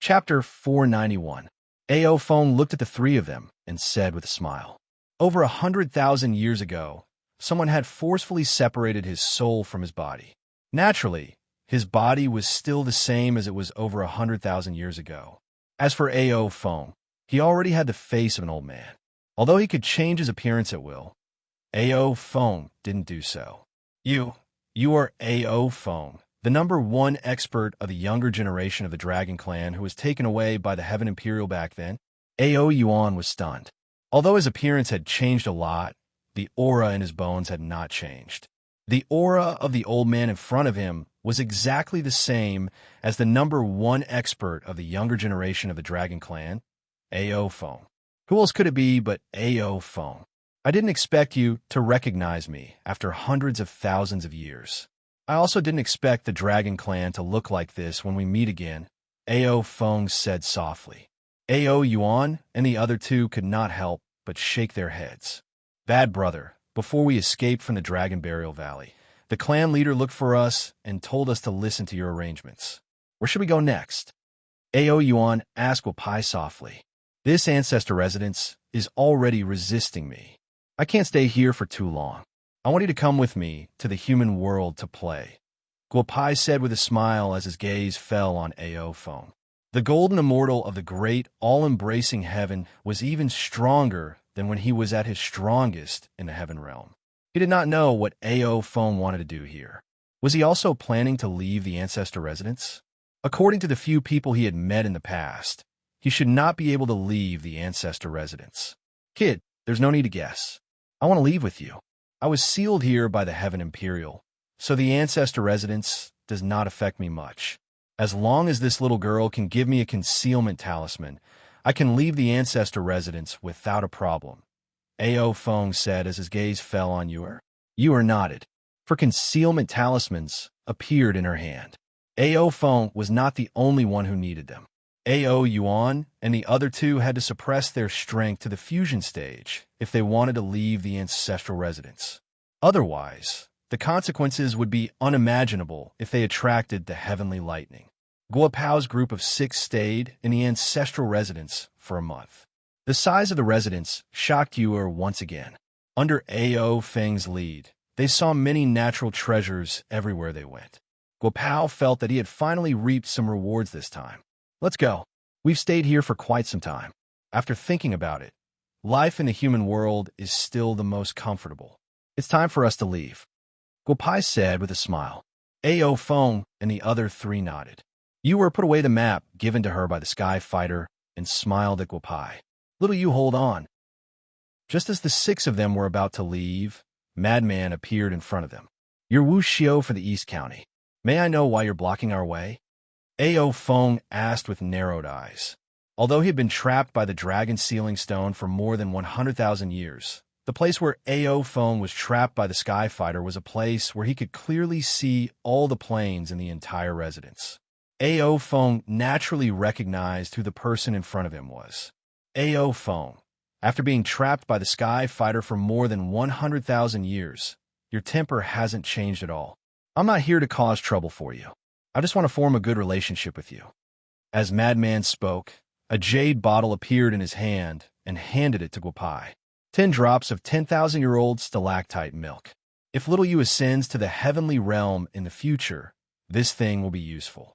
Chapter 491. Aophone looked at the three of them and said with a smile, "Over 100,000 years ago, someone had forcefully separated his soul from his body. Naturally, his body was still the same as it was over 100,000 years ago. As for Aophone, he already had the face of an old man. Although he could change his appearance at will, Aophone didn't do so. You are Aophone, the #1 expert of the younger generation of the Dragon Clan who was taken away by the Heaven Imperial back then." Ao Yuan was stunned. Although his appearance had changed a lot, the aura in his bones had not changed. The aura of the old man in front of him was exactly the same as the #1 expert of the younger generation of the Dragon Clan, Aophone. Who else could it be but Aophone? "I didn't expect you to recognize me after hundreds of thousands of years. I also didn't expect the Dragon Clan to look like this when we meet again," Aophone said softly. Ao Yuan and the other two could not help but shake their heads. "Bad brother, before we escaped from the Dragon Burial Valley, the clan leader looked for us and told us to listen to your arrangements. Where should we go next?" Ao Yuan asked Wapai softly. "This ancestor residence is already resisting me. I can't stay here for too long. I want you to come with me to the human world to play," Guapai said with a smile as his gaze fell on Aophone. The golden immortal of the great, all-embracing heaven was even stronger than when he was at his strongest in the heaven realm. He did not know what Aophone wanted to do here. Was he also planning to leave the ancestor residence? According to the few people he had met in the past, he should not be able to leave the ancestor residence. "Kid, there's no need to guess. I want to leave with you. I was sealed here by the Heaven Imperial, so the ancestor residence does not affect me much. As long as this little girl can give me a concealment talisman, I can leave the ancestor residence without a problem," Aophone said as his gaze fell on Yuer. Yuer nodded, for concealment talismans appeared in her hand. Aophone was not the only one who needed them. Ao Yuan and the other two had to suppress their strength to the fusion stage if they wanted to leave the ancestral residence. Otherwise, the consequences would be unimaginable if they attracted the heavenly lightning. Guapao's group of 6 stayed in the ancestral residence for a month. The size of the residence shocked Yuer once again. Under Ao Feng's lead, they saw many natural treasures everywhere they went. Guapao felt that he had finally reaped some rewards this time. "Let's go. We've stayed here for quite some time. After thinking about it, life in the human world is still the most comfortable. It's time for us to leave," Guapai said with a smile. Aophone and the other 3 nodded. Yuer put away the map given to her by the Sky Fighter and smiled at Guapai. "Little you hold on." Just as the 6 of them were about to leave, Madman appeared in front of them. "You're Wu Xiao for the East County. May I know why you're blocking our way?" Aophone asked with narrowed eyes. Although he had been trapped by the Dragon Sealing Stone for more than 100,000 years, the place where Aophone was trapped by the Sky Fighter was a place where he could clearly see all the planes in the entire residence. Aophone naturally recognized who the person in front of him was. "Aophone, after being trapped by the Sky Fighter for more than 100,000 years, your temper hasn't changed at all. I'm not here to cause trouble for you. I just want to form a good relationship with you." As Madman spoke, a jade bottle appeared in his hand and handed it to Guapai. 10 drops of 10,000-year-old stalactite milk. If little you ascends to the heavenly realm in the future, this thing will be useful.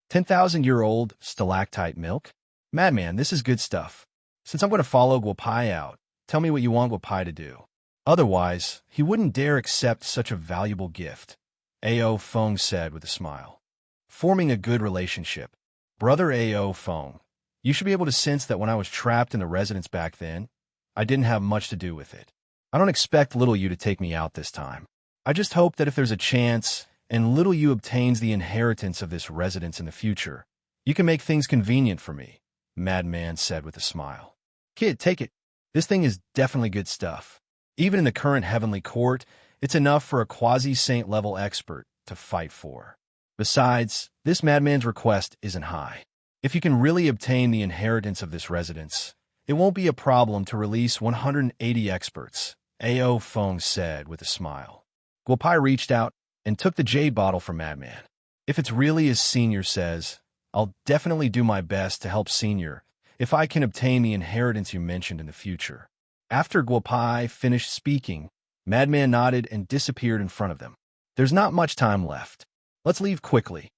10,000-year-old stalactite milk? Madman, this is good stuff. Since I'm going to follow Guapai out, tell me what you want Guapai to do. Otherwise, he wouldn't dare accept such a valuable gift, Aophone said with a smile. "Forming a good relationship. Brother Aophone, you should be able to sense that when I was trapped in the residence back then, I didn't have much to do with it. I don't expect little you to take me out this time. I just hope that if there's a chance and little you obtains the inheritance of this residence in the future, you can make things convenient for me," Madman said with a smile. "Kid, take it. This thing is definitely good stuff. Even in the current heavenly court, it's enough for a quasi-saint level expert to fight for. Besides, this madman's request isn't high. If you can really obtain the inheritance of this residence, it won't be a problem to release 180 experts," Aophone said with a smile. Guapai reached out and took the jade bottle from Madman. "If it's really as Senior says, I'll definitely do my best to help Senior if I can obtain the inheritance you mentioned in the future. After Guopai finished speaking, Madman nodded and disappeared in front of them. There's not much time left. Let's leave quickly.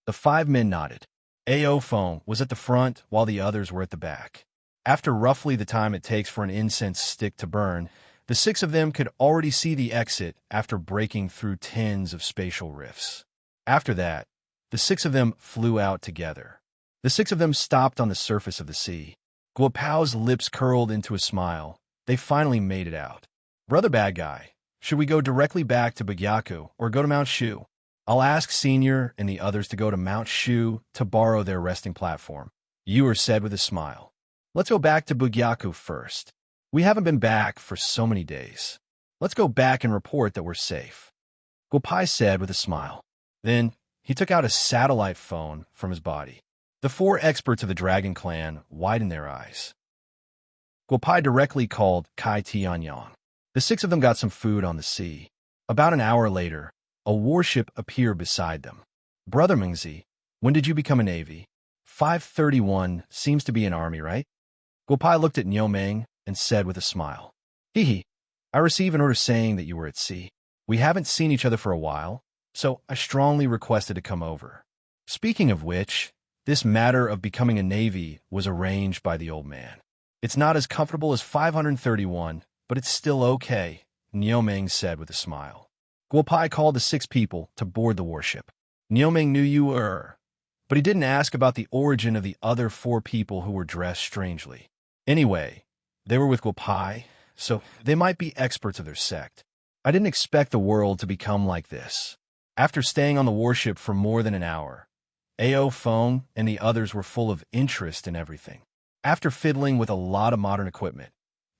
The 5 men nodded. Ao Feng was at the front while the others were at the back. After roughly the time it takes for an incense stick to burn, the 6 of them could already see the exit after breaking through tens of spatial rifts. After that, the 6 of them flew out together. The 6 of them stopped on the surface of the sea. Guopao's lips curled into a smile. They finally made it out. Brother Bad Guy, should we go directly back to Bugyaku or go to Mount Shu? I'll ask Senior and the others to go to Mount Shu to borrow their resting platform. Ewer said with a smile. Let's go back to Bugyaku first. We haven't been back for so many days. Let's go back and report that we're safe. Guopai said with a smile. Then, he took out a satellite phone from his body. The 4 experts of the Dragon Clan widened their eyes. Guopai directly called Kai Tianyang. The 6 of them got some food on the sea. About an hour later, a warship appeared beside them. Brother Mingzi, when did you become a navy? 531 seems to be an army, right? Guopai looked at Niu Meng and said with a smile. Hee. I received an order saying that you were at sea. We haven't seen each other for a while, so I strongly requested to come over. Speaking of which, this matter of becoming a navy was arranged by the old man. It's not as comfortable as 531, but it's still okay, Niu Meng said with a smile. Guopai called the 6 people to board the warship. Niu Meng knew you were, but he didn't ask about the origin of the other 4 people who were dressed strangely. Anyway, they were with Guopai, so they might be experts of their sect. I didn't expect the world to become like this. After staying on the warship for more than an hour, Ao Feng and the others were full of interest in everything. After fiddling with a lot of modern equipment,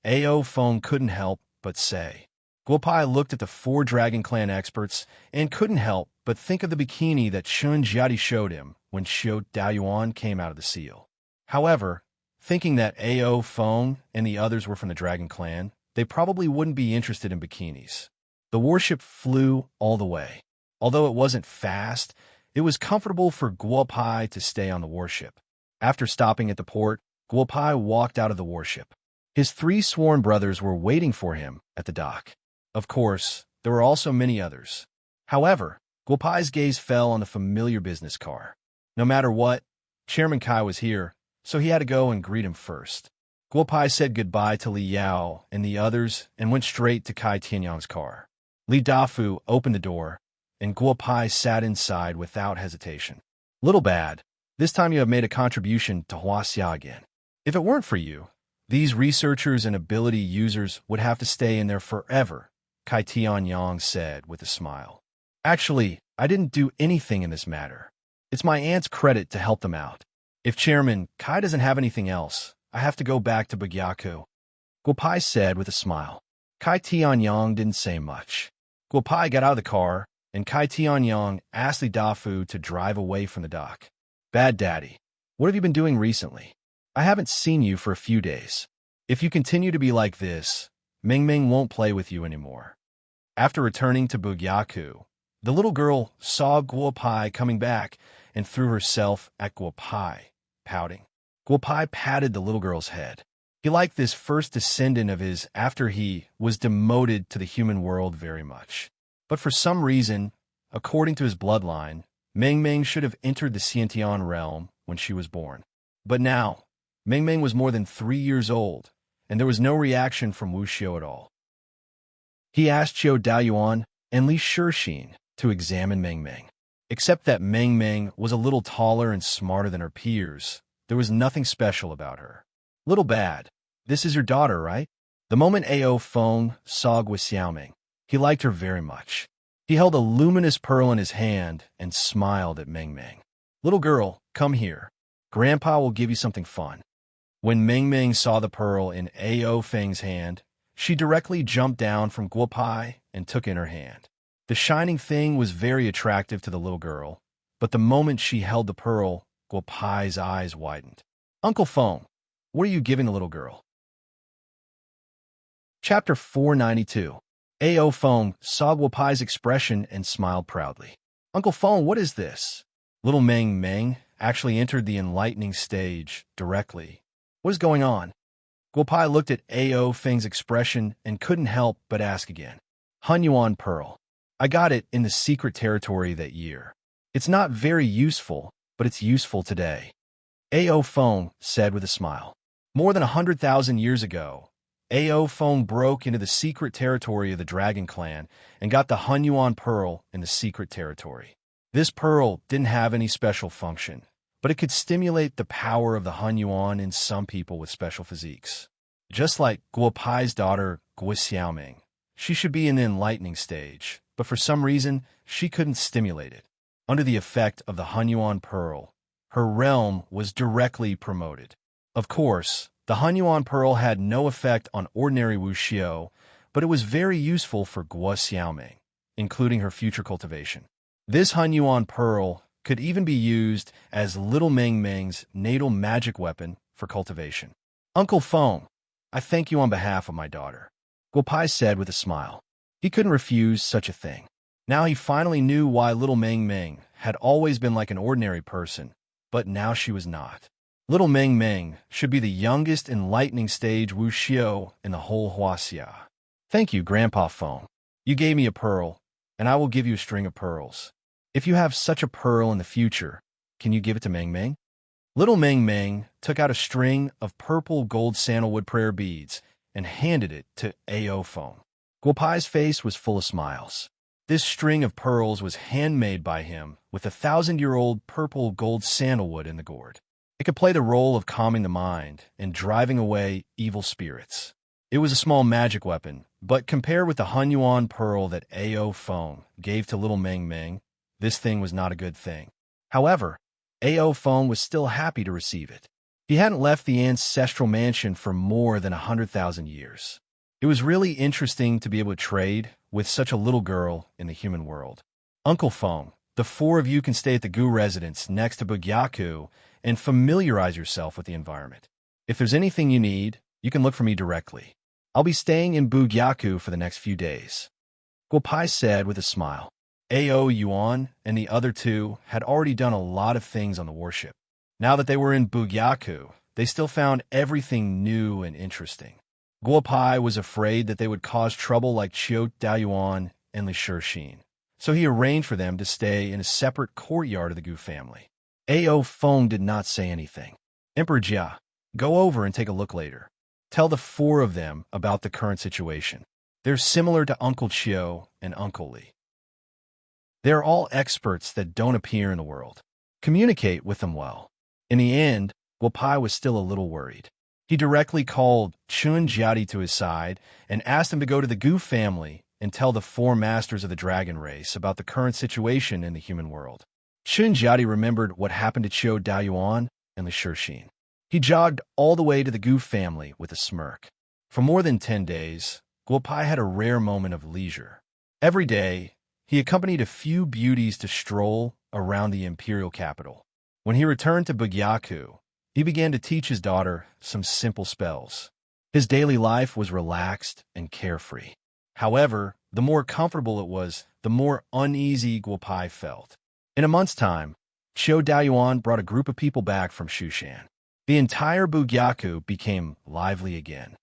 Ao Feng couldn't help but say. Guopai looked at the 4 Dragon Clan experts and couldn't help but think of the bikini that Shun Jiadi showed him when Xiao Daoyuan came out of the seal. However, thinking that Ao Feng and the others were from the Dragon Clan, they probably wouldn't be interested in bikinis. The warship flew all the way. Although it wasn't fast, it was comfortable for Guopai to stay on the warship. After stopping at the port, Guopai walked out of the warship. His 3 sworn brothers were waiting for him at the dock. Of course, there were also many others. However, Guopai's gaze fell on the familiar business car. No matter what, Chairman Kai was here, so he had to go and greet him first. Guopai said goodbye to Li Yao and the others and went straight to Kai Tianyang's car. Li Dafu opened the door, and Guopai sat inside without hesitation. Little bad, this time you have made a contribution to Huaxia again. If it weren't for you, these researchers and ability users would have to stay in there forever, Kai Tianyang said with a smile. Actually, I didn't do anything in this matter. It's my aunt's credit to help them out. If Chairman Kai doesn't have anything else, I have to go back to Bugyaku. Guopai said with a smile. Kai Tianyang didn't say much. Guopai got out of the car, and Kai Tianyang asked Li Dafu to drive away from the dock. Bad Daddy, what have you been doing recently? I haven't seen you for a few days. If you continue to be like this, Ming Ming won't play with you anymore. After returning to Bugyaku, the little girl saw Guopai coming back and threw herself at Guopai, pouting. Guopai patted the little girl's head. He liked this first descendant of his after he was demoted to the human world very much. But for some reason, according to his bloodline, Ming Ming should have entered the Xiantian realm when she was born. But now, Ming Ming was more than 3 years old, and there was no reaction from Wu Xiu at all. He asked Xiao Daoyuan and Li Shixin to examine Ming Ming. Except that Ming Ming was a little taller and smarter than her peers, there was nothing special about her. Little bad, this is your daughter, right? The moment Ao Feng saw Gui Xiaoming, he liked her very much. He held a luminous pearl in his hand and smiled at Ming Ming. Little girl, come here. Grandpa will give you something fun. When Ming Ming saw the pearl in Ao Feng's hand, she directly jumped down from Guopai and took in her hand. The shining thing was very attractive to the little girl, but the moment she held the pearl, Guopai's eyes widened. Uncle Feng, what are you giving the little girl? Chapter 492. Ao Feng saw Guopai's expression and smiled proudly. Uncle Feng, what is this? Little Ming Ming, actually entered the enlightening stage directly. What is going on? Guopai looked at Ao Feng's expression and couldn't help but ask again. Hunyuan Pearl. I got it in the secret territory that year. It's not very useful, but it's useful today. Ao Feng said with a smile. More than 100,000 years ago, Ao Feng broke into the secret territory of the Dragon Clan and got the Hunyuan Pearl in the secret territory. This pearl didn't have any special function, but it could stimulate the power of the Hunyuan in some people with special physiques. Just like Guopai's daughter, Guo Xiaoming. She should be in the enlightening stage, but for some reason, she couldn't stimulate it. Under the effect of the Hunyuan Pearl, her realm was directly promoted. Of course, the Hunyuan Pearl had no effect on ordinary wuxiu, but it was very useful for Guo Xiaoming, including her future cultivation. This Hunyuan Pearl could even be used as Little Meng Meng's natal magic weapon for cultivation. Uncle Feng, I thank you on behalf of my daughter, Guopai said with a smile. He couldn't refuse such a thing. Now he finally knew why Little Meng Meng had always been like an ordinary person, but now she was not. Little Meng Meng should be the youngest enlightening stage wuxiu in the whole Huaxia. Thank you, Grandpa Feng. You gave me a pearl, and I will give you a string of pearls. If you have such a pearl in the future, can you give it to Meng Meng? Little Meng Meng took out a string of purple gold sandalwood prayer beads and handed it to Ao Feng. Guopai's face was full of smiles. This string of pearls was handmade by him with 1,000-year-old purple gold sandalwood in the gourd. It could play the role of calming the mind and driving away evil spirits. It was a small magic weapon, but compared with the Hunyuan Pearl that Ao Feng gave to Little Meng Meng, this thing was not a good thing. However, Ao Feng was still happy to receive it. He hadn't left the ancestral mansion for more than 100,000 years. It was really interesting to be able to trade with such a little girl in the human world. Uncle Feng, the four of you can stay at the Gu residence next to Bugyaku and familiarize yourself with the environment. If there's anything you need, you can look for me directly. I'll be staying in Bugyaku for the next few days. Guopai said with a smile. Ao Yuan and the other two had already done a lot of things on the warship. Now that they were in Bugyaku, they still found everything new and interesting. Guopai was afraid that they would cause trouble like Qiu Daoyuan and Li Shixin, so he arranged for them to stay in a separate courtyard of the Gu family. Ao Feng did not say anything. Emperor Jia, go over and take a look later. Tell the four of them about the current situation. They're similar to Uncle Qiu and Uncle Li. They're all experts that don't appear in the world. Communicate with them well. In the end, Guopai was still a little worried. He directly called Chun Jiadi to his side and asked him to go to the Gu family and tell the four masters of the dragon race about the current situation in the human world. Chun Jiadi remembered what happened to Qiu Daoyuan and Li Shixin. He jogged all the way to the Gu family with a smirk. For more than 10 days, Guopai had a rare moment of leisure. Every day, he accompanied a few beauties to stroll around the imperial capital. When he returned to Bugyaku, he began to teach his daughter some simple spells. His daily life was relaxed and carefree. However, the more comfortable it was, the more uneasy Guopai felt. In a month's time, Qiu Daoyuan brought a group of people back from Shushan. The entire Bugyaku became lively again.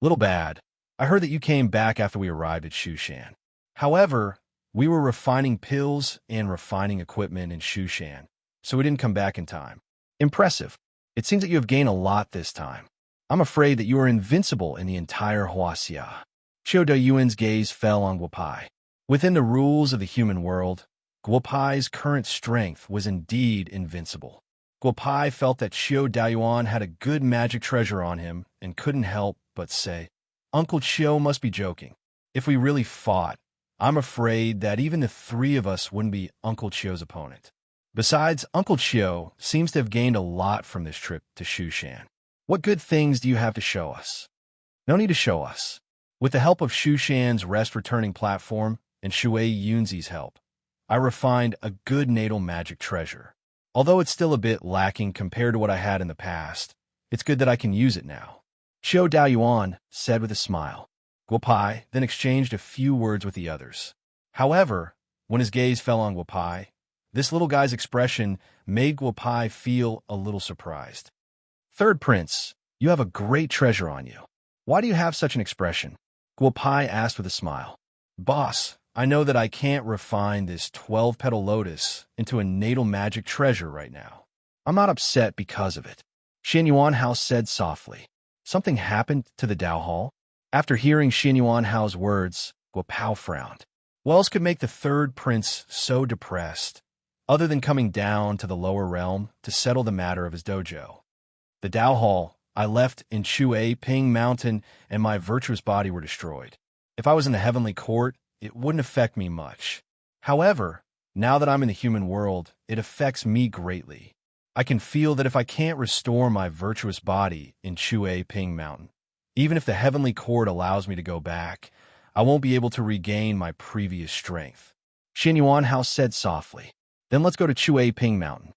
Little Bad, I heard that you came back after we arrived at Shushan. However, we were refining pills and refining equipment in Shushan, so we didn't come back in time. Impressive. It seems that you have gained a lot this time. I'm afraid that you are invincible in the entire Huaxia. Qiu Daoyuan's gaze fell on Guopai. Within the rules of the human world, Guopai's current strength was indeed invincible. Guopai felt that Qiu Daoyuan had a good magic treasure on him and couldn't help but say, Uncle Qiu must be joking. If we really fought, I'm afraid that even the three of us wouldn't be Uncle Qiu's opponent. Besides, Uncle Qiu seems to have gained a lot from this trip to Shushan. What good things do you have to show us? No need to show us. With the help of Shushan's rest-returning platform and Shui Yunzi's help, I refined a good natal magic treasure. Although it's still a bit lacking compared to what I had in the past, it's good that I can use it now. Qiu Daoyuan said with a smile. Guopai then exchanged a few words with the others. However, when his gaze fell on Guopai, this little guy's expression made Guopai feel a little surprised. Third prince, you have a great treasure on you. Why do you have such an expression? Guopai asked with a smile. Boss, I know that I can't refine this 12-petal lotus into a natal magic treasure right now. I'm not upset because of it. Xin Yuan Hao said softly. Something happened to the Dao Hall? After hearing Xin Yuan Hao's words, Guopao frowned. What else could make the third prince so depressed, other than coming down to the lower realm to settle the matter of his dojo? The Dao Hall I left in Chue Ping Mountain, and my virtuous body were destroyed. If I was in the heavenly court, it wouldn't affect me much. However, now that I'm in the human world, it affects me greatly. I can feel that if I can't restore my virtuous body in Chue Ping Mountain, even if the heavenly court allows me to go back, I won't be able to regain my previous strength. Xin Yuan Hao said softly. Then let's go to Chue Ping Mountain.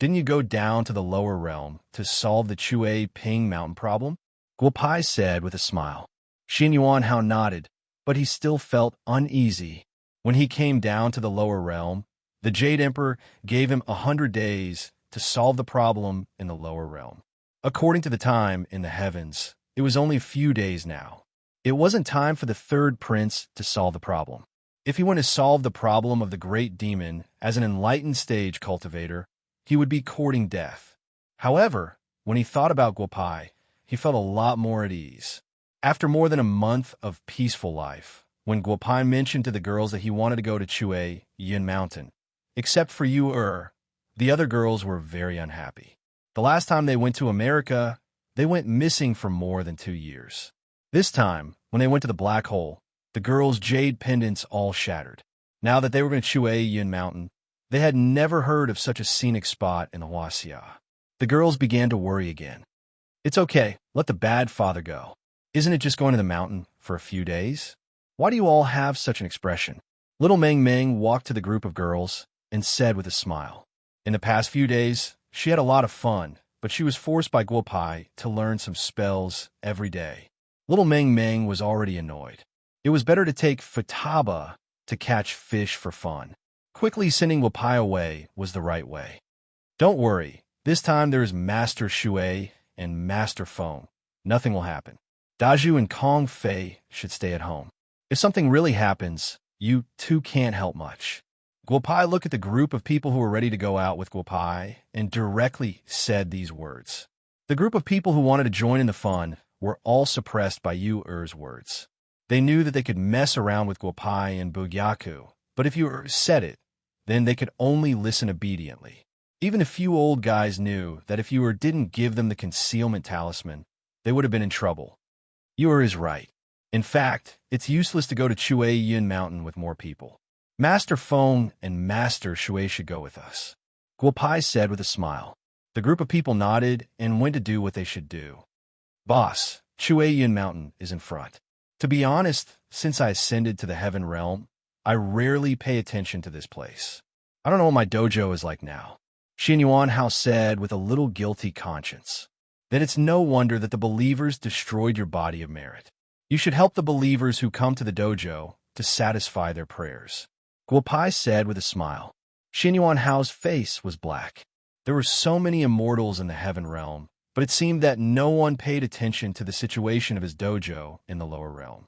Didn't you go down to the lower realm to solve the Chue Ping Mountain problem? Guopai said with a smile. Xin Yuan Hao nodded, but he still felt uneasy. When he came down to the lower realm, the Jade Emperor gave him 100 days to solve the problem in the lower realm. According to the time in the heavens, it was only a few days now. It wasn't time for the third prince to solve the problem. If he went to solve the problem of the great demon as an enlightened stage cultivator, he would be courting death. However, when he thought about Guopai, he felt a lot more at ease. After more than a month of peaceful life, when Guopai mentioned to the girls that he wanted to go to Chue Yin Mountain, except for you, the other girls were very unhappy. The last time they went to America, they went missing for more than 2 years. This time, when they went to the black hole, the girls' jade pendants all shattered. Now that they were going to Chue Yin Mountain, they had never heard of such a scenic spot in the Huaxia. The girls began to worry again. It's okay, let the bad father go. Isn't it just going to the mountain for a few days? Why do you all have such an expression? Little Meng Meng walked to the group of girls and said with a smile. In the past few days, she had a lot of fun, but she was forced by Guopai to learn some spells every day. Little Meng Meng was already annoyed. It was better to take Futaba to catch fish for fun. Quickly sending Guopai away was the right way. Don't worry, this time there is Master Shui and Master Feng. Nothing will happen. Daju and Kong Fei should stay at home. If something really happens, you two can't help much. Guopai looked at the group of people who were ready to go out with Guopai and directly said these words. The group of people who wanted to join in the fun were all suppressed by Yu Er's words. They knew that they could mess around with Guopai and Bugyaku, but if Yu said it, then they could only listen obediently. Even a few old guys knew that if Yu didn't give them the concealment talisman, they would have been in trouble. Yu is right. In fact, it's useless to go to Chue Yin Mountain with more people. Master Feng and Master Shui should go with us. Guopai said with a smile. The group of people nodded and went to do what they should do. Boss, Chue Yin Mountain is in front. To be honest, since I ascended to the heaven realm, I rarely pay attention to this place. I don't know what my dojo is like now. Xin Yuan Hao said with a little guilty conscience. Then it's no wonder that the believers destroyed your body of merit. You should help the believers who come to the dojo to satisfy their prayers. Guopai said with a smile. Xin Yuan Hao's face was black. There were so many immortals in the heaven realm, but it seemed that no one paid attention to the situation of his dojo in the lower realm.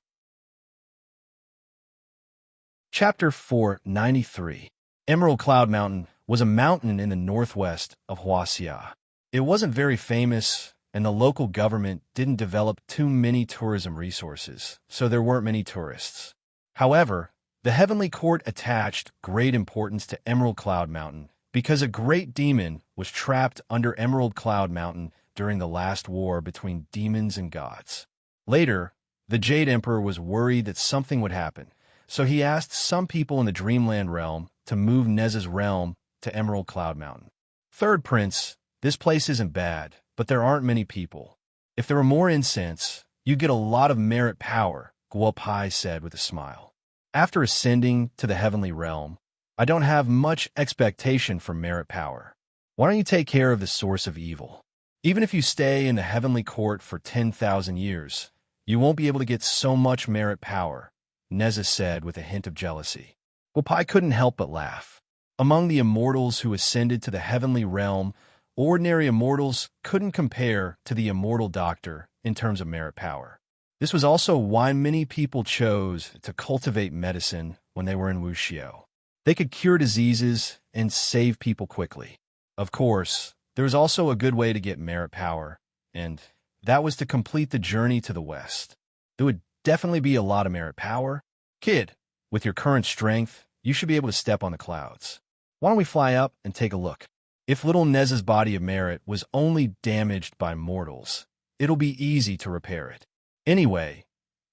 Chapter 493. Emerald Cloud Mountain was a mountain in the northwest of Huaxia. It wasn't very famous, and the local government didn't develop too many tourism resources, so there weren't many tourists. However, the Heavenly Court attached great importance to Emerald Cloud Mountain because a great demon was trapped under Emerald Cloud Mountain during the last war between demons and gods. Later, the Jade Emperor was worried that something would happen, so he asked some people in the Dreamland realm to move Nez's realm to Emerald Cloud Mountain. Third Prince, this place isn't bad, but there aren't many people. If there were more incense, you'd get a lot of merit power, Guopai said with a smile. After ascending to the heavenly realm, I don't have much expectation for merit power. Why don't you take care of the source of evil? Even if you stay in the heavenly court for 10,000 years, you won't be able to get so much merit power, Neza said with a hint of jealousy. Guopai couldn't help but laugh. Among the immortals who ascended to the heavenly realm, ordinary immortals couldn't compare to the immortal doctor in terms of merit power. This was also why many people chose to cultivate medicine when they were in Wuxio. They could cure diseases and save people quickly. Of course, there was also a good way to get merit power, and that was to complete the journey to the west. There would definitely be a lot of merit power. Kid, with your current strength, you should be able to step on the clouds. Why don't we fly up and take a look? If little Nez's body of merit was only damaged by mortals, it'll be easy to repair it. Anyway,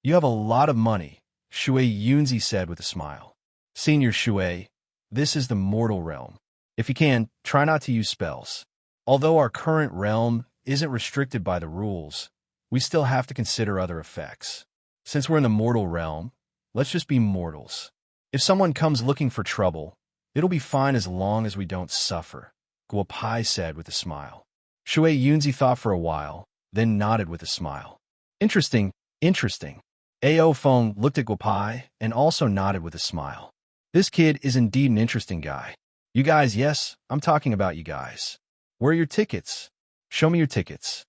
you have a lot of money, Shui Yunzi said with a smile. Senior Shui, this is the mortal realm. If you can, try not to use spells. Although our current realm isn't restricted by the rules, we still have to consider other effects. Since we're in the mortal realm, let's just be mortals. If someone comes looking for trouble, it'll be fine as long as we don't suffer, Guo Pai said with a smile. Shui Yunzi thought for a while, then nodded with a smile. Interesting, interesting. Ao Feng looked at Guo Pai and also nodded with a smile. This kid is indeed an interesting guy. You guys, yes, I'm talking about you guys. Where are your tickets? Show me your tickets.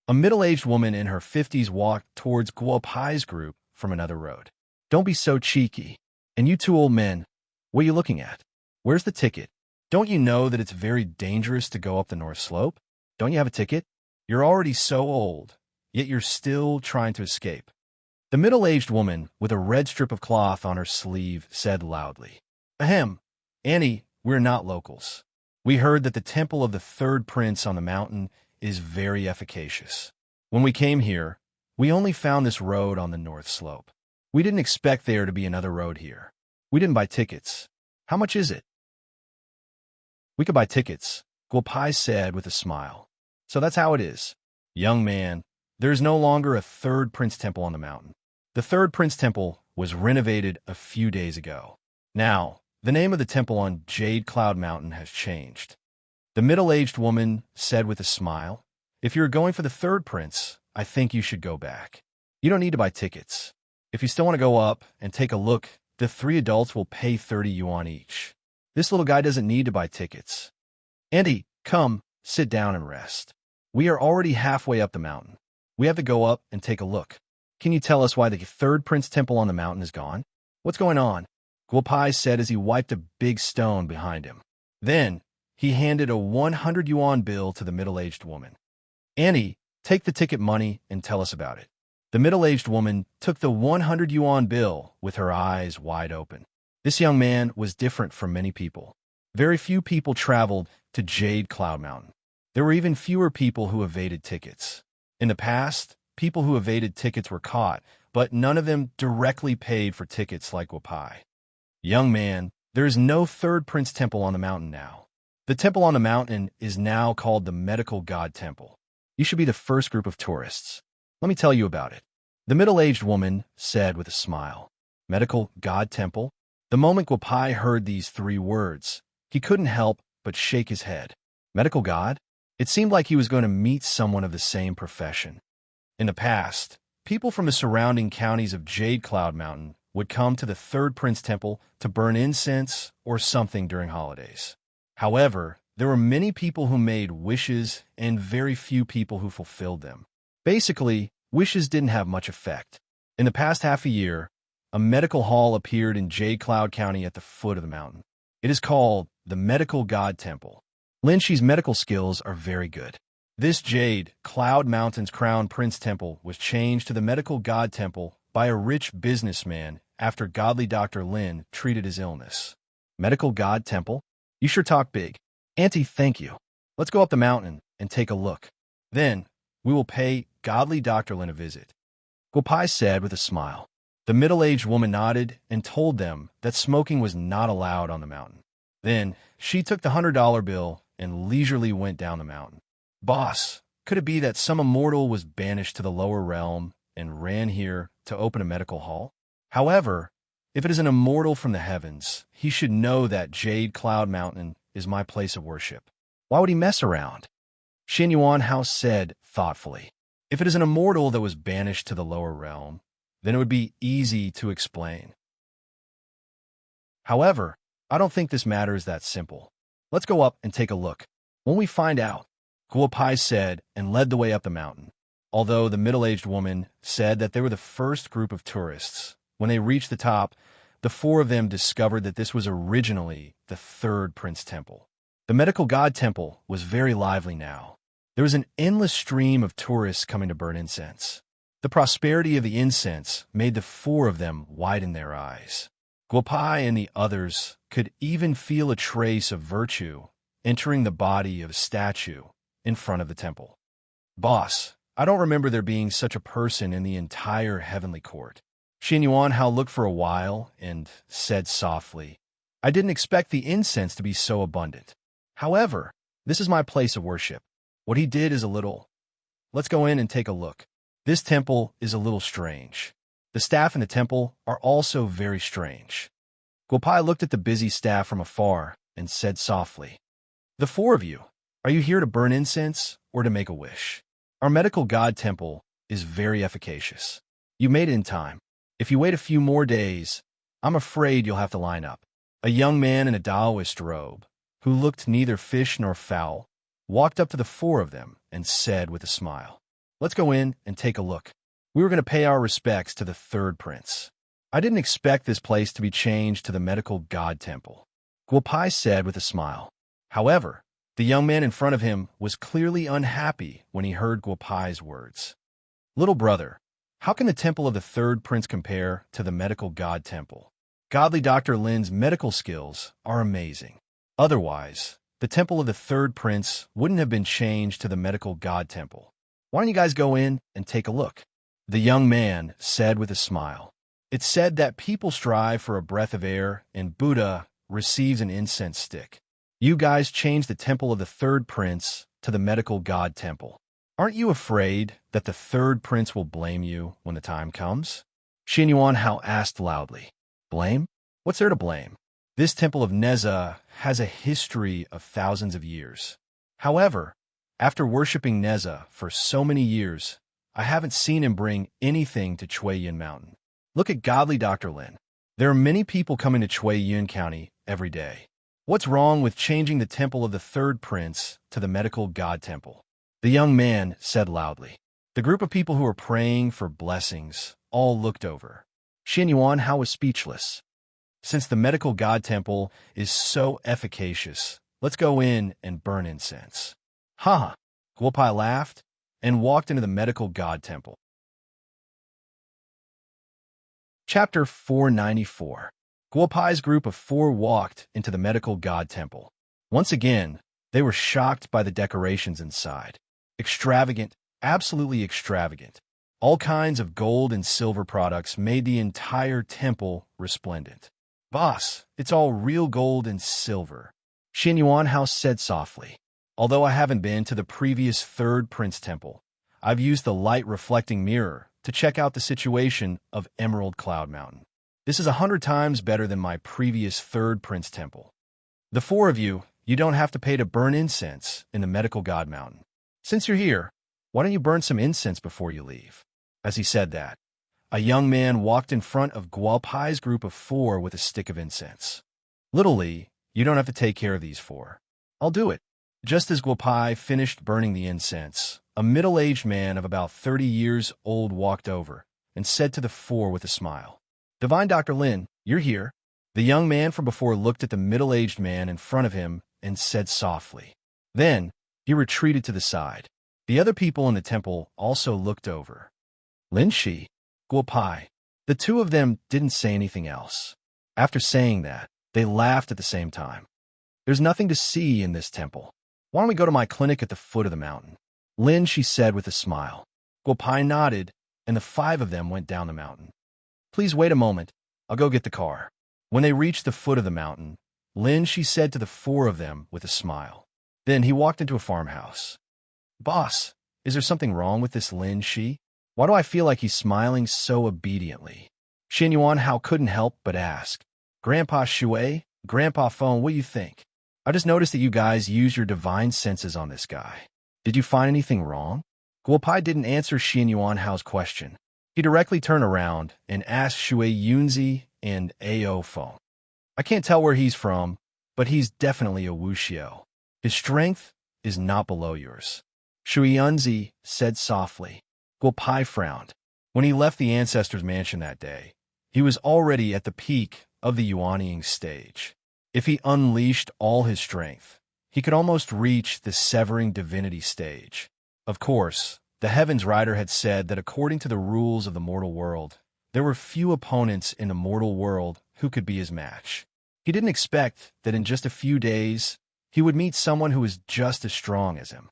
A middle-aged woman in her 50s walked towards Guo Pai's group from another road. Don't be so cheeky. And you two old men, what are you looking at? Where's the ticket? Don't you know that it's very dangerous to go up the North Slope? Don't you have a ticket? You're already so old, yet you're still trying to escape. The middle-aged woman, with a red strip of cloth on her sleeve, said loudly, Ahem, Annie, we're not locals. We heard that the temple of the third prince on the mountain is very efficacious. When we came here, we only found this road on the North Slope. We didn't expect there to be another road here. We didn't buy tickets. How much is it? We could buy tickets, Guo Pai said with a smile. So that's how it is. Young man, there is no longer a third prince temple on the mountain. The third prince temple was renovated a few days ago. Now, the name of the temple on Jade Cloud Mountain has changed. The middle-aged woman said with a smile, If you're going for the third prince, I think you should go back. You don't need to buy tickets. If you still want to go up and take a look, the 3 adults will pay 30 yuan each. This little guy doesn't need to buy tickets. Andy, come, sit down and rest. We are already halfway up the mountain. We have to go up and take a look. Can you tell us why the third prince temple on the mountain is gone? What's going on? Guo Pai said as he wiped a big stone behind him. Then, he handed a 100 yuan bill to the middle-aged woman. Annie, take the ticket money and tell us about it. The middle-aged woman took the 100 yuan bill with her eyes wide open. This young man was different from many people. Very few people traveled to Jade Cloud Mountain. There were even fewer people who evaded tickets. In the past, people who evaded tickets were caught, but none of them directly paid for tickets like Guo Pai. Young man, there is no third prince temple on the mountain now. The temple on the mountain is now called the Medical God Temple. You should be the first group of tourists. Let me tell you about it. The middle-aged woman said with a smile. Medical God Temple? The moment Guo Pai heard these 3 words, he couldn't help but shake his head. Medical God? It seemed like he was going to meet someone of the same profession. In the past, people from the surrounding counties of Jade Cloud Mountain would come to the third prince temple to burn incense or something during holidays. However, there were many people who made wishes and very few people who fulfilled them. Basically, wishes didn't have much effect. In the past half a year, a medical hall appeared in Jade Cloud County at the foot of the mountain. It is called the Medical God Temple. Lin Shi's medical skills are very good. This Jade Cloud Mountain's Crown Prince Temple was changed to the Medical God Temple by a rich businessman after godly Dr. Lin treated his illness. Medical God Temple? You sure talk big. Auntie, thank you. Let's go up the mountain and take a look. Then, we will pay godly Dr. Lin a visit. Guo Pai said with a smile. The middle-aged woman nodded and told them that smoking was not allowed on the mountain. Then, she took the $100 bill and leisurely went down the mountain. Boss, could it be that some immortal was banished to the lower realm and ran here to open a medical hall? However, if it is an immortal from the heavens, he should know that Jade Cloud Mountain is my place of worship. Why would he mess around? Xin Yuan House said thoughtfully. If it is an immortal that was banished to the lower realm, then it would be easy to explain. However, I don't think this matter is that simple. Let's go up and take a look. When we find out, Guopai said and led the way up the mountain. Although the middle-aged woman said that they were the first group of tourists, when they reached the top, the four of them discovered that this was originally the third prince temple. The medical god temple was very lively now. There was an endless stream of tourists coming to burn incense. The prosperity of the incense made the four of them widen their eyes. Guopai and the others could even feel a trace of virtue entering the body of a statue in front of the temple. Boss, I don't remember there being such a person in the entire heavenly court. Xin Yuanhao looked for a while and said softly, I didn't expect the incense to be so abundant. However, this is my place of worship. What he did is a little... Let's go in and take a look. This temple is a little strange. The staff in the temple are also very strange. Guopai looked at the busy staff from afar and said softly, The four of you, are you here to burn incense or to make a wish? Our medical god temple is very efficacious. You made it in time. If you wait a few more days, I'm afraid you'll have to line up. A young man in a Taoist robe, who looked neither fish nor fowl, walked up to the four of them and said with a smile, Let's go in and take a look. We were going to pay our respects to the third prince. I didn't expect this place to be changed to the medical god temple, Guopai said with a smile. However, the young man in front of him was clearly unhappy when he heard Guopai's words. Little brother, how can the temple of the third prince compare to the medical god temple? Godly Dr. Lin's medical skills are amazing. Otherwise, the temple of the third prince wouldn't have been changed to the medical god temple. Why don't you guys go in and take a look? The young man said with a smile. It's said that people strive for a breath of air and Buddha receives an incense stick. You guys changed the temple of the third prince to the medical god temple. Aren't you afraid that the third prince will blame you when the time comes? Xin Yuanhao asked loudly. Blame? What's there to blame? This temple of Neza has a history of thousands of years. However, after worshipping Neza for so many years, I haven't seen him bring anything to Chui Yin Mountain. Look at godly Dr. Lin. There are many people coming to Chui Yin County every day. What's wrong with changing the temple of the third prince to the medical god temple? The young man said loudly. The group of people who were praying for blessings all looked over. Xin Yuanhao was speechless. Since the medical god temple is so efficacious, let's go in and burn incense. Ha! Guopai laughed and walked into the medical god temple. Chapter 494. Guopai's group of four walked into the medical god temple. Once again, they were shocked by the decorations inside. Extravagant, absolutely extravagant. All kinds of gold and silver products made the entire temple resplendent. Boss, it's all real gold and silver, Xin Yuanhao said softly. Although I haven't been to the previous third prince temple, I've used the light-reflecting mirror to check out the situation of Emerald Cloud Mountain. This is 100 times better than my previous third prince temple. The four of you, you don't have to pay to burn incense in the medical god mountain. Since you're here, why don't you burn some incense before you leave? As he said that, a young man walked in front of Guopai's group of four with a stick of incense. Little Li, you don't have to take care of these four. I'll do it. Just as Guopai finished burning the incense, a middle-aged man of about 30 years old walked over and said to the four with a smile, Divine Dr. Lin, you're here. The young man from before looked at the middle-aged man in front of him and said softly. Then, he retreated to the side. The other people in the temple also looked over. Lin Shi, Guopai. The two of them didn't say anything else. After saying that, they laughed at the same time. There's nothing to see in this temple. Why don't we go to my clinic at the foot of the mountain? Lin, she said with a smile. Guopai nodded, and the five of them went down the mountain. Please wait a moment. I'll go get the car. When they reached the foot of the mountain, Lin, she said to the four of them with a smile. Then he walked into a farmhouse. Boss, is there something wrong with this Lin Shi? Why do I feel like he's smiling so obediently? Xin Yuanhao couldn't help but ask. Grandpa Shui, Grandpa Feng, what do you think? I just noticed that you guys use your divine senses on this guy. Did you find anything wrong? Guopai didn't answer Xin Yuanhao's question. He directly turned around and asked Shui Yunzi and Ao Feng. I can't tell where he's from, but he's definitely a wuxio. His strength is not below yours. Shuianzi said softly. Guopai frowned. When he left the ancestors' mansion that day, he was already at the peak of the Yuanying stage. If he unleashed all his strength, he could almost reach the severing divinity stage. Of course, the Heavens Rider had said that according to the rules of the mortal world, there were few opponents in the mortal world who could be his match. He didn't expect that in just a few days, he would meet someone who was just as strong as him.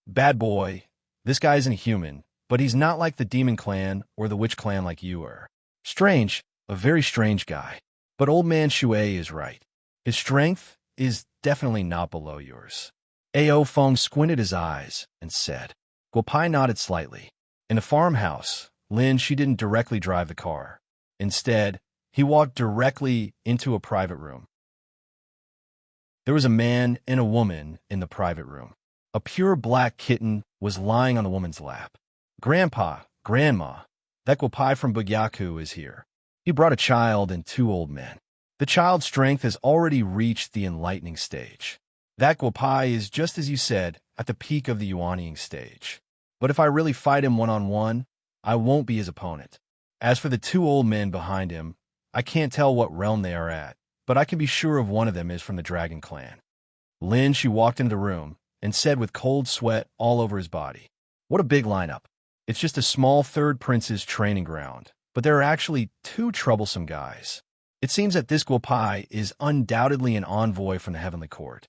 Bad boy, this guy isn't human, but he's not like the demon clan or the witch clan like you are. Strange, a very strange guy. But old man Shui is right. His strength is definitely not below yours. Ao Feng squinted his eyes and said. Guopai nodded slightly. In the farmhouse, Lin she didn't directly drive the car. Instead, he walked directly into a private room. There was a man and a woman in the private room. A pure black kitten was lying on the woman's lap. Grandpa, Grandma, that Guopai from Bugyaku is here. He brought a child and 2 old men. The child's strength has already reached the enlightening stage. That Guopai is, just as you said, at the peak of the Yuanying stage. But if I really fight him one-on-one, I won't be his opponent. As for the 2 old men behind him, I can't tell what realm they are at, but I can be sure of one of them is from the Dragon Clan. Lin she walked into the room and said with cold sweat all over his body, what a big lineup. It's just a small 3rd prince's training ground, but there are actually 2 troublesome guys. It seems that this Guopai is undoubtedly an envoy from the Heavenly Court.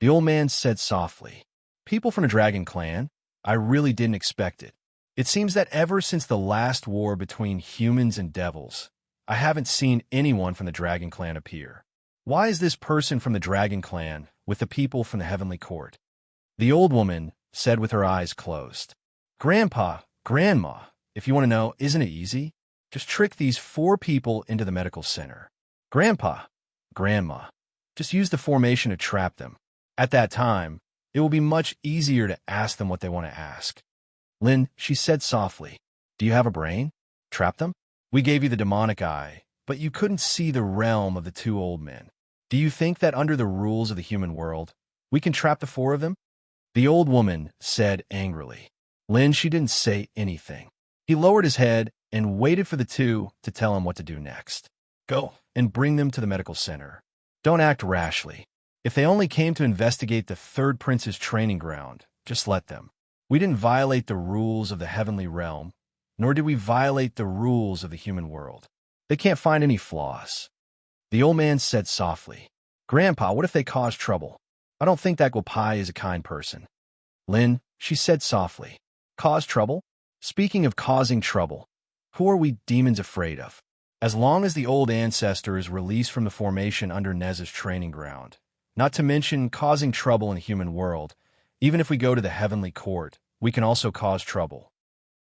The old man said softly, people from the Dragon Clan? I really didn't expect it. It seems that ever since the last war between humans and devils, I haven't seen anyone from the Dragon Clan appear. Why is this person from the Dragon Clan with the people from the Heavenly Court? The old woman said with her eyes closed. Grandpa, Grandma, if you want to know, isn't it easy? Just trick these 4 people into the medical center. Grandpa, Grandma, just use the formation to trap them. At that time, it will be much easier to ask them what they want to ask. Lin, she said softly, do you have a brain? Trap them? We gave you the demonic eye, but you couldn't see the realm of the 2 old men. Do you think that under the rules of the human world, we can trap the 4 of them? The old woman said angrily. Lin, she didn't say anything. He lowered his head and waited for the 2 to tell him what to do next. Go and bring them to the medical center. Don't act rashly. If they only came to investigate the 3rd prince's training ground, just let them. We didn't violate the rules of the heavenly realm, nor did we violate the rules of the human world. They can't find any flaws. The old man said softly, Grandpa, what if they cause trouble? I don't think that Guopai is a kind person. Lin, she said softly, cause trouble? Speaking of causing trouble, who are we demons afraid of? As long as the old ancestor is released from the formation under Nez's training ground, not to mention causing trouble in the human world, even if we go to the heavenly court, we can also cause trouble.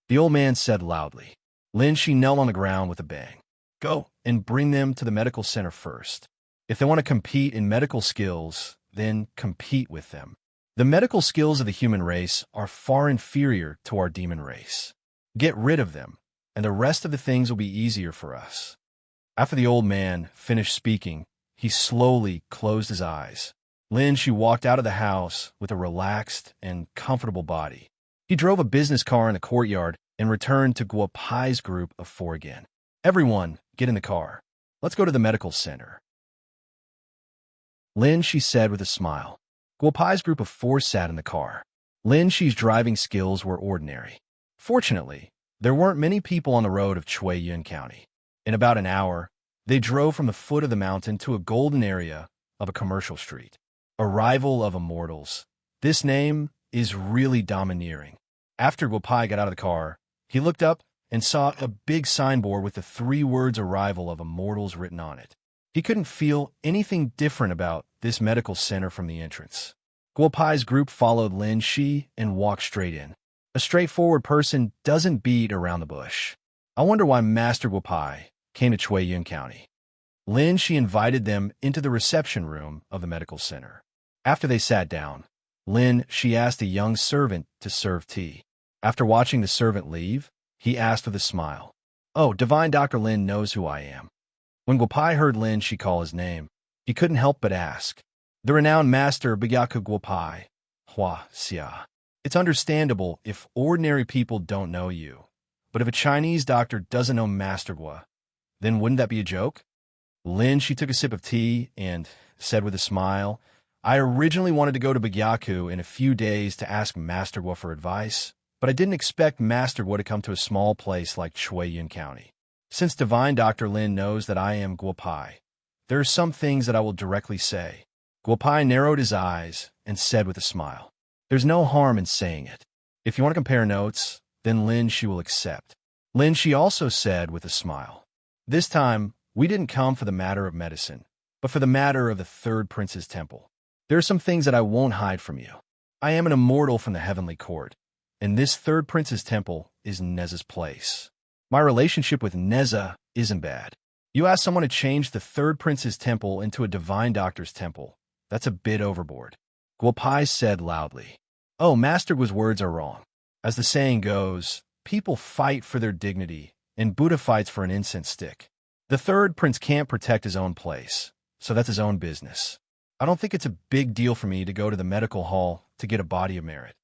The old man said loudly. Lin, she knelt on the ground with a bang. Go and bring them to the medical center first. If they want to compete in medical skills, then compete with them. The medical skills of the human race are far inferior to our demon race. Get rid of them, and the rest of the things will be easier for us. After the old man finished speaking, he slowly closed his eyes. Lin, she walked out of the house with a relaxed and comfortable body. He drove a business car in the courtyard and returned to Guopai's group of 4 again. Everyone, get in the car. Let's go to the medical center. Lin, she said with a smile. Guopai's group of 4 sat in the car. Lin Shi's driving skills were ordinary. Fortunately, there weren't many people on the road of Yun County. In about an hour, they drove from the foot of the mountain to a golden area of a commercial street. Arrival of Immortals. This name is really domineering. After Guopai got out of the car, he looked up and saw a big signboard with the 3 words Arrival of Immortals written on it. He couldn't feel anything different about this medical center from the entrance. Guopai's group followed Lin Shi and walked straight in. A straightforward person doesn't beat around the bush. I wonder why Master Guopai came to Yun County. Lin Shi invited them into the reception room of the medical center. After they sat down, Lin Shi asked a young servant to serve tea. After watching the servant leave, he asked with a smile, Oh, Divine Dr. Lin knows who I am. When Guopai heard Lin Shi call his name, He couldn't help but ask. The renowned master Byaku Guopai, Hua Xia. It's understandable if ordinary people don't know you, but if a Chinese doctor doesn't know Master Gua, then wouldn't that be a joke? Lin, she took a sip of tea and said with a smile, I originally wanted to go to Byaku in a few days to ask Master Gua for advice, but I didn't expect Master Gua to come to a small place like Yin County. Since Divine Dr. Lin knows that I am Guopai, there are some things that I will directly say. Guopai narrowed his eyes and said with a smile, there's no harm in saying it. If you want to compare notes, then Lin, she will accept. Lin, she also said with a smile, this time, we didn't come for the matter of medicine, but for the matter of the third prince's temple. There are some things that I won't hide from you. I am an immortal from the heavenly court, and this third prince's temple is Neza's place. My relationship with Neza isn't bad. You ask someone to change the third prince's temple into a divine doctor's temple. That's a bit overboard. Guopai said loudly. Oh, Master Gua's words are wrong. As the saying goes, people fight for their dignity, and Buddha fights for an incense stick. The third prince can't protect his own place, so that's his own business. I don't think it's a big deal for me to go to the medical hall to get a body of merit,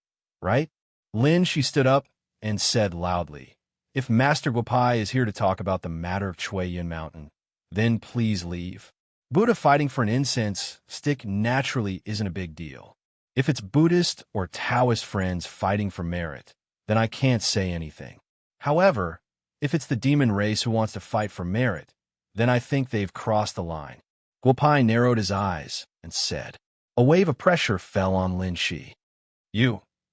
right? Lin, she stood up and said loudly, if Master Guopai is here to talk about the matter of Yin Mountain, then please leave. Buddha fighting for an incense stick naturally isn't a big deal. If it's Buddhist or Taoist friends fighting for merit, then I can't say anything. However, if it's the demon race who wants to fight for merit, then I think they've crossed the line. Guopai narrowed his eyes and said. A wave of pressure fell on Lin Shi.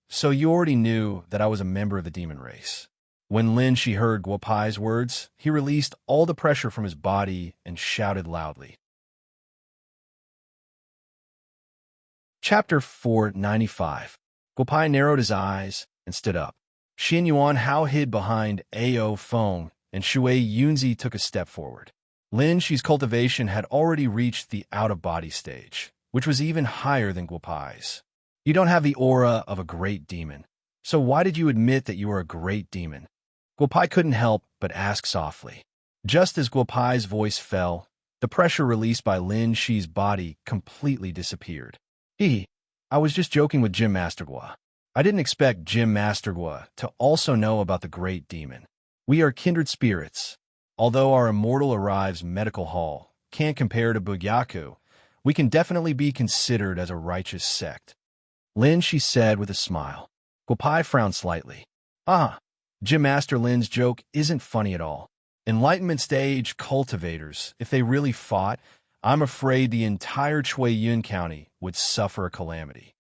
So you already knew that I was a member of the demon race. When Lin Shi heard Guopai's words, he released all the pressure from his body and shouted loudly. Chapter 495. Guopai narrowed his eyes and stood up. Xin Yuan Hao hid behind Ao Feng, and Shui Yunzi took a step forward. Lin Shi's cultivation had already reached the out-of-body stage, which was even higher than Guopai's. You don't have the aura of a great demon, so why did you admit that you were a great demon? Guopai couldn't help but ask softly. Just as Guopai's voice fell, the pressure released by Lin Shi's body completely disappeared. I was just joking with Jim Master Gua. I didn't expect Jim Master Gua to also know about the great demon. We are kindred spirits. Although our Immortal Arrives medical hall can't compare to Bugyaku, we can definitely be considered as a righteous sect. Lin, she said with a smile. Guopai frowned slightly. Jim Master Lin's joke isn't funny at all. Enlightenment stage cultivators, if they really fought, I'm afraid the entire Yin County would suffer a calamity.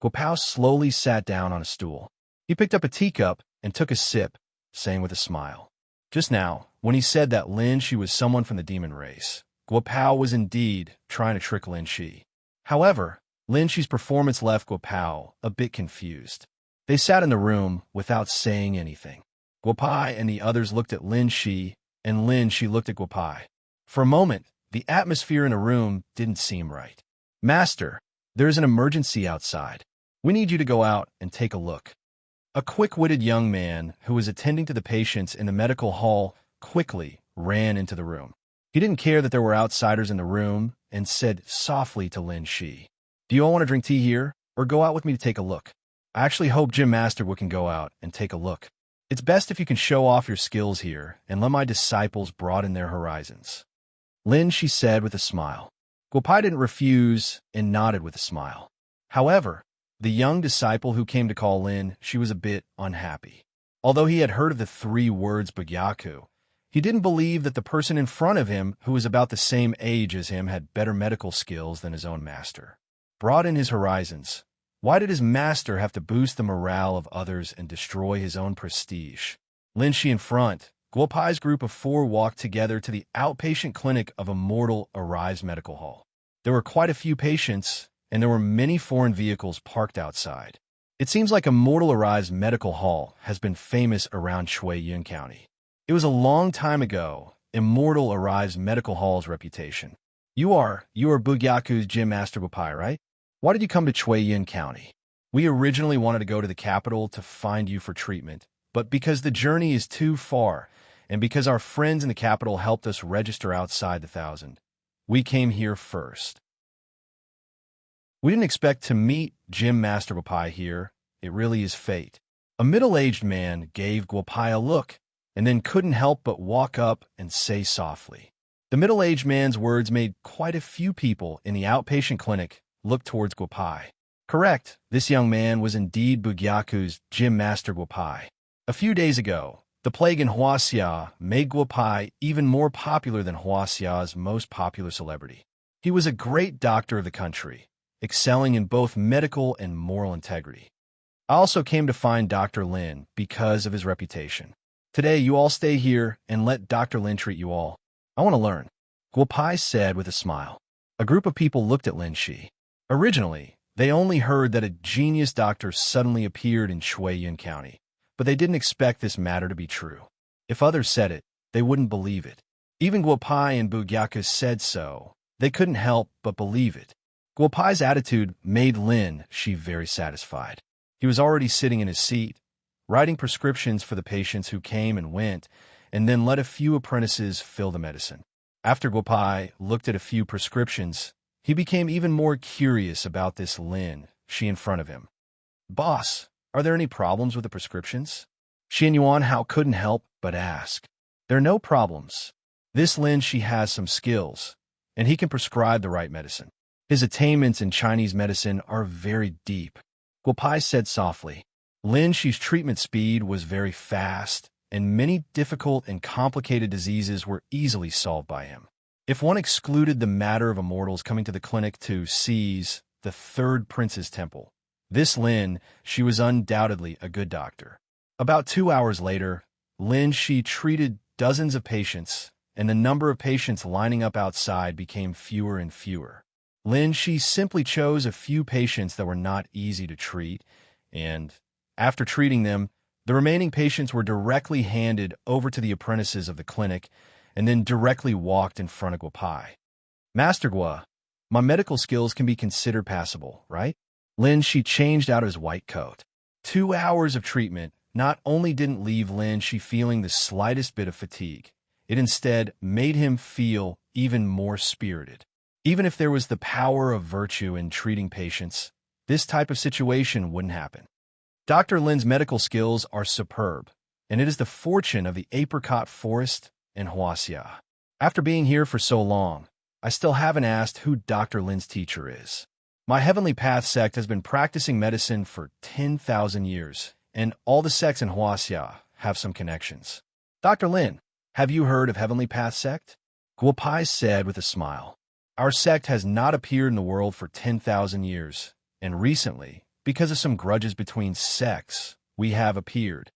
Guopao slowly sat down on a stool. He picked up a teacup and took a sip, saying with a smile. Just now, when he said that Lin Shi was someone from the demon race, Guopao was indeed trying to trick Lin Shi. However, Lin Shi's performance left Guopao a bit confused. They sat in the room without saying anything. Guopai and the others looked at Lin Shi, and Lin Shi looked at Guopai. For a moment, the atmosphere in the room didn't seem right. Master, there is an emergency outside. We need you to go out and take a look. A quick-witted young man who was attending to the patients in the medical hall quickly ran into the room. He didn't care that there were outsiders in the room and said softly to Lin Shi, do you all want to drink tea here, or go out with me to take a look? I actually hope Jim Masterwood can go out and take a look. It's best if you can show off your skills here and let my disciples broaden their horizons. Lin, she said with a smile. Guopai didn't refuse and nodded with a smile. However, the young disciple who came to call Lin, she was a bit unhappy. Although he had heard of the 3 words Bugyaku, he didn't believe that the person in front of him, who was about the same age as him, had better medical skills than his own master. Broaden his horizons. Why did his master have to boost the morale of others and destroy his own prestige? Lin Shi in front, Guopai's group of 4 walked together to the outpatient clinic of Immortal Arrives Medical Hall. There were quite a few patients, and there were many foreign vehicles parked outside. It seems like Immortal Arrives Medical Hall has been famous around Yin County. It was a long time ago, Immortal Arrives Medical Hall's reputation. You are Bugyaku's Gym Master Guopai, right? Why did you come to Yin County? We originally wanted to go to the capital to find you for treatment, but because the journey is too far, and because our friends in the capital helped us register outside the 1,000, We came here first. We didn't expect to meet Jim Master Guapai here. It really is fate. A middle-aged man gave Guapai a look and then couldn't help but walk up and say softly. The middle-aged man's words made quite a few people in the outpatient clinic look towards Guapai. Correct, this young man was indeed Bugyaku's Gym Master Guapai. A few days ago, the plague in Huaxia made Guapai even more popular than Huaxia's most popular celebrity. He was a great doctor of the country, excelling in both medical and moral integrity. I also came to find Dr. Lin because of his reputation. Today, you all stay here and let Dr. Lin treat you all. I want to learn, Guapai said with a smile. A group of people looked at Lin Shi. Originally, they only heard that a genius doctor suddenly appeared in Shuiyun County, but they didn't expect this matter to be true. If others said it, they wouldn't believe it. Even Guapai and Bugyaku said so. They couldn't help but believe it. Guapai's attitude made Lin Shi very satisfied. He was already sitting in his seat, writing prescriptions for the patients who came and went, and then let a few apprentices fill the medicine. After Guapai looked at a few prescriptions, he became even more curious about this Lin Shi in front of him. Boss, are there any problems with the prescriptions? Xian Yuan Hao couldn't help but ask. There are no problems. This Lin Shi has some skills, and he can prescribe the right medicine. His attainments in Chinese medicine are very deep. Guapai said softly. Lin Shi's treatment speed was very fast, and many difficult and complicated diseases were easily solved by him. If one excluded the matter of immortals coming to the clinic to seize the third prince's temple, this Lin Shi was undoubtedly a good doctor. About 2 hours later, Lin Shi treated dozens of patients, and the number of patients lining up outside became fewer and fewer. Lin Shi simply chose a few patients that were not easy to treat, and after treating them, the remaining patients were directly handed over to the apprentices of the clinic and then directly walked in front of Guapai. Master Gua, my medical skills can be considered passable, right? Lin Shi changed out of his white coat. 2 hours of treatment not only didn't leave Lin Shi feeling the slightest bit of fatigue, it instead made him feel even more spirited. Even if there was the power of virtue in treating patients, this type of situation wouldn't happen. Dr. Lin's medical skills are superb, and it is the fortune of the apricot forest in Huaxia. After being here for so long, I still haven't asked who Dr. Lin's teacher is. My Heavenly Path sect has been practicing medicine for 10,000 years, and all the sects in Huaxia have some connections. Dr. Lin, have you heard of Heavenly Path sect? Guapai said with a smile. Our sect has not appeared in the world for 10,000 years, and recently, because of some grudges between sects, we have appeared.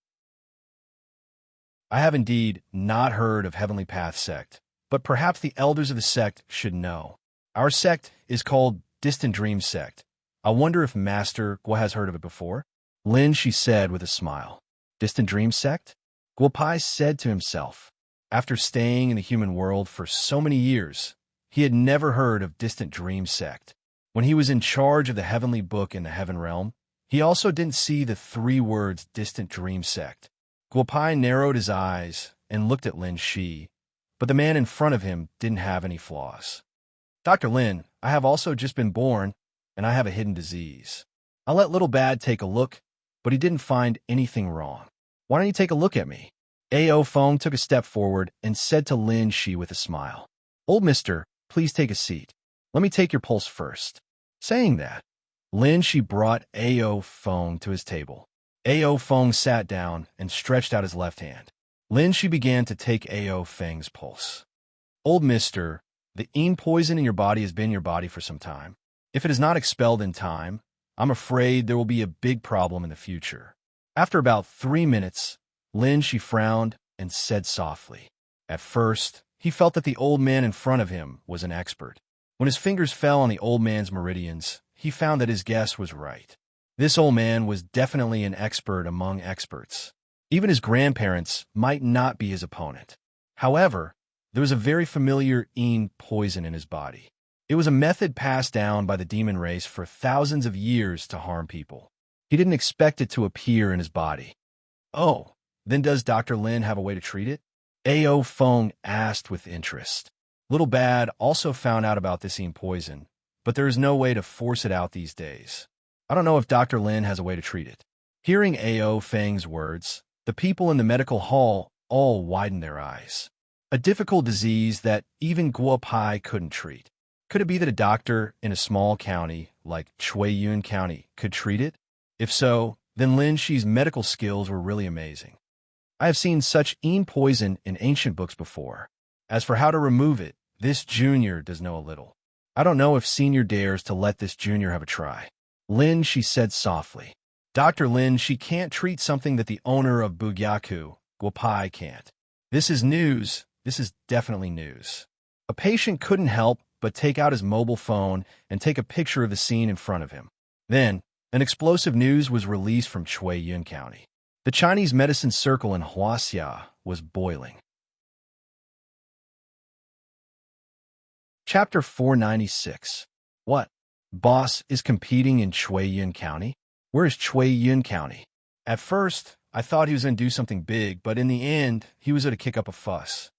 I have indeed not heard of Heavenly Path sect, but perhaps the elders of the sect should know. Our sect is called Distant Dream Sect. I wonder if Master Gua has heard of it before? Lin Shi said with a smile. Distant Dream Sect? Guapai said to himself. After staying in the human world for so many years, he had never heard of Distant Dream Sect. When he was in charge of the heavenly book in the heaven realm, he also didn't see the 3 words Distant Dream Sect. Guapai narrowed his eyes and looked at Lin Shi, but the man in front of him didn't have any flaws. Dr. Lin, I have also just been born, and I have a hidden disease. I let Little Bad take a look, but he didn't find anything wrong. Why don't you take a look at me? A.O. Feng took a step forward and said to Lin Shi with a smile. Old mister, please take a seat. Let me take your pulse first. Saying that, Lin Shi brought A.O. Feng to his table. A.O. Feng sat down and stretched out his left hand. Lin Shi began to take A.O. Feng's pulse. Old mister, the poison in your body has been in your body for some time. If it is not expelled in time, I'm afraid there will be a big problem in the future. After about 3 minutes, Lin Shi frowned and said softly. At first, he felt that the old man in front of him was an expert. When his fingers fell on the old man's meridians, he found that his guess was right. This old man was definitely an expert among experts. Even his grandparents might not be his opponent. However, there was a very familiar poison in his body. It was a method passed down by the demon race for thousands of years to harm people. He didn't expect it to appear in his body. Oh, then does Dr. Lin have a way to treat it? A.O. Feng asked with interest. Little Bad also found out about this poison, but there is no way to force it out these days. I don't know if Dr. Lin has a way to treat it. Hearing A.O. Feng's words, the people in the medical hall all widened their eyes. A difficult disease that even Guo Pai couldn't treat. Could it be that a doctor in a small county like Yun County could treat it? If so, then Lin Shi's medical skills were really amazing. I have seen such poison in ancient books before. As for how to remove it, this junior does know a little. I don't know if senior dares to let this junior have a try. Lin Shi said softly. Dr. Lin Shi can't treat something that the owner of Bugyaku, Guo Pai, can't. This is news. This is definitely news. A patient couldn't help but take out his mobile phone and take a picture of the scene in front of him. Then, an explosive news was released from Yun County. The Chinese medicine circle in Huaxia was boiling. Chapter 496. What? Boss is competing in Yun County? Where is Yun County? At first, I thought he was going to do something big, but in the end, he was going to kick up a fuss.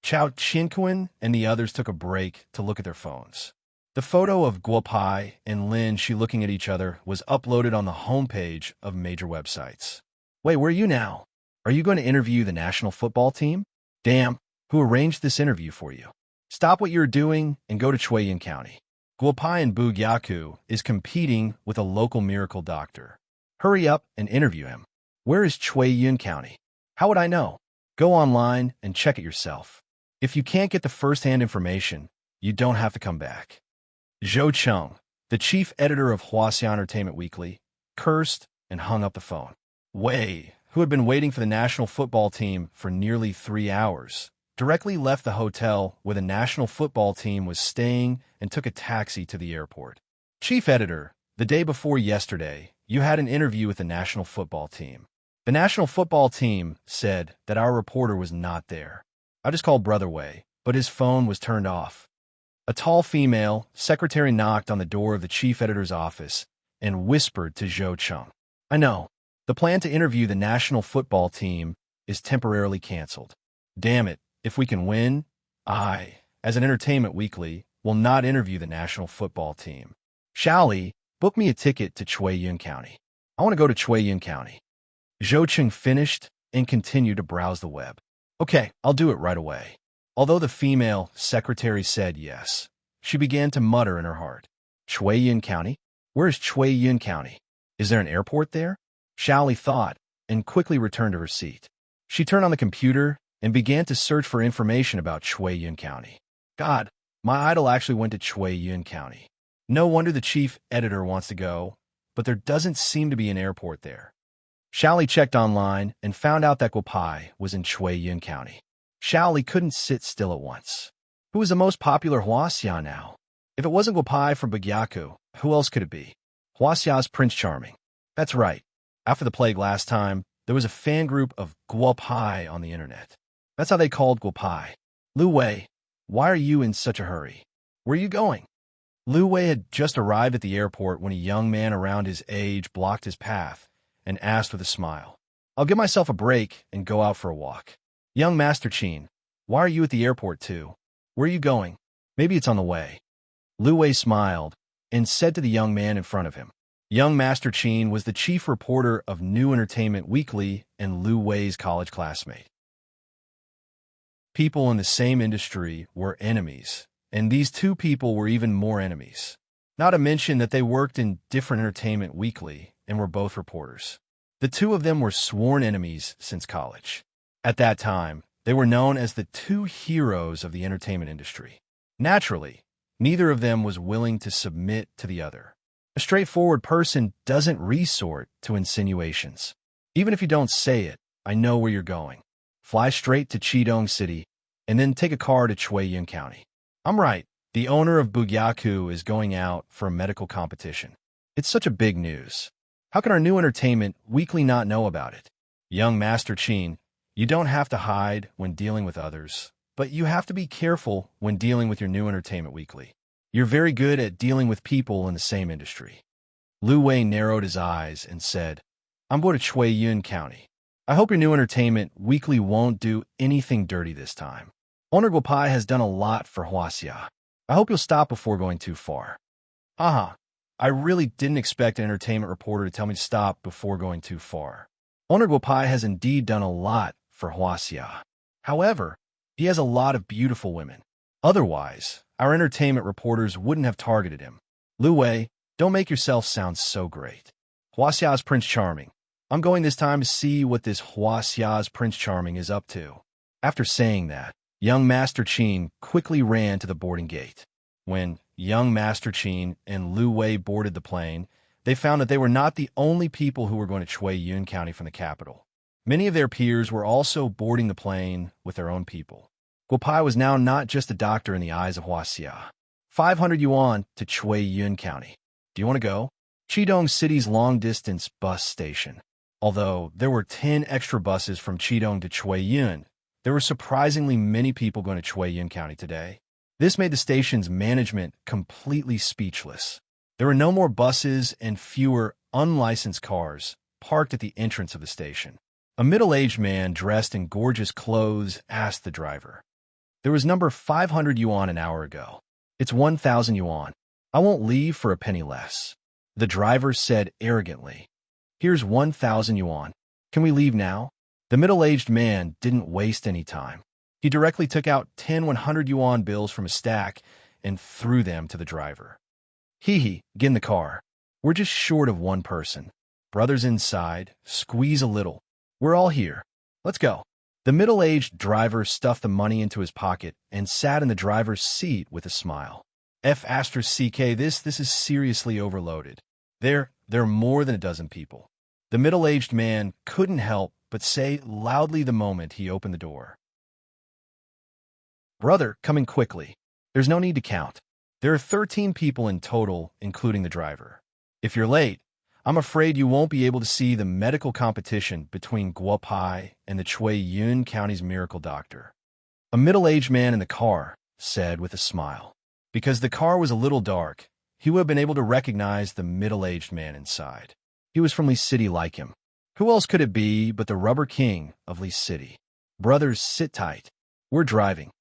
Chao Chinquan and the others took a break to look at their phones. The photo of Guo Pai and Lin Shi looking at each other was uploaded on the homepage of major websites. Wait, where are you now? Are you going to interview the national football team? Damn, who arranged this interview for you? Stop what you're doing and go to Yun County. Guo Pai in Bugyaku is competing with a local miracle doctor. Hurry up and interview him. Where is Yun County? How would I know? Go online and check it yourself. If you can't get the first-hand information, you don't have to come back. Zhou Cheng, the chief editor of Huaxia Entertainment Weekly, cursed and hung up the phone. Wei, who had been waiting for the national football team for nearly 3 hours, directly left the hotel where the national football team was staying and took a taxi to the airport. Chief editor, the day before yesterday, you had an interview with the national football team. The national football team said that our reporter was not there. I just called Brother Wei, but his phone was turned off. A tall female secretary knocked on the door of the chief editor's office and whispered to Zhou Cheng. I know. The plan to interview the national football team is temporarily canceled. Damn it, if we can win, I, as an Entertainment Weekly, will not interview the national football team. Shally, book me a ticket to Yun County. I want to go to Yun County. Zhou Cheng finished and continued to browse the web. Okay, I'll do it right away. Although the female secretary said yes, she began to mutter in her heart. Yun County? Where is Yun County? Is there an airport there? Shally thought, and quickly returned to her seat. She turned on the computer and began to search for information about Yun County. God, my idol actually went to Yun County. No wonder the chief editor wants to go, but there doesn't seem to be an airport there. Shally checked online and found out that Guo Pai was in Yun County. Shally couldn't sit still at once. Who is the most popular Huaxia now? If it wasn't Guo Pai from Bugyaku, who else could it be? Huaxia's Prince Charming. That's right. After the plague last time, there was a fan group of Guo Pai on the internet. That's how they called Guo Pai. Lu Wei, why are you in such a hurry? Where are you going? Lu Wei had just arrived at the airport when a young man around his age blocked his path and asked with a smile, I'll give myself a break and go out for a walk. Young Master Qin, why are you at the airport too? Where are you going? Maybe it's on the way. Lu Wei smiled and said to the young man in front of him. Young Master Qin was the chief reporter of New Entertainment Weekly and Lu Wei's college classmate. People in the same industry were enemies, and these two people were even more enemies. Not to mention that they worked in different Entertainment Weekly and were both reporters. The two of them were sworn enemies since college. At that time, they were known as the two heroes of the entertainment industry. Naturally, neither of them was willing to submit to the other. A straightforward person doesn't resort to insinuations. Even if you don't say it, I know where you're going. Fly straight to Qidong City, and then take a car to Yun County. I'm right. The owner of Bugyaku is going out for a medical competition. It's such a big news. How can our New Entertainment Weekly not know about it? Young Master Qin, you don't have to hide when dealing with others, but you have to be careful when dealing with your New Entertainment Weekly. You're very good at dealing with people in the same industry. Lu Wei narrowed his eyes and said, I'm going to Yun County. I hope your New Entertainment Weekly won't do anything dirty this time. Owner Guopai has done a lot for Huaxia. I hope you'll stop before going too far. Aha. I really didn't expect an entertainment reporter to tell me to stop before going too far. Owner Guopai has indeed done a lot for Huaxia. However, he has a lot of beautiful women. Otherwise, our entertainment reporters wouldn't have targeted him. Lu Wei, don't make yourself sound so great. Huaxia's Prince Charming. I'm going this time to see what this Huaxia's Prince Charming is up to. After saying that, young Master Qin quickly ran to the boarding gate. When young Master Qin and Lu Wei boarded the plane, they found that they were not the only people who were going to Chui Yun County from the capital. Many of their peers were also boarding the plane with their own people. Guopai was now not just a doctor in the eyes of Huaxia. 500 yuan to Chui Yun County. Do you want to go? Qidong City's long-distance bus station. Although there were 10 extra buses from Qidong to Chui Yun, there were surprisingly many people going to Chui Yun County today. This made the station's management completely speechless. There were no more buses and fewer unlicensed cars parked at the entrance of the station. A middle-aged man dressed in gorgeous clothes asked the driver. There was number 500 yuan an hour ago. It's 1,000 yuan. I won't leave for a penny less. The driver said arrogantly. Here's 1,000 yuan. Can we leave now? The middle-aged man didn't waste any time. He directly took out 10 100 yuan bills from a stack and threw them to the driver. Hee, get in the car. We're just short of one person. Brothers inside, squeeze a little. We're all here. Let's go. The middle-aged driver stuffed the money into his pocket and sat in the driver's seat with a smile. F***, this is seriously overloaded. There are more than a dozen people. The middle-aged man couldn't help but say loudly the moment he opened the door. Brother, coming quickly. There's no need to count. There are 13 people in total, including the driver. If you're late, I'm afraid you won't be able to see the medical competition between Guopai and the Chui Yun County's miracle doctor. A middle-aged man in the car said with a smile. Because the car was a little dark, he would have been able to recognize the middle-aged man inside. He was from Li City like him. Who else could it be but the Rubber King of Li City? Brothers, sit tight. We're driving.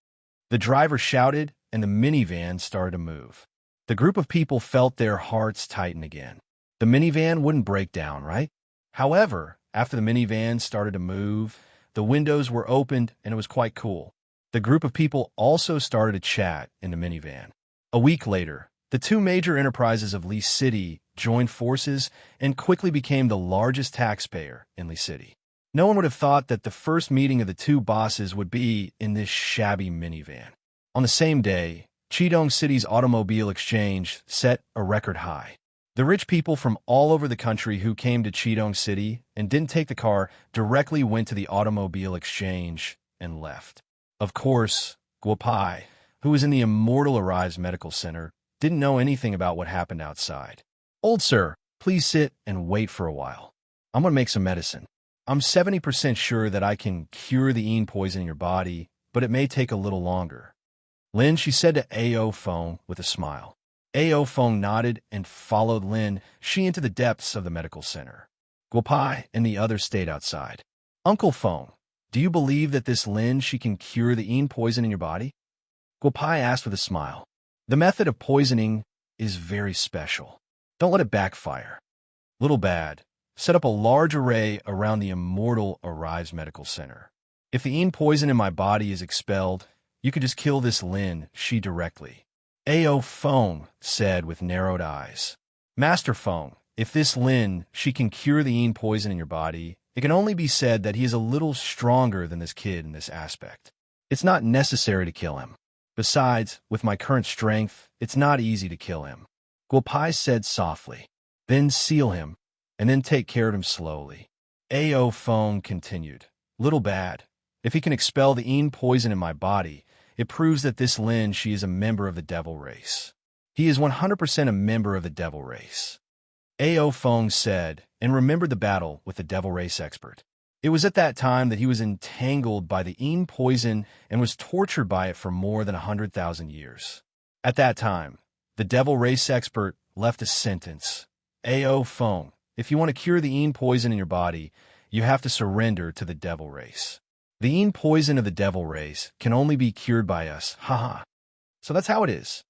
The driver shouted, and the minivan started to move. The group of people felt their hearts tighten again. The minivan wouldn't break down, right? However, after the minivan started to move, the windows were opened and it was quite cool. The group of people also started to chat in the minivan. A week later, the two major enterprises of Li City joined forces and quickly became the largest taxpayer in Li City. No one would have thought that the first meeting of the two bosses would be in this shabby minivan. On the same day, Qidong City's automobile exchange set a record high. The rich people from all over the country who came to Qidong City and didn't take the car directly went to the automobile exchange and left. Of course, Guopai, who was in the Immortal Arrives Medical Center, didn't know anything about what happened outside. Old sir, please sit and wait for a while. I'm going to make some medicine. I'm 70% sure that I can cure the Yin poison in your body, but it may take a little longer. Lin, she said to A.O. Feng with a smile. A.O. Feng nodded and followed Lin, she into the depths of the medical center. Guopai and the others stayed outside. Uncle Feng, do you believe that this Lin, she can cure the Yin poison in your body? Guopai asked with a smile. The method of poisoning is very special. Don't let it backfire. Little Bad, set up a large array around the Immortal Arrives Medical Center. If the Yin poison in my body is expelled, you could just kill this Lin, she directly. A.O. Feng said with narrowed eyes. Master Feng, if this Lin, she can cure the Yin poison in your body, it can only be said that he is a little stronger than this kid in this aspect. It's not necessary to kill him. Besides, with my current strength, it's not easy to kill him. Guopai said softly. Then seal him, and then take care of him slowly. A.O. Feng continued. Little Bad, if he can expel the Yin poison in my body, it proves that this Lin, she is a member of the devil race. He is 100% a member of the devil race. A.O. Feng said, and remembered the battle with the devil race expert. It was at that time that he was entangled by the Yin poison and was tortured by it for more than 100,000 years. At that time, the devil race expert left a sentence. A.O. Feng, if you want to cure the Yin poison in your body, you have to surrender to the devil race. The een poison of the devil race can only be cured by us, haha. So that's how it is.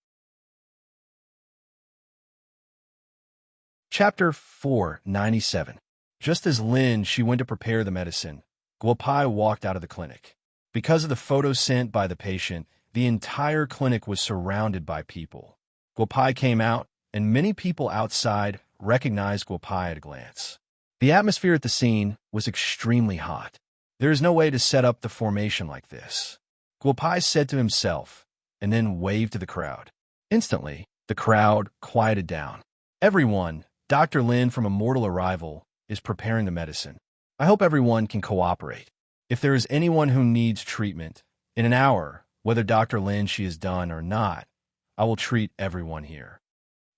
Chapter 497. Just as she went to prepare the medicine, Guopai walked out of the clinic. Because of the photo sent by the patient, the entire clinic was surrounded by people. Guopai came out, and many people outside recognized Guopai at a glance. The atmosphere at the scene was extremely hot. There is no way to set up the formation like this, Guopai said to himself, and then waved to the crowd. Instantly, the crowd quieted down. Everyone, Dr. Lin from Immortal Arrival, is preparing the medicine. I hope everyone can cooperate. If there is anyone who needs treatment, in an hour, whether Dr. Lin she is done or not, I will treat everyone here.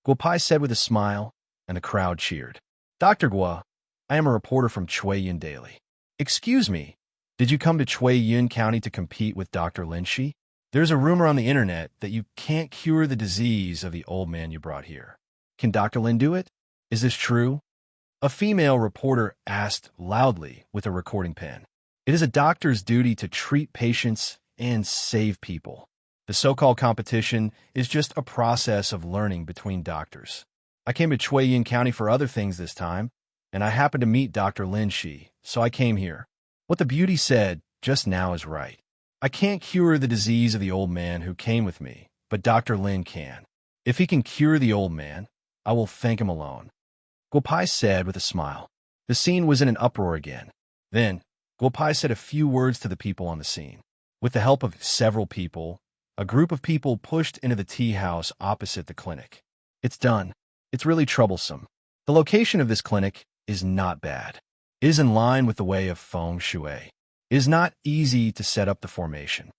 Guopai said with a smile, and the crowd cheered. Dr. Guo, I am a reporter from Chuayin Daily. Excuse me, did you come to Chuayin County to compete with Dr. Lin Shi? There's a rumor on the internet that you can't cure the disease of the old man you brought here. Can Dr. Lin do it? Is this true? A female reporter asked loudly with a recording pen. It is a doctor's duty to treat patients and save people. The so-called competition is just a process of learning between doctors. I came to Chuayin County for other things this time, and I happened to meet Dr. Lin Shi, so I came here. What the beauty said just now is right. I can't cure the disease of the old man who came with me, but Dr. Lin can. If he can cure the old man, I will thank him alone. Guopai said with a smile. The scene was in an uproar again. Then, Guopai said a few words to the people on the scene. With the help of several people, a group of people pushed into the tea house opposite the clinic. It's done. It's really troublesome. The location of this clinic is not bad. It is in line with the way of feng shui. It is not easy to set up the formation.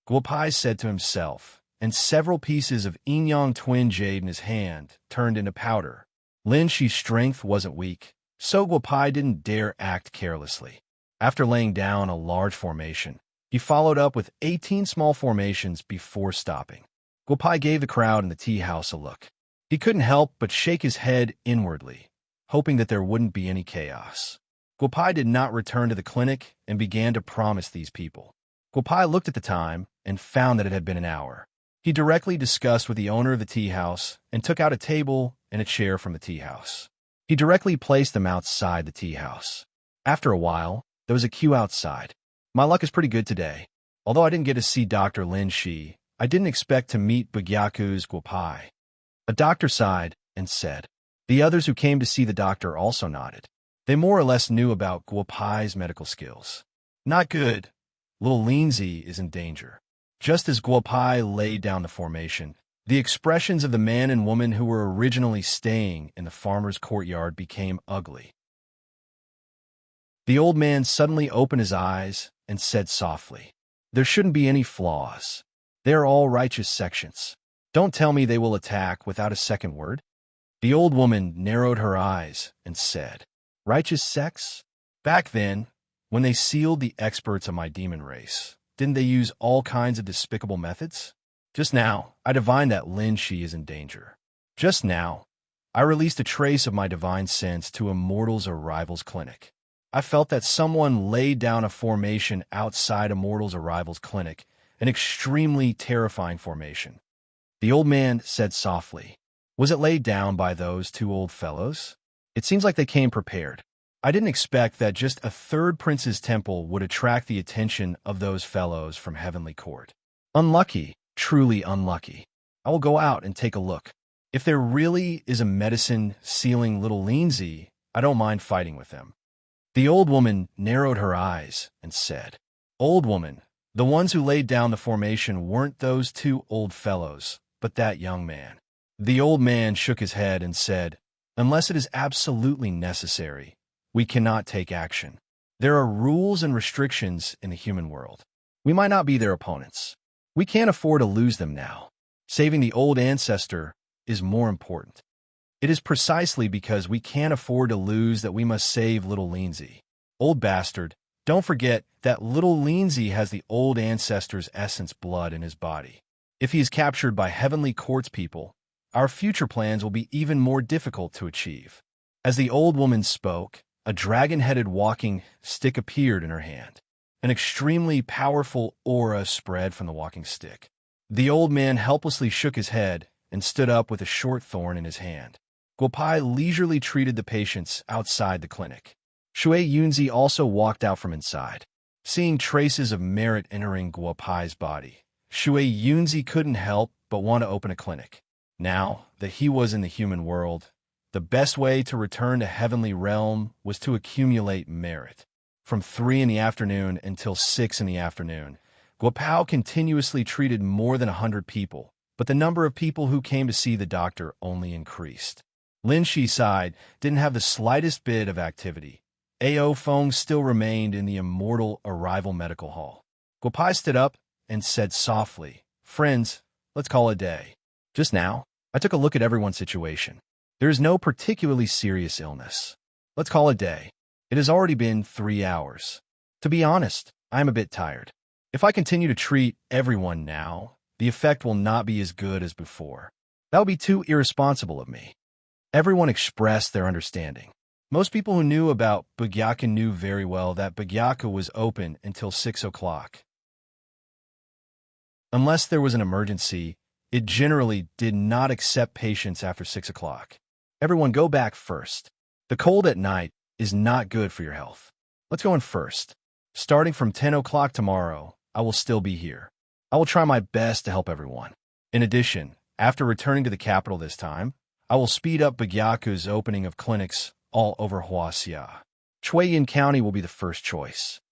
Guopai said to himself, and several pieces of yin-yang twin jade in his hand turned into powder. Lin Shi's strength wasn't weak, so Guopai didn't dare act carelessly. After laying down a large formation, he followed up with 18 small formations before stopping. Guopai gave the crowd in the tea house a look. He couldn't help but shake his head inwardly, hoping that there wouldn't be any chaos. Guopai did not return to the clinic and began to promise these people. Guopai looked at the time and found that it had been an hour. He directly discussed with the owner of the tea house and took out a table and a chair from the tea house. He directly placed them outside the tea house. After a while, there was a queue outside. My luck is pretty good today. Although I didn't get to see Dr. Lin Shi, I didn't expect to meet Bugyaku's Guopai. A doctor sighed and said. The others who came to see the doctor also nodded. They more or less knew about Guopai's medical skills. Not good. Little Linzi is in danger. Just as Guopai laid down the formation, the expressions of the man and woman who were originally staying in the farmer's courtyard became ugly. The old man suddenly opened his eyes and said softly, There shouldn't be any flaws. They are all righteous sections. Don't tell me they will attack without a second word. The old woman narrowed her eyes and said, Righteous sects? Back then, when they sealed the experts of my demon race, didn't they use all kinds of despicable methods? Just now, I divined that Lin Shi is in danger. Just now, I released a trace of my divine sense to Immortal's Arrival's clinic. I felt that someone laid down a formation outside Immortal's Arrival's clinic, an extremely terrifying formation. The old man said softly, Was it laid down by those two old fellows? It seems like they came prepared. I didn't expect that just a third prince's temple would attract the attention of those fellows from Heavenly Court. Unlucky, truly unlucky. I will go out and take a look. If there really is a medicine sealing little Linzi, I don't mind fighting with them. The old woman narrowed her eyes and said, Old woman, the ones who laid down the formation weren't those two old fellows, but that young man. The old man shook his head and said, Unless it is absolutely necessary, we cannot take action. There are rules and restrictions in the human world. We might not be their opponents. We can't afford to lose them now. Saving the old ancestor is more important. It is precisely because we can't afford to lose that we must save little Linzi. Old bastard, don't forget that little Linzi has the old ancestor's essence blood in his body. If he is captured by Heavenly Court's people, our future plans will be even more difficult to achieve. As the old woman spoke, a dragon-headed walking stick appeared in her hand. An extremely powerful aura spread from the walking stick. The old man helplessly shook his head and stood up with a short thorn in his hand. Guopai leisurely treated the patients outside the clinic. Shui Yunzi also walked out from inside. Seeing traces of merit entering Guopai's body, Shui Yunzi couldn't help but want to open a clinic. Now that he was in the human world, the best way to return to heavenly realm was to accumulate merit. From 3 in the afternoon until 6 in the afternoon, Guopao continuously treated more than 100 people, but the number of people who came to see the doctor only increased. Lin Shi's side didn't have the slightest bit of activity. Ao Feng still remained in the Immortal Arrival Medical Hall. Guopai stood up and said softly, "Friends, let's call it a day. Just now, I took a look at everyone's situation. There is no particularly serious illness. Let's call it a day. It has already been 3 hours. To be honest, I am a bit tired. If I continue to treat everyone now, the effect will not be as good as before. That would be too irresponsible of me." Everyone expressed their understanding. Most people who knew about Begyaka knew very well that Begyaka was open until 6 o'clock. Unless there was an emergency, it generally did not accept patients after 6 o'clock. Everyone go back first. The cold at night is not good for your health. Let's go in first. Starting from 10 o'clock tomorrow, I will still be here. I will try my best to help everyone. In addition, after returning to the capital this time, I will speed up Begyaku's opening of clinics all over Huaxia. Chuiyin County will be the first choice.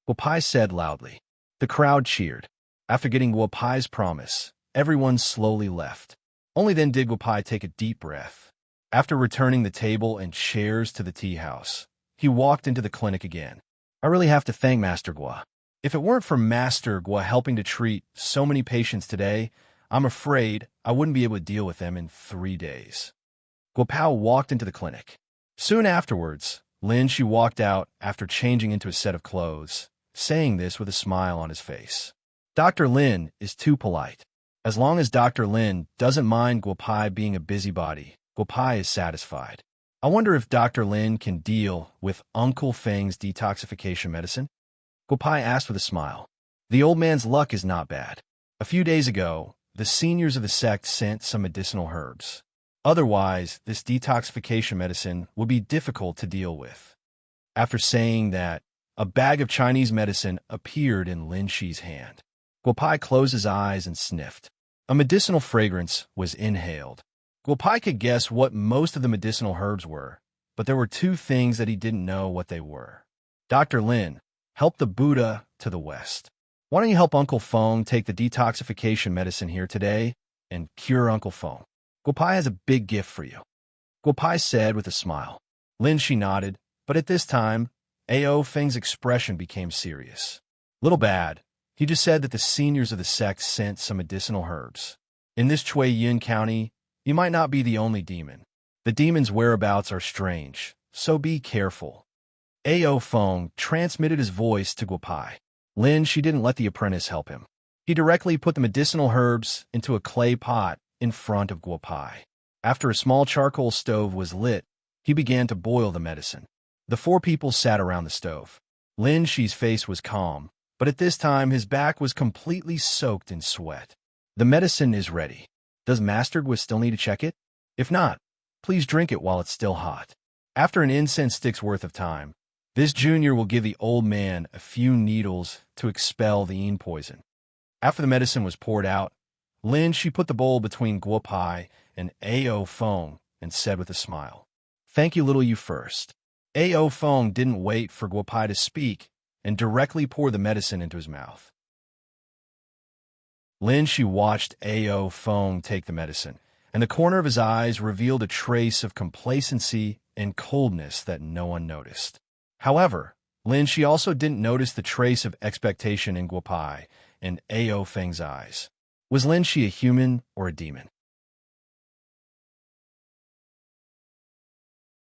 Guopai said loudly. The crowd cheered. After getting Guopai's promise, everyone slowly left. Only then did Guopai take a deep breath. After returning the table and chairs to the tea house, he walked into the clinic again. I really have to thank Master Gua. If it weren't for Master Gua helping to treat so many patients today, I'm afraid I wouldn't be able to deal with them in 3 days. Guopao walked into the clinic. Soon afterwards, Lin Shi walked out after changing into a set of clothes, saying this with a smile on his face. Dr. Lin is too polite. As long as Dr. Lin doesn't mind Guopai being a busybody, Guopai is satisfied. I wonder if Dr. Lin can deal with Uncle Feng's detoxification medicine? Guopai asked with a smile. The old man's luck is not bad. A few days ago, the seniors of the sect sent some medicinal herbs. Otherwise, this detoxification medicine would be difficult to deal with. After saying that, a bag of Chinese medicine appeared in Lin Shi's hand. Guopai closed his eyes and sniffed. A medicinal fragrance was inhaled. Guopai could guess what most of the medicinal herbs were, but there were 2 things that he didn't know what they were. Dr. Lin, help the Buddha to the west. Why don't you help Uncle Feng take the detoxification medicine here today and cure Uncle Feng? Guopai has a big gift for you. Guopai said with a smile. Lin Shi nodded, but at this time, Ao Feng's expression became serious. Little bad. He just said that the seniors of the sect sent some medicinal herbs. In this Chuiyin County, you might not be the only demon. The demon's whereabouts are strange, so be careful. Ao Feng transmitted his voice to Guopai. Lin Shi didn't let the apprentice help him. He directly put the medicinal herbs into a clay pot in front of Guopai. After a small charcoal stove was lit, he began to boil the medicine. The 4 people sat around the stove. Lin Shi's face was calm, but at this time his back was completely soaked in sweat. The medicine is ready. Does Master Gua still need to check it? If not, please drink it while it's still hot. After an incense stick's worth of time, this junior will give the old man a few needles to expel the yin poison. After the medicine was poured out, Lin Shi put the bowl between Guopai and Ao Feng and said with a smile, Thank you, little you first. Ao Feng didn't wait for Guopai to speak and directly poured the medicine into his mouth. Lin Shi watched Ao Feng take the medicine, and the corner of his eyes revealed a trace of complacency and coldness that no one noticed. However, Lin Shi also didn't notice the trace of expectation in Guopai and Ao Feng's eyes. Was Lin Shi a human or a demon?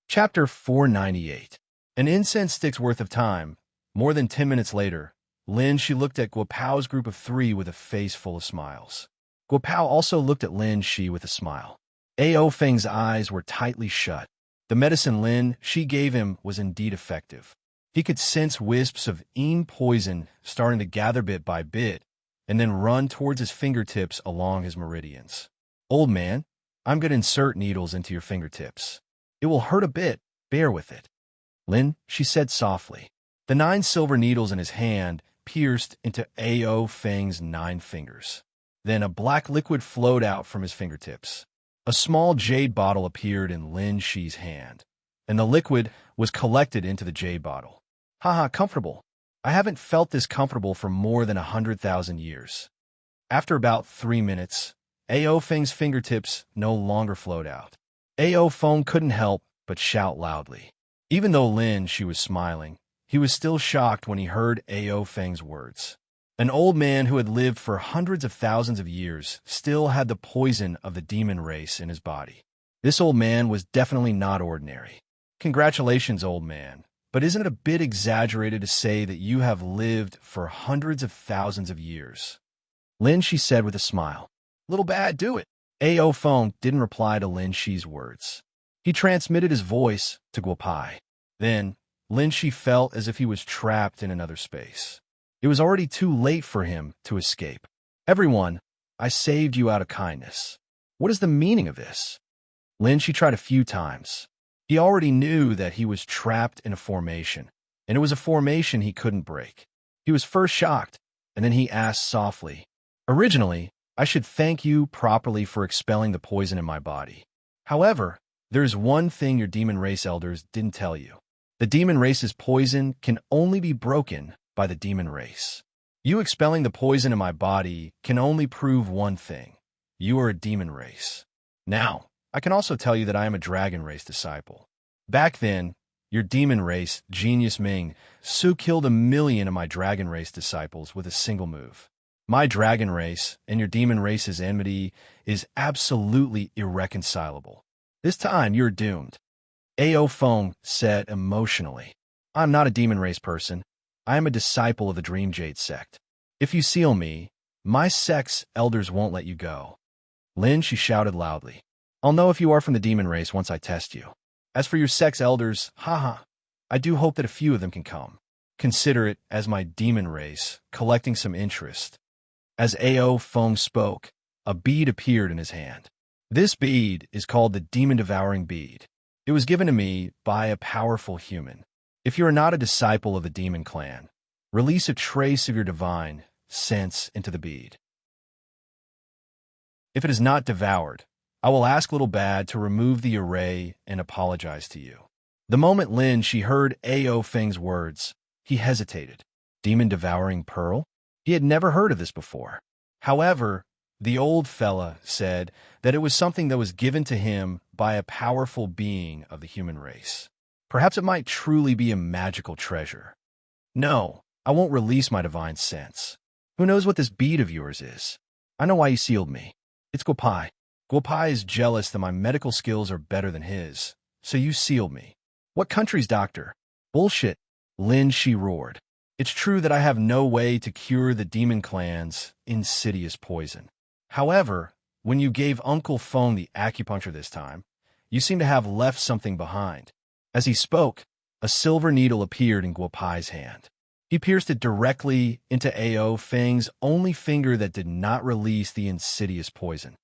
Chapter 498. An incense stick's worth of time. More than 10 minutes later, Lin Shi looked at Guopao's group of 3 with a face full of smiles. Guopao also looked at Lin Shi with a smile. Ao Feng's eyes were tightly shut. The medicine Lin Shi gave him was indeed effective. He could sense wisps of poison starting to gather bit by bit and then run towards his fingertips along his meridians. Old man, I'm going to insert needles into your fingertips. It will hurt a bit. Bear with it. Lin, she said softly. The 9 silver needles in his hand pierced into Ao Feng's 9 fingers. Then a black liquid flowed out from his fingertips. A small jade bottle appeared in Lin Shi's hand, and the liquid was collected into the jade bottle. Haha, comfortable. I haven't felt this comfortable for more than 100,000 years. After about 3 minutes, Ao Feng's fingertips no longer flowed out. Ao Feng couldn't help but shout loudly. Even though Lin Shi was smiling, he was still shocked when he heard Ao Feng's words. An old man who had lived for hundreds of thousands of years still had the poison of the demon race in his body. This old man was definitely not ordinary. Congratulations, old man, but isn't it a bit exaggerated to say that you have lived for hundreds of thousands of years? Lin Shi said with a smile. Little bad, do it. Ao Feng didn't reply to Lin Shi's words. He transmitted his voice to Guopai. Then, Lin Shi felt as if he was trapped in another space. It was already too late for him to escape. Everyone, I saved you out of kindness. What is the meaning of this? Lin Shi tried a few times. He already knew that he was trapped in a formation, and it was a formation he couldn't break. He was first shocked, and then he asked softly, Originally, I should thank you properly for expelling the poison in my body. However, there is one thing your demon race elders didn't tell you. The demon race's poison can only be broken by the demon race. You expelling the poison in my body can only prove one thing. You are a demon race. Now, I can also tell you that I am a dragon race disciple. Back then, your demon race, Genius Ming, Su killed 1,000,000 of my dragon race disciples with a single move. My dragon race and your demon race's enmity is absolutely irreconcilable. This time, you're doomed. Ao Feng said emotionally. I'm not a demon race person. I am a disciple of the Dream Jade sect. If you seal me, my sect's elders won't let you go. Lin, she shouted loudly. I'll know if you are from the demon race once I test you. As for your sect's elders, haha, I do hope that a few of them can come. Consider it as my demon race, collecting some interest. As Ao Feng spoke, a bead appeared in his hand. This bead is called the Demon-Devouring Bead. It was given to me by a powerful human. If you are not a disciple of the demon clan, release a trace of your divine sense into the bead. If it is not devoured, I will ask Little Bad to remove the array and apologize to you. The moment Lin Shi heard Ao Feng's words, he hesitated. Demon-Devouring Pearl? He had never heard of this before. However, the old fella said that it was something that was given to him by a powerful being of the human race. Perhaps it might truly be a magical treasure. No, I won't release my divine sense. Who knows what this bead of yours is? I know why you sealed me. It's Guopai. Guopai is jealous that my medical skills are better than his, so you sealed me. What country's doctor? Bullshit, Lin Shi roared. It's true that I have no way to cure the demon clan's insidious poison. However, when you gave Uncle Feng the acupuncture this time, you seem to have left something behind. As he spoke, a silver needle appeared in Guopai's hand. He pierced it directly into Ao Feng's only finger that did not release the insidious poison.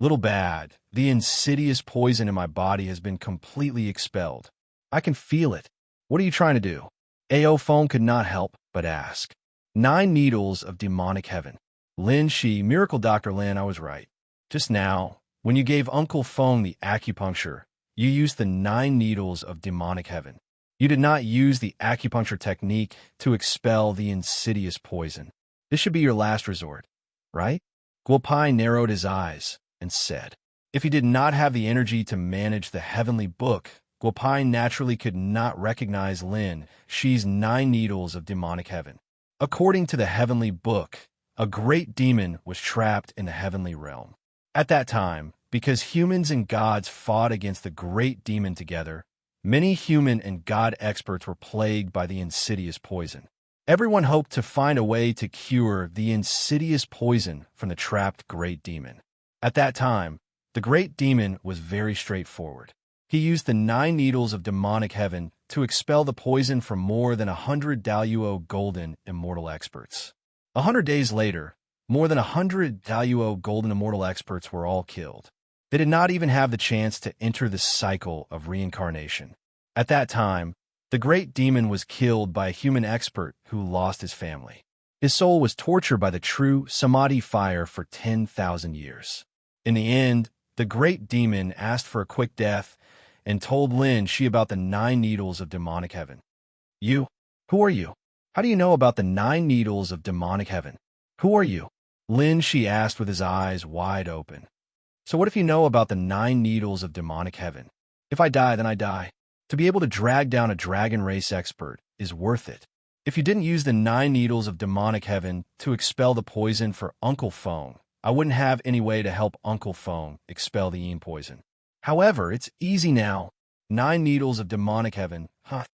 Little Bad, the insidious poison in my body has been completely expelled. I can feel it. What are you trying to do? Ao Feng could not help but ask. 9 needles of demonic heaven. Lin Shi, Miracle Dr. Lin, I was right. Just now, when you gave Uncle Feng the acupuncture, you used the 9 needles of demonic heaven. You did not use the acupuncture technique to expel the insidious poison. This should be your last resort, right? Guopai narrowed his eyes and said, if he did not have the energy to manage the heavenly book, Guopai naturally could not recognize Lin Shi's 9 needles of demonic heaven. According to the heavenly book, a great demon was trapped in the heavenly realm. At that time, because humans and gods fought against the great demon together, many human and god experts were plagued by the insidious poison. Everyone hoped to find a way to cure the insidious poison from the trapped great demon. At that time, the great demon was very straightforward. He used the 9 needles of demonic heaven to expel the poison from more than 100 Daluo golden immortal experts. 100 days later, more than 100 Daluo golden immortal experts were all killed. They did not even have the chance to enter the cycle of reincarnation. At that time, the great demon was killed by a human expert who lost his family. His soul was tortured by the true Samadhi fire for 10,000 years. In the end, the great demon asked for a quick death and told Lin Shi about the 9 needles of demonic heaven. You? Who are you? How do you know about the 9 needles of demonic heaven? Who are you? Lin Shi asked with his eyes wide open. So what if you know about the 9 needles of demonic heaven? If I die, then I die. To be able to drag down a dragon race expert is worth it. If you didn't use the 9 needles of demonic heaven to expel the poison for Uncle Feng, I wouldn't have any way to help Uncle Feng expel the Yin poison. However, it's easy now. 9 needles of demonic heaven, huh?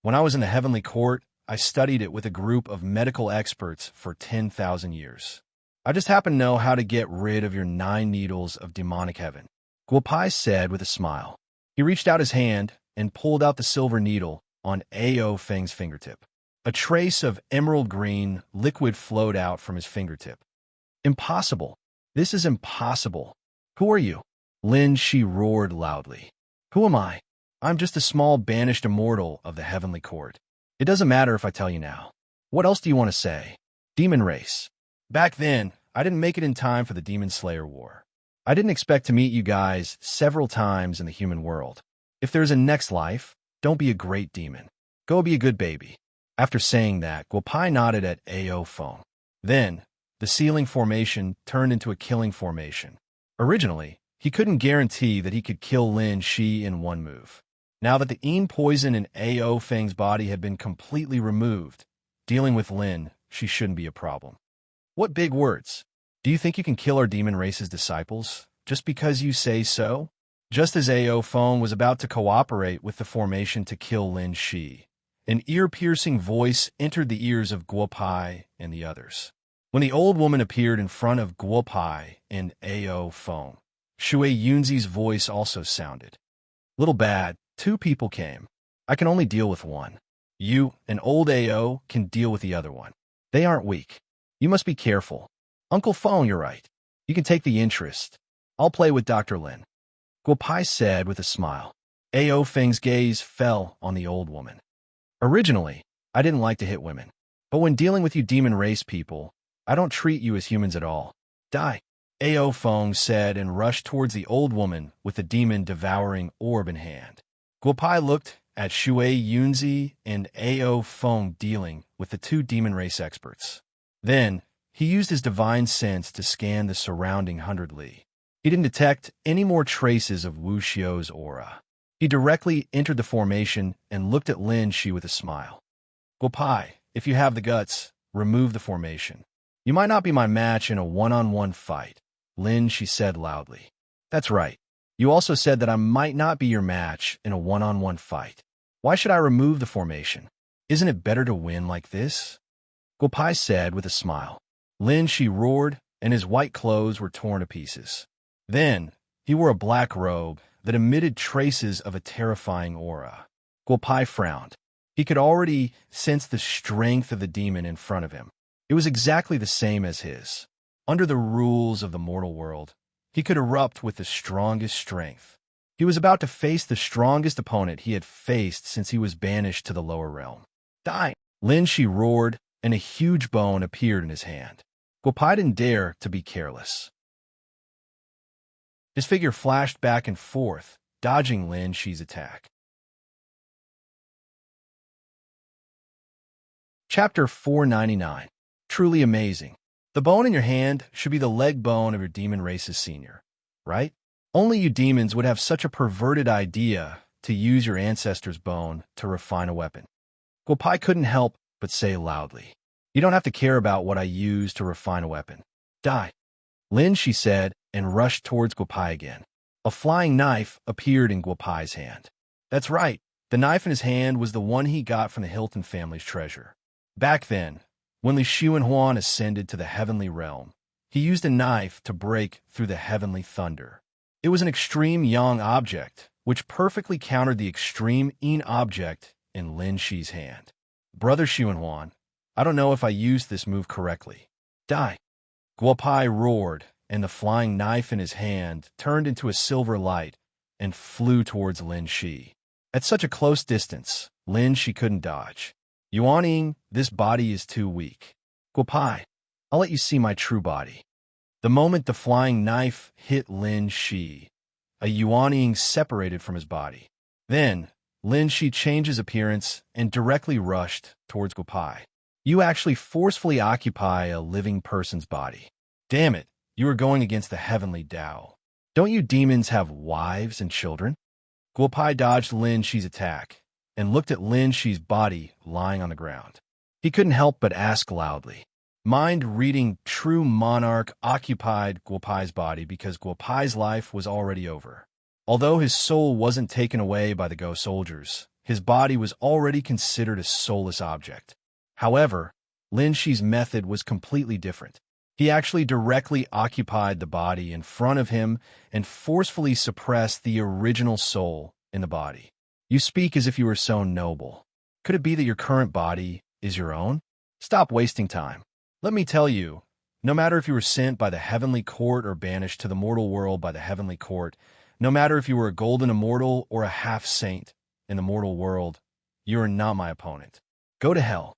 When I was in the heavenly court, I studied it with a group of medical experts for 10,000 years. I just happen to know how to get rid of your 9 needles of demonic heaven, Guo Pai said with a smile. He reached out his hand and pulled out the silver needle on Ao Feng's fingertip. A trace of emerald green liquid flowed out from his fingertip. Impossible. This is impossible. Who are you? Lin Shi roared loudly. Who am I? I'm just a small banished immortal of the heavenly court. It doesn't matter if I tell you now. What else do you want to say? Demon race. Back then, I didn't make it in time for the Demon Slayer War. I didn't expect to meet you guys several times in the human world. If there's a next life, don't be a great demon. Go be a good baby. After saying that, Guo Pai nodded at Ao Feng. Then, the sealing formation turned into a killing formation. Originally, he couldn't guarantee that he could kill Lin Shi in one move. Now that the Yin poison in Ao Feng's body had been completely removed, dealing with Lin Shi shouldn't be a problem. What big words! Do you think you can kill our demon race's disciples just because you say so? Just as Ao Feng was about to cooperate with the formation to kill Lin Shi, an ear-piercing voice entered the ears of Guo Pai and the others. When the old woman appeared in front of Guo Pai and Ao Feng, Shui Yunzi's voice also sounded. Little bad, 2 people came. I can only deal with one. You and old Ao can deal with the other one. They aren't weak. You must be careful. Uncle Feng, you're right. You can take the interest. I'll play with Dr. Lin. Guo Pai said with a smile. Ao Feng's gaze fell on the old woman. Originally, I didn't like to hit women. But when dealing with you demon race people, I don't treat you as humans at all. Die. Ao Feng said and rushed towards the old woman with the demon-devouring orb in hand. Guo Pai looked at Shui Yunzi and Ao Feng dealing with the 2 demon race experts. Then, he used his divine sense to scan the surrounding 100 li. He didn't detect any more traces of Wu Xiu's aura. He directly entered the formation and looked at Lin Shi with a smile. Guo Pai, if you have the guts, remove the formation. You might not be my match in a one-on-one fight, Lin Shi said loudly. That's right. You also said that I might not be your match in a one-on-one fight. Why should I remove the formation? Isn't it better to win like this? Guo Pai said with a smile. Lin Shi roared, and his white clothes were torn to pieces. Then, he wore a black robe that emitted traces of a terrifying aura. Guo Pai frowned. He could already sense the strength of the demon in front of him. It was exactly the same as his. Under the rules of the mortal world, he could erupt with the strongest strength. He was about to face the strongest opponent he had faced since he was banished to the lower realm. Die! Lin Shi roared, and a huge bone appeared in his hand. Guo Pai didn't dare to be careless. His figure flashed back and forth, dodging Lin Shi's attack. Chapter 499. Truly amazing. The bone in your hand should be the leg bone of your demon race's senior, right? Only you demons would have such a perverted idea to use your ancestor's bone to refine a weapon. Guo Pai couldn't help but say loudly, You don't have to care about what I use to refine a weapon. Die. Lin Shi said and rushed towards Guo Pai again. A flying knife appeared in Guo Pai's hand. That's right. The knife in his hand was the one he got from the Hilton family's treasure. Back then, when Li Xuanhuan ascended to the heavenly realm, he used a knife to break through the heavenly thunder. It was an extreme yang object, which perfectly countered the extreme yin object in Lin Shi's hand. Brother Xuanhuan, I don't know if I used this move correctly. Die. Guopai roared, and the flying knife in his hand turned into a silver light and flew towards Lin Shi. At such a close distance, Lin Shi couldn't dodge. Yuanying, this body is too weak. Guopai, I'll let you see my true body. The moment the flying knife hit Lin Shi, a Yuanying separated from his body. Then, Lin Shi changed his appearance and directly rushed towards Guopai. You actually forcefully occupy a living person's body. Damn it, you are going against the heavenly Tao. Don't you demons have wives and children? Guopai dodged Lin Shi's attack and looked at Lin Shi's body lying on the ground. He couldn't help but ask loudly. Mind-reading true monarch occupied Guopai's body because Guopai's life was already over. Although his soul wasn't taken away by the Go soldiers, his body was already considered a soulless object. However, Lin Shi's method was completely different. He actually directly occupied the body in front of him and forcefully suppressed the original soul in the body. You speak as if you were so noble. Could it be that your current body is your own? Stop wasting time. Let me tell you, no matter if you were sent by the heavenly court or banished to the mortal world by the heavenly court, no matter if you were a golden immortal or a half-saint in the mortal world, you are not my opponent. Go to hell.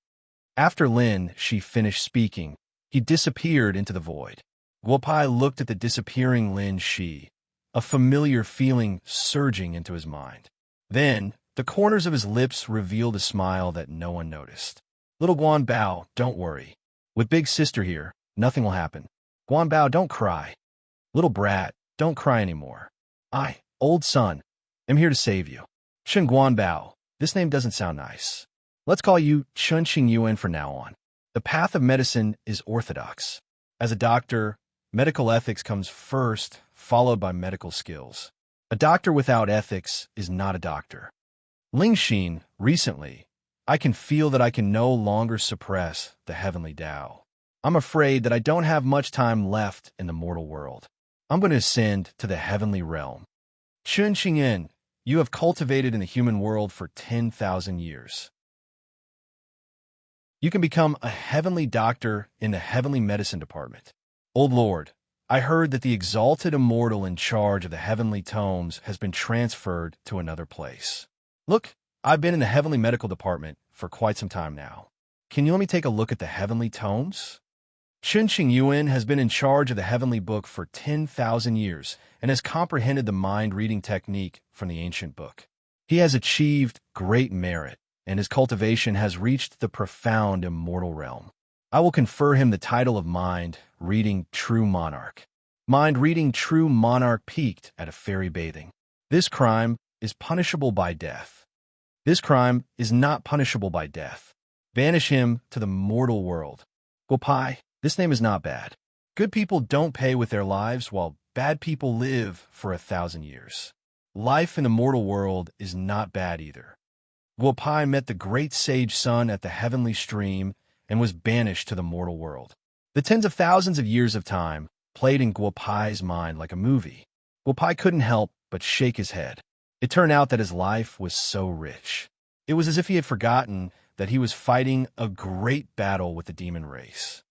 After Lin Shi finished speaking, he disappeared into the void. Guopai looked at the disappearing Lin Shi, a familiar feeling surging into his mind. Then, the corners of his lips revealed a smile that no one noticed. Little Guanbao, don't worry. With Big Sister here, nothing will happen. Guanbao, don't cry. Little brat, don't cry anymore. I, old son, am here to save you. Chen Guanbao, this name doesn't sound nice. Let's call you Chun Xing Yuan from now on. The path of medicine is orthodox. As a doctor, medical ethics comes first, followed by medical skills. A doctor without ethics is not a doctor. Ling Xin, recently, I can feel that I can no longer suppress the heavenly Tao. I'm afraid that I don't have much time left in the mortal world. I'm going to ascend to the heavenly realm. Chun Xingyan, you have cultivated in the human world for 10,000 years. You can become a heavenly doctor in the heavenly medicine department. Old Lord, I heard that the exalted immortal in charge of the heavenly tomes has been transferred to another place. Look, I've been in the heavenly medical department for quite some time now. Can you let me take a look at the heavenly tomes? Chun Xing Yuan has been in charge of the heavenly book for 10,000 years and has comprehended the mind-reading technique from the ancient book. He has achieved great merit, and his cultivation has reached the profound immortal realm. I will confer him the title of Mind-Reading True Monarch. Mind-Reading True Monarch peaked at a fairy bathing. This crime is punishable by death. This crime is not punishable by death. Banish him to the mortal world. Guopai, this name is not bad. Good people don't pay with their lives while bad people live for 1,000 years. Life in the mortal world is not bad either. Guopai met the great sage sun at the heavenly stream and was banished to the mortal world. The tens of thousands of years of time played in Guopai's mind like a movie. Guopai couldn't help but shake his head. It turned out that his life was so rich. It was as if he had forgotten that he was fighting a great battle with the demon race.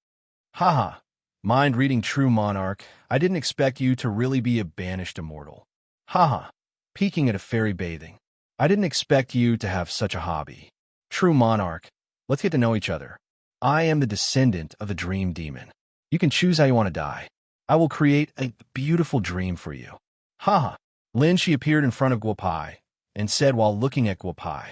Haha, mind-reading true monarch, I didn't expect you to really be a banished immortal. Haha, peeking at a fairy bathing. I didn't expect you to have such a hobby. True monarch, let's get to know each other. I am the descendant of the dream demon. You can choose how you want to die. I will create a beautiful dream for you. Haha. Lin Shi appeared in front of Guopai and said while looking at Guopai,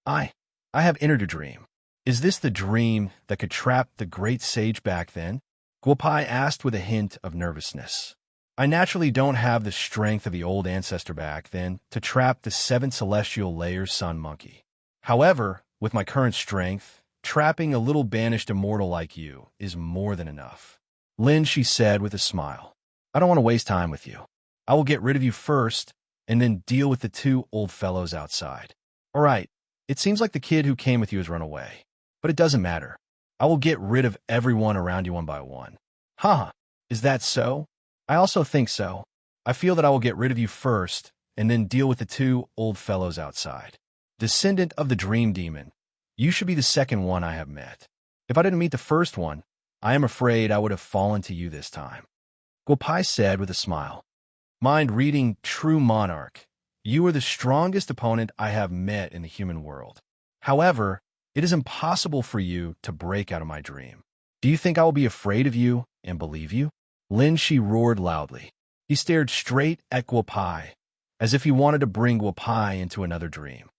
I have entered a dream. Is this the dream that could trap the great sage back then? Guopai asked with a hint of nervousness. I naturally don't have the strength of the old ancestor back then to trap the 7 celestial layers sun monkey. However, with my current strength, trapping a little banished immortal like you is more than enough. Lin Shi said with a smile. I don't want to waste time with you. I will get rid of you first, and then deal with the 2 old fellows outside. All right, it seems like the kid who came with you has run away. But it doesn't matter. I will get rid of everyone around you one by one. Haha, is that so? I also think so. I feel that I will get rid of you first, and then deal with the two old fellows outside. Descendant of the dream demon, you should be the second one I have met. If I didn't meet the first one, I am afraid I would have fallen to you this time. Guopai said with a smile. Mind-reading true monarch, you are the strongest opponent I have met in the human world. However, it is impossible for you to break out of my dream. Do you think I will be afraid of you and believe you? Lin Shi roared loudly. He stared straight at Guopai, as if he wanted to bring Guopai into another dream.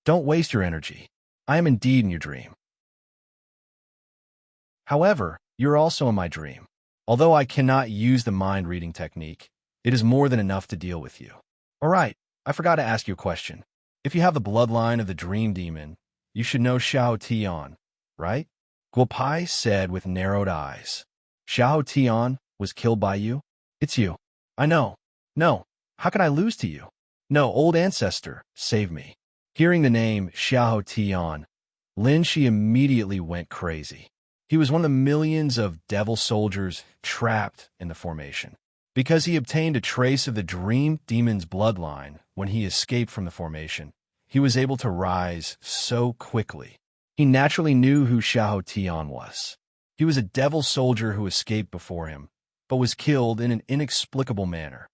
Don't waste your energy. I am indeed in your dream. However, you're also in my dream. Although I cannot use the mind-reading technique, it is more than enough to deal with you. All right, I forgot to ask you a question. If you have the bloodline of the dream demon, you should know Xiao Tian, right? Guopai said with narrowed eyes. Xiao Tian was killed by you? It's you. I know. No, how can I lose to you? No, old ancestor, save me. Hearing the name Xiao Tian, Lin Shi immediately went crazy. He was one of the millions of devil soldiers trapped in the formation. Because he obtained a trace of the dream demon's bloodline when he escaped from the formation, he was able to rise so quickly. He naturally knew who Xiao Tian was. He was a devil soldier who escaped before him, but was killed in an inexplicable manner.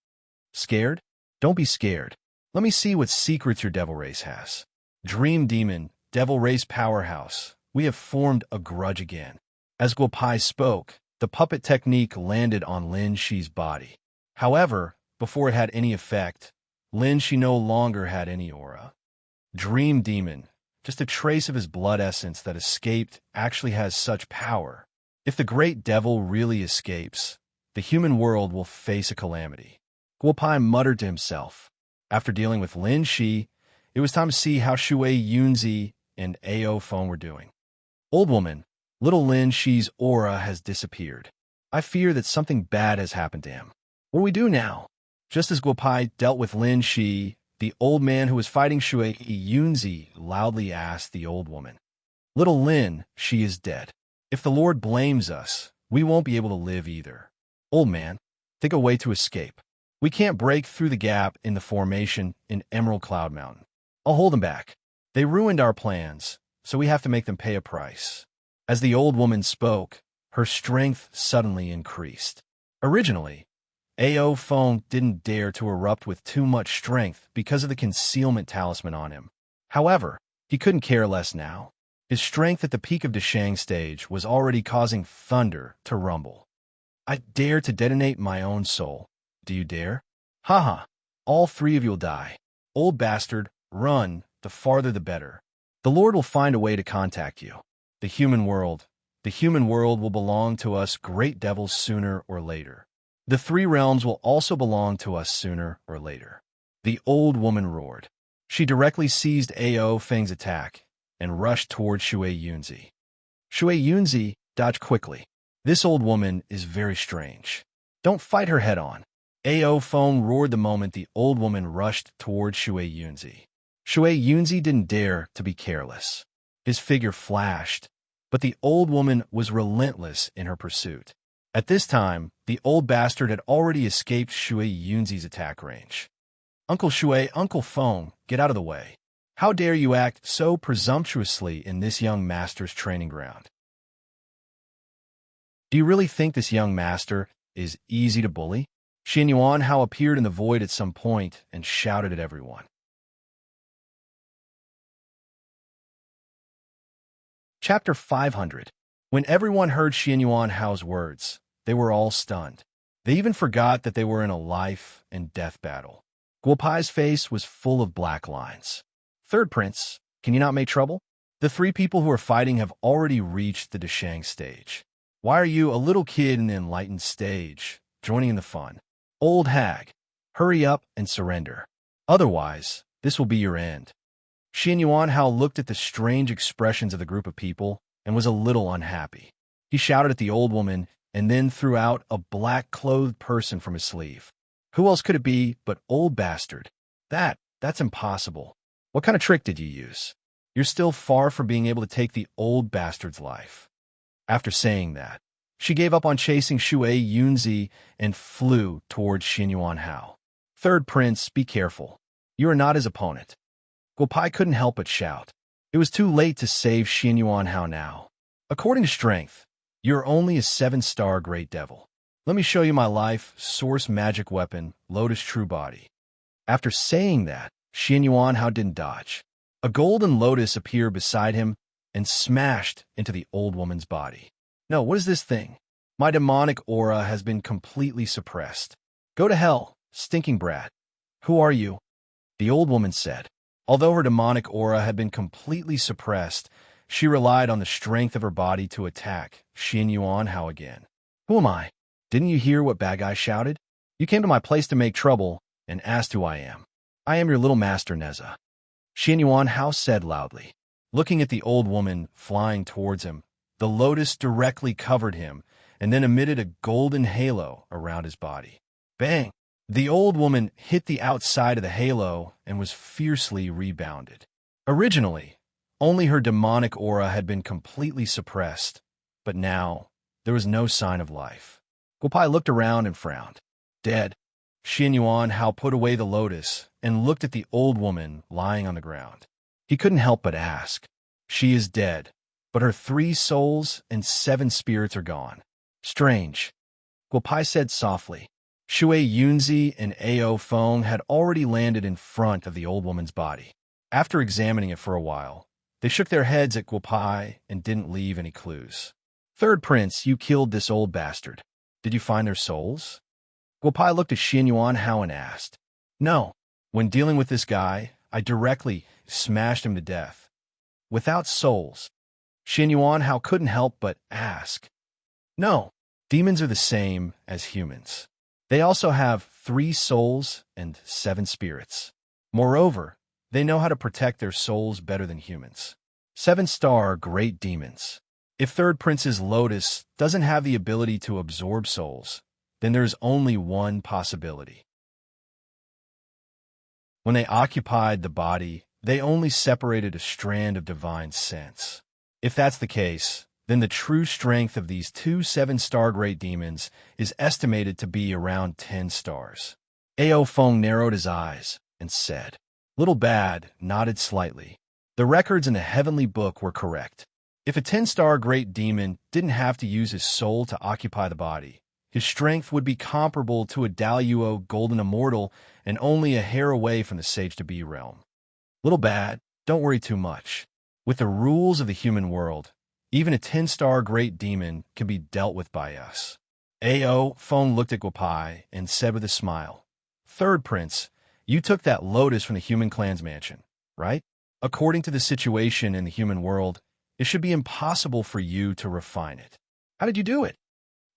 Scared? Don't be scared. Let me see what secrets your devil race has. Dream demon, devil race powerhouse, we have formed a grudge again. As Guopai spoke, the puppet technique landed on Lin Shi's body. However, before it had any effect, Lin Shi no longer had any aura. Dream demon, just a trace of his blood essence that escaped, actually has such power. If the great devil really escapes, the human world will face a calamity. Guopai muttered to himself. After dealing with Lin Shi, it was time to see how Shui Yunzi and Ao Feng were doing. Old woman, little Lin Shi's aura has disappeared. I fear that something bad has happened to him. What do we do now? Just as Guopai dealt with Lin Shi, the old man who was fighting Shui Yunzi loudly asked the old woman, Little Lin, she is dead. If the Lord blames us, we won't be able to live either. Old man, think of a way to escape. We can't break through the gap in the formation in Emerald Cloud Mountain. I'll hold them back. They ruined our plans, so we have to make them pay a price. As the old woman spoke, her strength suddenly increased. Originally, Ao Feng didn't dare to erupt with too much strength because of the concealment talisman on him. However, he couldn't care less now. His strength at the peak of Deshang stage was already causing thunder to rumble. I dare to detonate my own soul. Do you dare? Haha, all three of you'll die. Old bastard, run, the farther the better. The Lord will find a way to contact you. The human world will belong to us great devils sooner or later. The three realms will also belong to us sooner or later. The old woman roared. She directly seized Ao Feng's attack and rushed toward Shui Yunzi. Shui Yunzi dodged quickly. This old woman is very strange. Don't fight her head on. Ao Feng roared the moment the old woman rushed toward Shui Yunzi. Shui Yunzi didn't dare to be careless. His figure flashed, but the old woman was relentless in her pursuit. At this time, the old bastard had already escaped Shui Yunzi's attack range. Uncle Shui, Uncle Feng, get out of the way. How dare you act so presumptuously in this young master's training ground? Do you really think this young master is easy to bully? Xian Yuan Hao appeared in the void at some point and shouted at everyone. Chapter 500. When everyone heard Xian Yuan Hao's words, they were all stunned. They even forgot that they were in a life and death battle. Guopai's face was full of black lines. Third Prince, can you not make trouble? The three people who are fighting have already reached the Deshang stage. Why are you, a little kid in the enlightened stage, joining in the fun? Old hag, hurry up and surrender. Otherwise, this will be your end. Xian Yuan Hao looked at the strange expressions of the group of people and was a little unhappy. He shouted at the old woman and then threw out a black-clothed person from his sleeve. Who else could it be but old bastard? That's impossible. What kind of trick did you use? You're still far from being able to take the old bastard's life. After saying that, she gave up on chasing Shui Yunzi and flew towards Xian Yuan Hao. Third prince, be careful. You are not his opponent. Guopai couldn't help but shout. It was too late to save Xianyuan Hao now. According to strength, you are only a 7-star great devil. Let me show you my life source magic weapon, Lotus True Body. After saying that, Xianyuan Hao didn't dodge. A golden lotus appeared beside him and smashed into the old woman's body. No, what is this thing? My demonic aura has been completely suppressed. Go to hell, stinking brat. Who are you? The old woman said. Although her demonic aura had been completely suppressed, she relied on the strength of her body to attack Xianyuan Hao again. Who am I? Didn't you hear what Bad Guy shouted? You came to my place to make trouble and asked who I am. I am your little master, Neza. Xianyuan Hao said loudly. Looking at the old woman flying towards him, the lotus directly covered him and then emitted a golden halo around his body. Bang! The old woman hit the outside of the halo and was fiercely rebounded. Originally, only her demonic aura had been completely suppressed, but now there was no sign of life. Guopai looked around and frowned. Dead. Xianyuan Hao put away the lotus and looked at the old woman lying on the ground. He couldn't help but ask. She is dead, but her 3 souls and 7 spirits are gone. Strange. Guopai said softly. Shui Yunzi and Ao Feng had already landed in front of the old woman's body. After examining it for a while, they shook their heads at Guopai and didn't leave any clues. Third prince, you killed this old bastard. Did you find their souls? Guopai looked at Xianyuan Hao and asked. No. When dealing with this guy, I directly smashed him to death. Without souls. Xianyuan Hao couldn't help but ask. No. Demons are the same as humans. They also have 3 souls and 7 spirits. Moreover, they know how to protect their souls better than humans. 7-star great demons. If Third Prince's lotus doesn't have the ability to absorb souls, then there's only one possibility. When they occupied the body, they only separated a strand of divine sense. If that's the case, then the true strength of these 2 7-star great demons is estimated to be around 10 stars. Ao Feng narrowed his eyes and said. Little Bad nodded slightly. The records in the heavenly book were correct. If a 10-star great demon didn't have to use his soul to occupy the body, his strength would be comparable to a Daluo golden immortal and only a hair away from the Sage-to-Be realm. Little Bad, don't worry too much. With the rules of the human world, even a 10-star great demon can be dealt with by us. Ao Feng looked at Guopai and said with a smile, Third Prince, you took that lotus from the human clan's mansion, right? According to the situation in the human world, it should be impossible for you to refine it. How did you do it?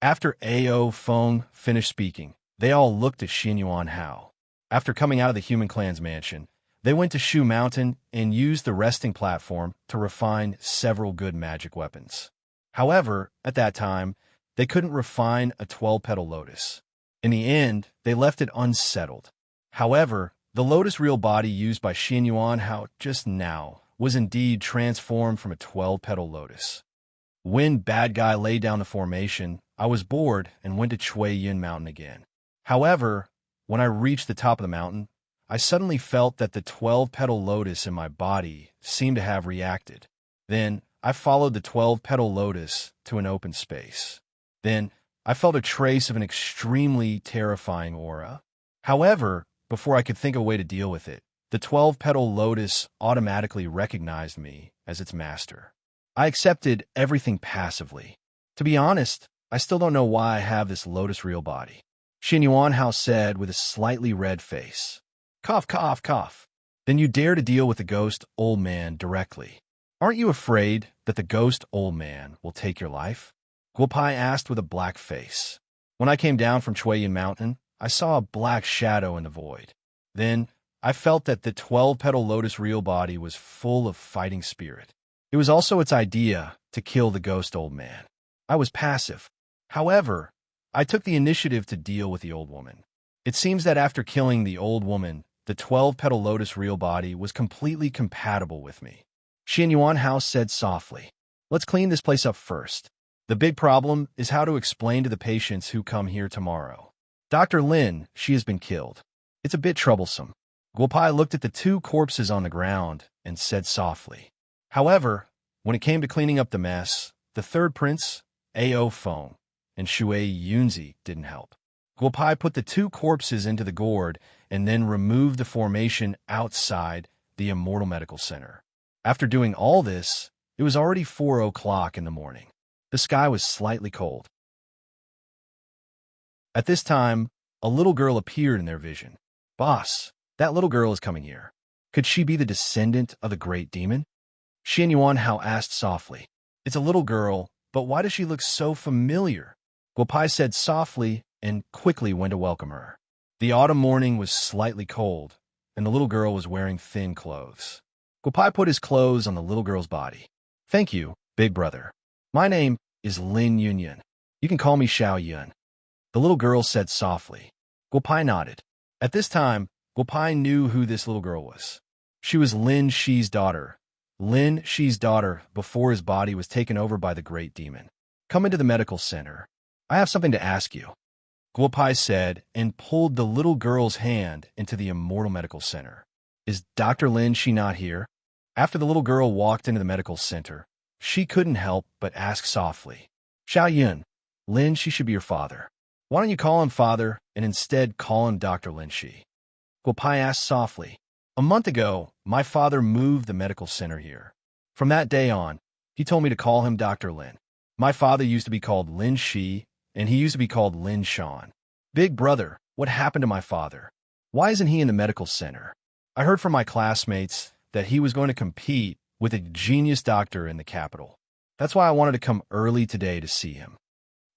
After Ao Feng finished speaking, they all looked at Xianyuan Hao. After coming out of the human clan's mansion, they went to Shu Mountain and used the resting platform to refine several good magic weapons. However, at that time, they couldn't refine a 12-petal lotus. In the end, they left it unsettled. However, the lotus real body used by Xianyuan Hao just now was indeed transformed from a 12-petal lotus. When Bad Guy laid down the formation, I was bored and went to Chui Yin Mountain again. However, when I reached the top of the mountain, I suddenly felt that the 12-petal lotus in my body seemed to have reacted. Then, I followed the 12-petal lotus to an open space. Then, I felt a trace of an extremely terrifying aura. However, before I could think of a way to deal with it, the 12-petal lotus automatically recognized me as its master. I accepted everything passively. To be honest, I still don't know why I have this lotus real body. Xianyuan Hao said with a slightly red face. Cough, cough, cough. Then you dare to deal with the ghost old man directly. Aren't you afraid that the ghost old man will take your life? Guopai asked with a black face. When I came down from Chui Yin Mountain, I saw a black shadow in the void. Then, I felt that the 12-petal lotus real body was full of fighting spirit. It was also its idea to kill the ghost old man. I was passive. However, I took the initiative to deal with the old woman. It seems that after killing the old woman, the 12-petal lotus real body was completely compatible with me. Xianyuan Hao said softly, Let's clean this place up first. The big problem is how to explain to the patients who come here tomorrow. Dr. Lin, she has been killed. It's a bit troublesome. Guopai looked at the two corpses on the ground and said softly. However, when it came to cleaning up the mess, the third prince, Ao Feng, and Shui Yunzi didn't help. Guopai put the two corpses into the gourd and then removed the formation outside the Immortal Medical Center. After doing all this, it was already 4 o'clock in the morning. The sky was slightly cold. At this time, a little girl appeared in their vision. Boss, that little girl is coming here. Could she be the descendant of the great demon? Xian Yuanhao asked softly. It's a little girl, but why does she look so familiar? Guopai said softly and quickly went to welcome her. The autumn morning was slightly cold, and the little girl was wearing thin clothes. Guopai put his clothes on the little girl's body. Thank you, big brother. My name is Lin Yunyan. You can call me Xiao Yun. The little girl said softly. Guopai nodded. At this time, Guopai knew who this little girl was. She was Lin Shi's daughter. Lin Shi's daughter before his body was taken over by the great demon. Come into the medical center. I have something to ask you. Guopai said and pulled the little girl's hand into the Immortal Medical Center. Is Dr. Lin Shi not here? After the little girl walked into the medical center, she couldn't help but ask softly. Xiao Yun, Lin Shi should be your father. Why don't you call him father and instead call him Dr. Lin Shi? Guopai asked softly. A month ago, my father moved the medical center here. From that day on, he told me to call him Dr. Lin. My father used to be called Lin Shi, and he used to be called Lin Shan. Big brother, what happened to my father? Why isn't he in the medical center? I heard from my classmates that he was going to compete with a genius doctor in the capital. That's why I wanted to come early today to see him.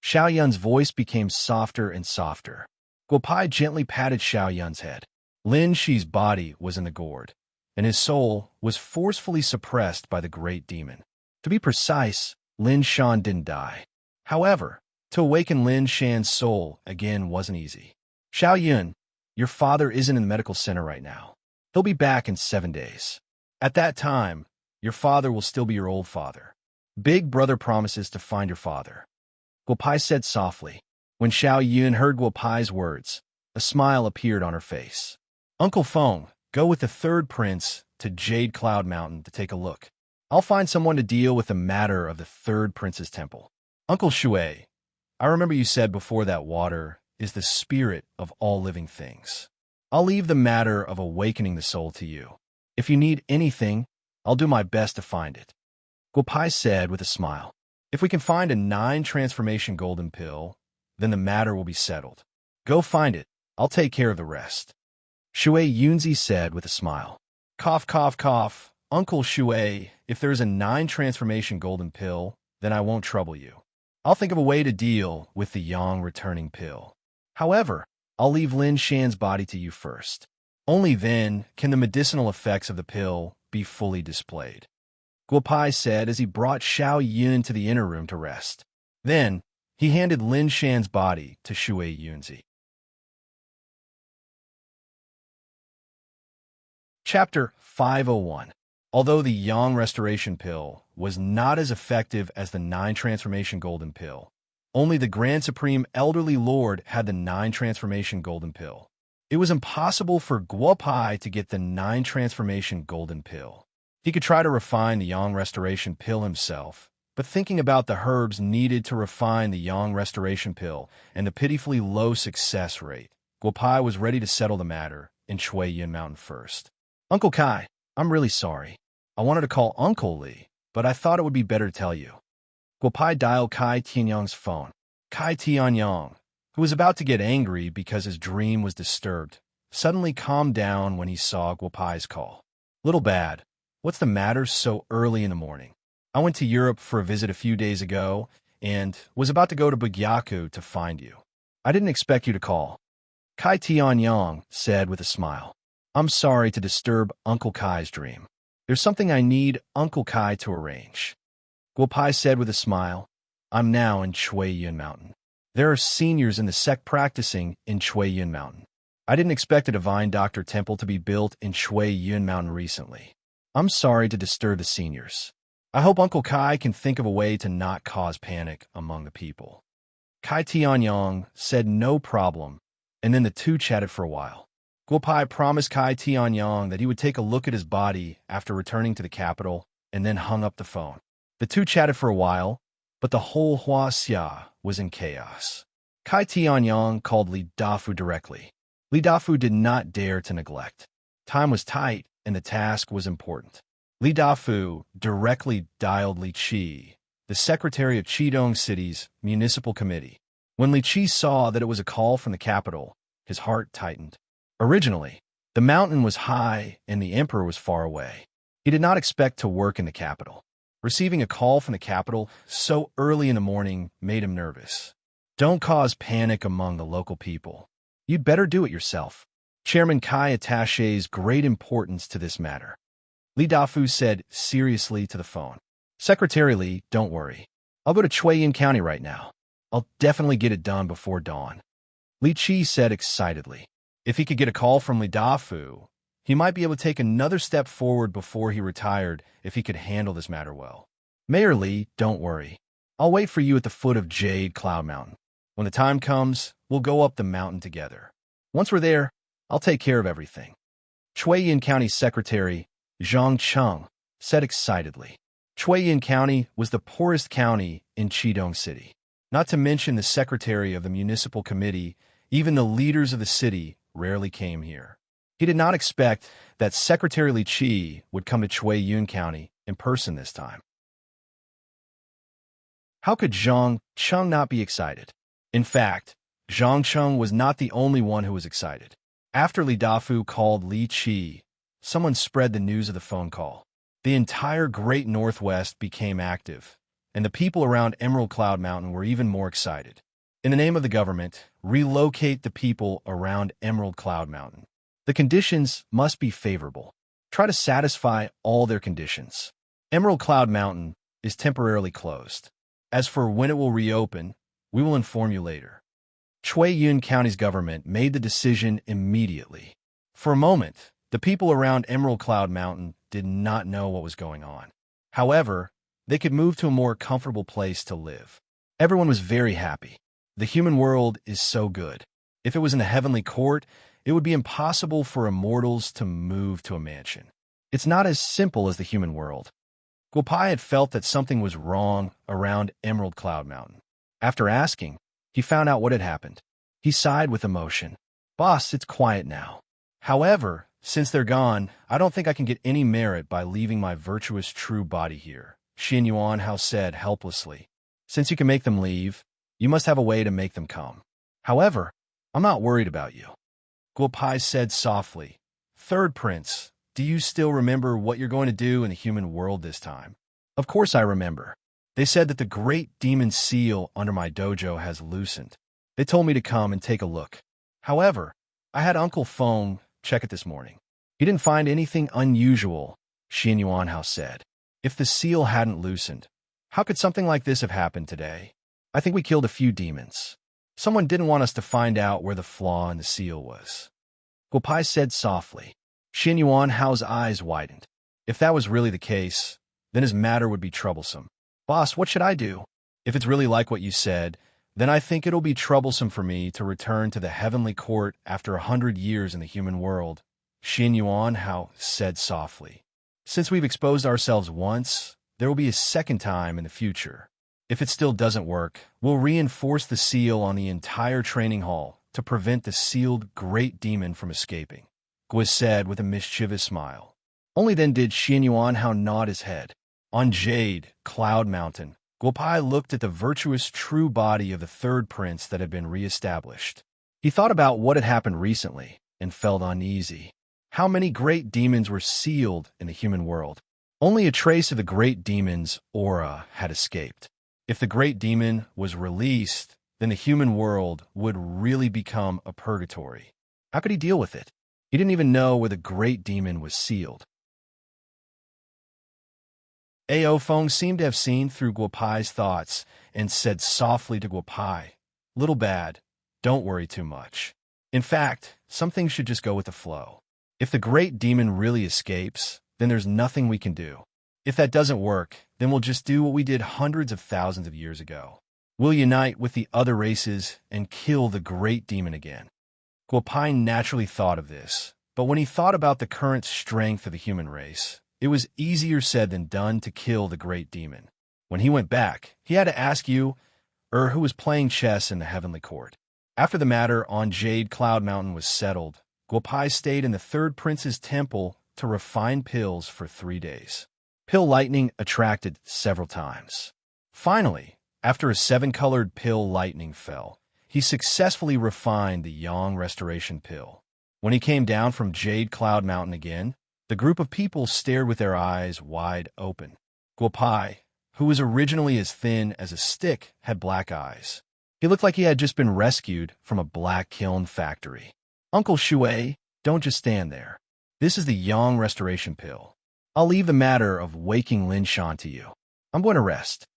Xiao Yun's voice became softer and softer. Guopai gently patted Xiao Yun's head. Lin Shi's body was in the gourd, and his soul was forcefully suppressed by the great demon. To be precise, Lin Shan didn't die. However, to awaken Lin Shan's soul again wasn't easy. Xiao Yun, your father isn't in the medical center right now. He'll be back in 7 days. At that time, your father will still be your old father. Big brother promises to find your father. Guopai said softly. When Xiao Yun heard Guopai's words, a smile appeared on her face. Uncle Feng, go with the third prince to Jade Cloud Mountain to take a look. I'll find someone to deal with the matter of the third prince's temple. Uncle Shui, I remember you said before that water is the spirit of all living things. I'll leave the matter of awakening the soul to you. If you need anything, I'll do my best to find it. Guopai said with a smile. If we can find a 9-transformation golden pill, then the matter will be settled. Go find it. I'll take care of the rest. Shui Yunzi said with a smile. Cough, cough, cough. Uncle Shui, if there's a 9-transformation golden pill, then I won't trouble you. I'll think of a way to deal with the yang returning pill. However, I'll leave Lin Shan's body to you first. Only then can the medicinal effects of the pill be fully displayed. Guopai said as he brought Xiao Yun to the inner room to rest. Then, he handed Lin Shan's body to Shui Yunzi. Chapter 501. Although the Yang Restoration Pill was not as effective as the 9-transformation golden pill, only the Grand Supreme Elderly Lord had the 9-transformation golden pill. It was impossible for Guopai to get the 9-transformation golden pill. He could try to refine the Yang Restoration Pill himself, but thinking about the herbs needed to refine the Yang Restoration Pill and the pitifully low success rate, Guopai was ready to settle the matter in Shui Yun Mountain first. Uncle Kai, I'm really sorry. I wanted to call Uncle Li, but I thought it would be better to tell you. Guopai dialed Kai Tianyang's phone. Kai Tianyang, who was about to get angry because his dream was disturbed, suddenly calmed down when he saw Guopai's call. Little bad. What's the matter so early in the morning? I went to Europe for a visit a few days ago and was about to go to Bugyaku to find you. I didn't expect you to call. Kai Tianyang said with a smile. I'm sorry to disturb Uncle Kai's dream. There's something I need Uncle Kai to arrange. Guopai said with a smile. I'm now in Shui Yun Mountain. There are seniors in the sect practicing in Shui Yun Mountain. I didn't expect a divine doctor temple to be built in Shui Yun Mountain recently. I'm sorry to disturb the seniors. I hope Uncle Kai can think of a way to not cause panic among the people. Kai Tianyang said no problem, and then the two chatted for a while. Guopai promised Kai Tianyang that he would take a look at his body after returning to the capital and then hung up the phone. The two chatted for a while, but the whole Huaxia was in chaos. Kai Tianyang called Li Dafu directly. Li Dafu did not dare to neglect. Time was tight, and the task was important. Li Dafu directly dialed Li Qi, the secretary of Qidong City's municipal committee. When Li Qi saw that it was a call from the capital, his heart tightened. Originally, the mountain was high and the emperor was far away. He did not expect to work in the capital. Receiving a call from the capital so early in the morning made him nervous. Don't cause panic among the local people. You'd better do it yourself. Chairman Kai attaches great importance to this matter. Li Dafu said seriously to the phone. Secretary Li, don't worry. I'll go to Chuiyin County right now. I'll definitely get it done before dawn. Li Qi said excitedly. If he could get a call from Li Dafu, he might be able to take another step forward before he retired if he could handle this matter well. Mayor Li, don't worry. I'll wait for you at the foot of Jade Cloud Mountain. When the time comes, we'll go up the mountain together. Once we're there, I'll take care of everything. Chuiyin County Secretary Zhang Cheng said excitedly. Chuiyin County was the poorest county in Qidong City. Not to mention the secretary of the municipal committee, even the leaders of the city rarely came here. He did not expect that Secretary Li Qi would come to Chuiyin County in person this time. How could Zhang Cheng not be excited? In fact, Zhang Cheng was not the only one who was excited. After Li Dafu called Li Qi, someone spread the news of the phone call. The entire Great Northwest became active, and the people around Emerald Cloud Mountain were even more excited. In the name of the government, relocate the people around Emerald Cloud Mountain. The conditions must be favorable. Try to satisfy all their conditions. Emerald Cloud Mountain is temporarily closed. As for when it will reopen, we will inform you later. Chuiyin County's government made the decision immediately. For a moment, the people around Emerald Cloud Mountain did not know what was going on. However, they could move to a more comfortable place to live. Everyone was very happy. The human world is so good. If it was in the heavenly court, it would be impossible for immortals to move to a mansion. It's not as simple as the human world. Guopai had felt that something was wrong around Emerald Cloud Mountain. After asking, he found out what had happened. He sighed with emotion. Boss, it's quiet now. However, since they're gone, I don't think I can get any merit by leaving my virtuous true body here, Xin Yuanhao said helplessly. Since you can make them leave, you must have a way to make them come. However, I'm not worried about you. Guopai said softly. Third Prince, do you still remember what you're going to do in the human world this time? Of course I remember. They said that the great demon seal under my dojo has loosened. They told me to come and take a look. However, I had Uncle Feng check it this morning. He didn't find anything unusual, Xin Yuanhao said. If the seal hadn't loosened, how could something like this have happened today? I think we killed a few demons. Someone didn't want us to find out where the flaw in the seal was. Guopai said softly. Xin Yuanhao's eyes widened. If that was really the case, then his matter would be troublesome. Boss, what should I do? If it's really like what you said, then I think it'll be troublesome for me to return to the heavenly court after 100 years in the human world, Xin Yuanhao said softly. Since we've exposed ourselves once, there will be a second time in the future. If it still doesn't work, we'll reinforce the seal on the entire training hall to prevent the sealed great demon from escaping, Guo said with a mischievous smile. Only then did Xin Yuanhao nod his head. On Jade Cloud Mountain, Guopai looked at the virtuous true body of the third prince that had been re-established. He thought about what had happened recently and felt uneasy. How many great demons were sealed in the human world? Only a trace of the great demon's aura had escaped. If the great demon was released, then the human world would really become a purgatory. How could he deal with it? He didn't even know where the great demon was sealed. Ao Feng seemed to have seen through Guopai's thoughts and said softly to Guopai, Little bad, don't worry too much. In fact, some things should just go with the flow. If the great demon really escapes, then there's nothing we can do. If that doesn't work, then we'll just do what we did hundreds of thousands of years ago. We'll unite with the other races and kill the great demon again. Guopai naturally thought of this, but when he thought about the current strength of the human race, it was easier said than done to kill the great demon. When he went back, he had to ask you, who was playing chess in the heavenly court. After the matter on Jade Cloud Mountain was settled, Guopai stayed in the third prince's temple to refine pills for 3 days. Pill lightning attracted several times. Finally, after a 7-colored pill lightning fell, he successfully refined the Yang Restoration Pill. When he came down from Jade Cloud Mountain again, the group of people stared with their eyes wide open. Guopai, who was originally as thin as a stick, had black eyes. He looked like he had just been rescued from a black kiln factory. Uncle Shui, don't just stand there. This is the Yang Restoration Pill. I'll leave the matter of waking Lin Shan to you. I'm going to rest,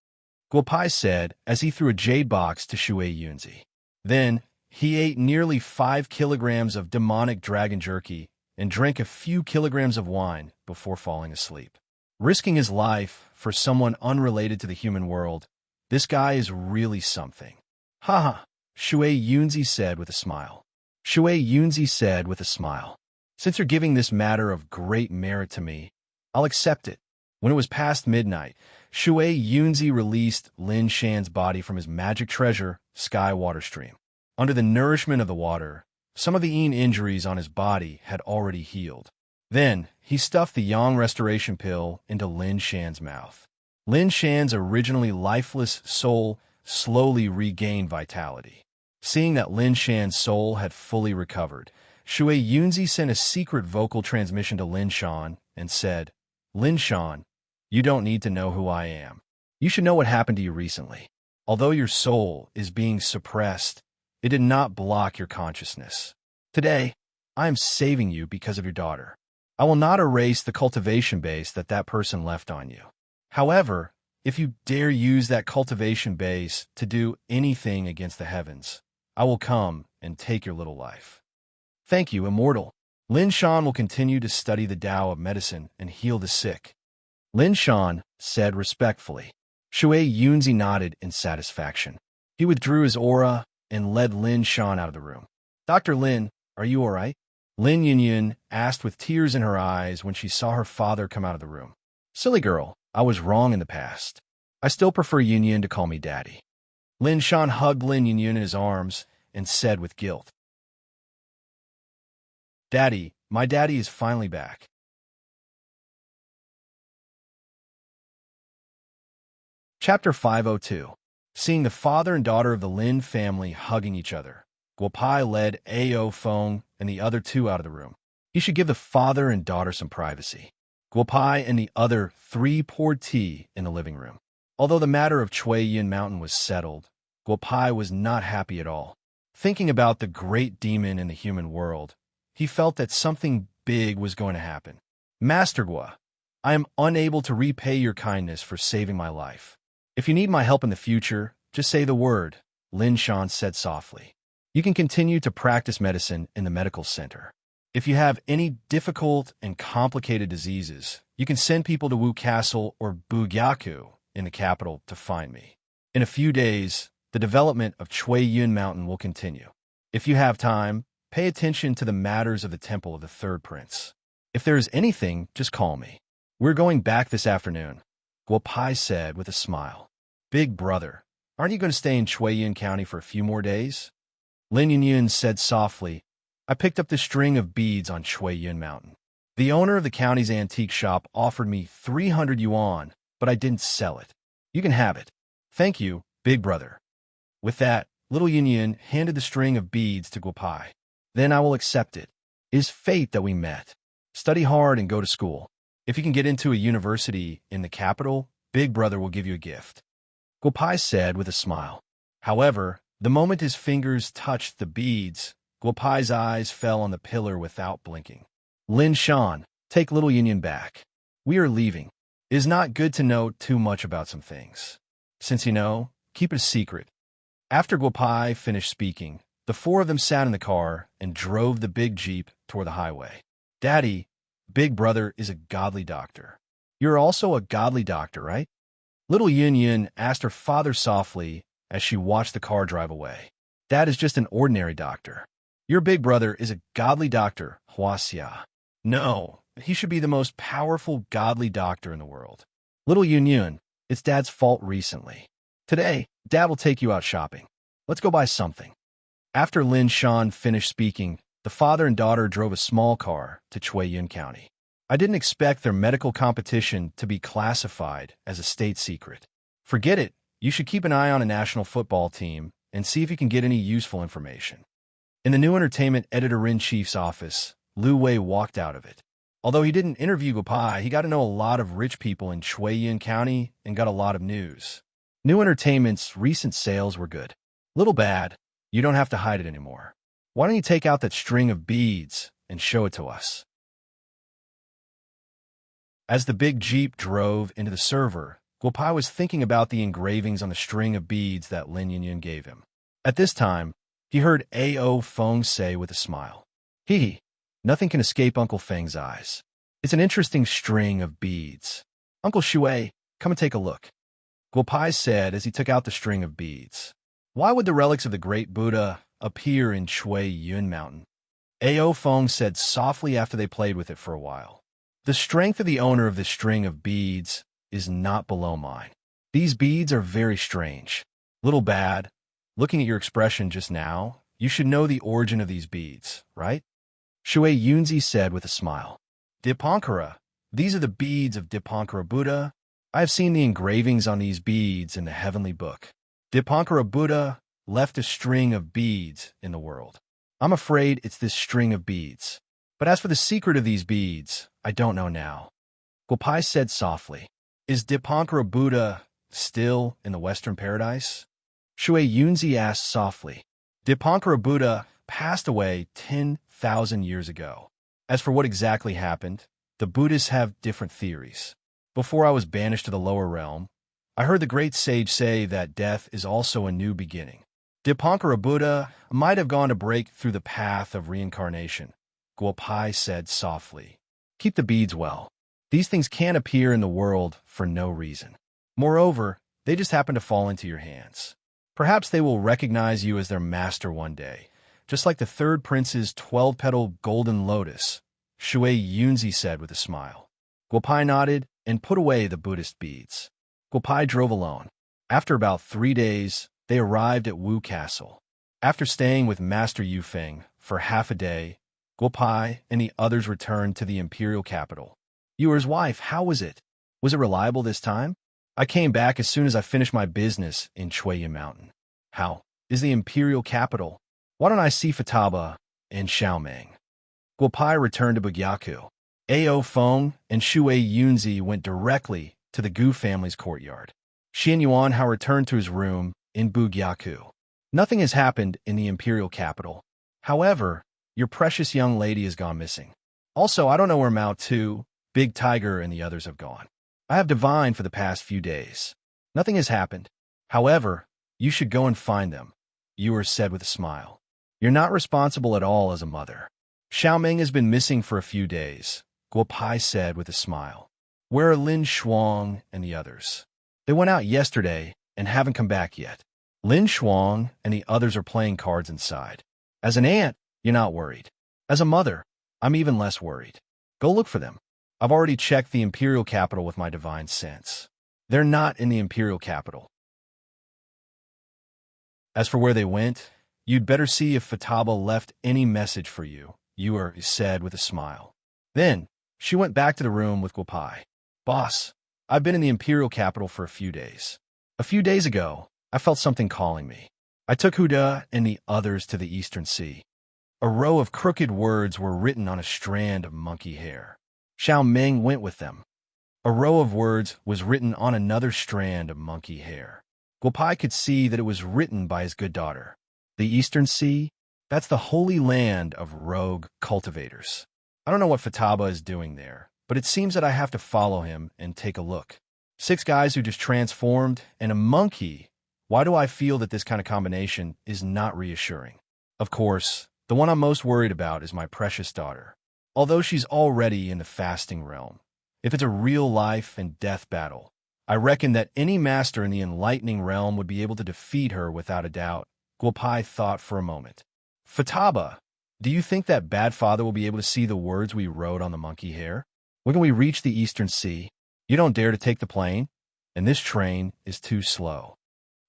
Guopai said as he threw a jade box to Shui Yunzi. Then, he ate nearly 5 kilograms of demonic dragon jerky and drank a few kilograms of wine before falling asleep. Risking his life for someone unrelated to the human world, this guy is really something. Haha, Shui Yunzi said with a smile. Shui Yunzi said with a smile. Since you're giving this matter of great merit to me, I'll accept it. When it was past midnight, Shui Yunzi released Lin Shan's body from his magic treasure, Sky Water Stream. Under the nourishment of the water, some of the injuries on his body had already healed. Then, he stuffed the Yang Restoration Pill into Lin Shan's mouth. Lin Shan's originally lifeless soul slowly regained vitality. Seeing that Lin Shan's soul had fully recovered, Shui Yunzi sent a secret vocal transmission to Lin Shan and said, Lin Shan, you don't need to know who I am. You should know what happened to you recently. Although your soul is being suppressed, it did not block your consciousness. Today, I am saving you because of your daughter. I will not erase the cultivation base that person left on you. However, if you dare use that cultivation base to do anything against the heavens, I will come and take your little life. Thank you, Immortal. Lin Shan will continue to study the Tao of medicine and heal the sick. Lin Shan said respectfully. Shui Yunzi nodded in satisfaction. He withdrew his aura and led Lin Shan out of the room. Dr. Lin, are you all right? Lin Yunyun asked with tears in her eyes when she saw her father come out of the room. Silly girl, I was wrong in the past. I still prefer Yunyun to call me daddy. Lin Shan hugged Lin Yunyun in his arms and said with guilt, Daddy, my daddy is finally back. Chapter 502. Seeing the father and daughter of the Lin family hugging each other, Guopai led Ao Feng and the other two out of the room. He should give the father and daughter some privacy. Guopai and the other 3 poured tea in the living room. Although the matter of Chui Yin Mountain was settled, Guopai was not happy at all. Thinking about the great demon in the human world, he felt that something big was going to happen. Master Gua, I am unable to repay your kindness for saving my life. If you need my help in the future, just say the word, Lin Shan said softly. You can continue to practice medicine in the medical center. If you have any difficult and complicated diseases, you can send people to Wu Castle or Bugyaku in the capital to find me. In a few days, the development of Chui Yun Mountain will continue. If you have time, pay attention to the matters of the temple of the third prince. If there is anything, just call me. We're going back this afternoon, Guopai said with a smile. Big brother, aren't you going to stay in Chui Yun County for a few more days? Lin Yunyun said softly, I picked up the string of beads on Chui Yun Mountain. The owner of the county's antique shop offered me 300 yuan, but I didn't sell it. You can have it. Thank you, big brother. With that, little Yunyun handed the string of beads to Guopai. Then I will accept it. It is fate that we met. Study hard and go to school. If you can get into a university in the capital, big brother will give you a gift. Guopai said with a smile. However, the moment his fingers touched the beads, Guopai's eyes fell on the pillar without blinking. Lin Shan, take little Yunyun back. We are leaving. It is not good to know too much about some things. Since you know, keep it a secret. After Guopai finished speaking, the 4 of them sat in the car and drove the big jeep toward the highway. Daddy, big brother is a godly doctor. You're also a godly doctor, right? Little Yunyun asked her father softly as she watched the car drive away. Dad is just an ordinary doctor. Your big brother is a godly doctor, Huaxia. No, he should be the most powerful godly doctor in the world. Little Yun Yun, it's Dad's fault recently. Today, Dad will take you out shopping. Let's go buy something. After Lin Shan finished speaking, the father and daughter drove a small car to Chuiyun County. I didn't expect their medical competition to be classified as a state secret. Forget it, you should keep an eye on a national football team and see if you can get any useful information. In the new entertainment editor-in-chief's office, Lu Wei walked out of it. Although he didn't interview Guopai, he got to know a lot of rich people in Chuiyun County and got a lot of news. New Entertainment's recent sales were good. Little bad, you don't have to hide it anymore. Why don't you take out that string of beads and show it to us? As the big jeep drove into the server, Guopai was thinking about the engravings on the string of beads that Lin Yun gave him. At this time, he heard A.O. Feng say with a smile, "Hee, nothing can escape Uncle Feng's eyes. It's an interesting string of beads. Uncle Shui, come and take a look." Guopai said as he took out the string of beads. Why would the relics of the great Buddha appear in Chuiyun Mountain? A.O. Feng said softly after they played with it for a while. The strength of the owner of this string of beads is not below mine. These beads are very strange. Little bad, looking at your expression just now, you should know the origin of these beads, right? Shui Yunzi said with a smile. Dipankara, these are the beads of Dipankara Buddha. I have seen the engravings on these beads in the heavenly book. Dipankara Buddha left a string of beads in the world. I'm afraid it's this string of beads. But as for the secret of these beads, I don't know now. Guopai said softly, is Dipankara Buddha still in the Western Paradise? Shui Yunzi asked softly. Dipankara Buddha passed away 10,000 years ago. As for what exactly happened, the Buddhists have different theories. Before I was banished to the lower realm, I heard the great sage say that death is also a new beginning. Dipankara Buddha might have gone to break through the path of reincarnation. Guopai said softly. Keep the beads well. These things can't appear in the world for no reason. Moreover, they just happen to fall into your hands. Perhaps they will recognize you as their master one day, just like the third prince's 12-petal golden lotus, Shui Yunzi said with a smile. Guopai nodded and put away the Buddhist beads. Guopai drove alone. After about 3 days, they arrived at Wu Castle. After staying with Master Yufeng for half a day, Guopai and the others returned to the imperial capital. You were his wife, how was it? Was it reliable this time? I came back as soon as I finished my business in Chuiyun Mountain. How is the imperial capital? Why don't I see Futaba and Xiaomeng? Guopai returned to Bugyaku. A.O. Feng and Shui Yunzi went directly to the Gu family's courtyard. Xian Yuanhao returned to his room in Bugyaku. Nothing has happened in the imperial capital. However, your precious young lady has gone missing. Also, I don't know where Mao Tu, Big Tiger, and the others have gone. I have divined for the past few days. Nothing has happened. However, you should go and find them, Yuer said with a smile. You're not responsible at all as a mother. Xiaomeng has been missing for a few days, Guopai said with a smile. Where are Lin Shuang and the others? They went out yesterday and haven't come back yet. Lin Shuang and the others are playing cards inside. As an aunt, you're not worried. As a mother, I'm even less worried. Go look for them. I've already checked the imperial capital with my divine sense. They're not in the imperial capital. As for where they went, you'd better see if Futaba left any message for you, Yuer said with a smile. Then, she went back to the room with Guopai. Boss, I've been in the imperial capital for a few days. A few days ago, I felt something calling me. I took Huda and the others to the Eastern Sea. A row of crooked words were written on a strand of monkey hair. Xiao Meng went with them. A row of words was written on another strand of monkey hair. Guopai could see that it was written by his good daughter. The Eastern Sea? That's the holy land of rogue cultivators. I don't know what Futaba is doing there, but it seems that I have to follow him and take a look. 6 guys who just transformed and a monkey. Why do I feel that this kind of combination is not reassuring? Of course, the one I'm most worried about is my precious daughter. Although she's already in the fasting realm. If it's a real life and death battle, I reckon that any master in the enlightening realm would be able to defeat her without a doubt. Guopai thought for a moment. Futaba, Do you think that bad father will be able to see the words we wrote on the monkey hair? When can we reach the Eastern Sea? You don't dare to take the plane? And this train is too slow.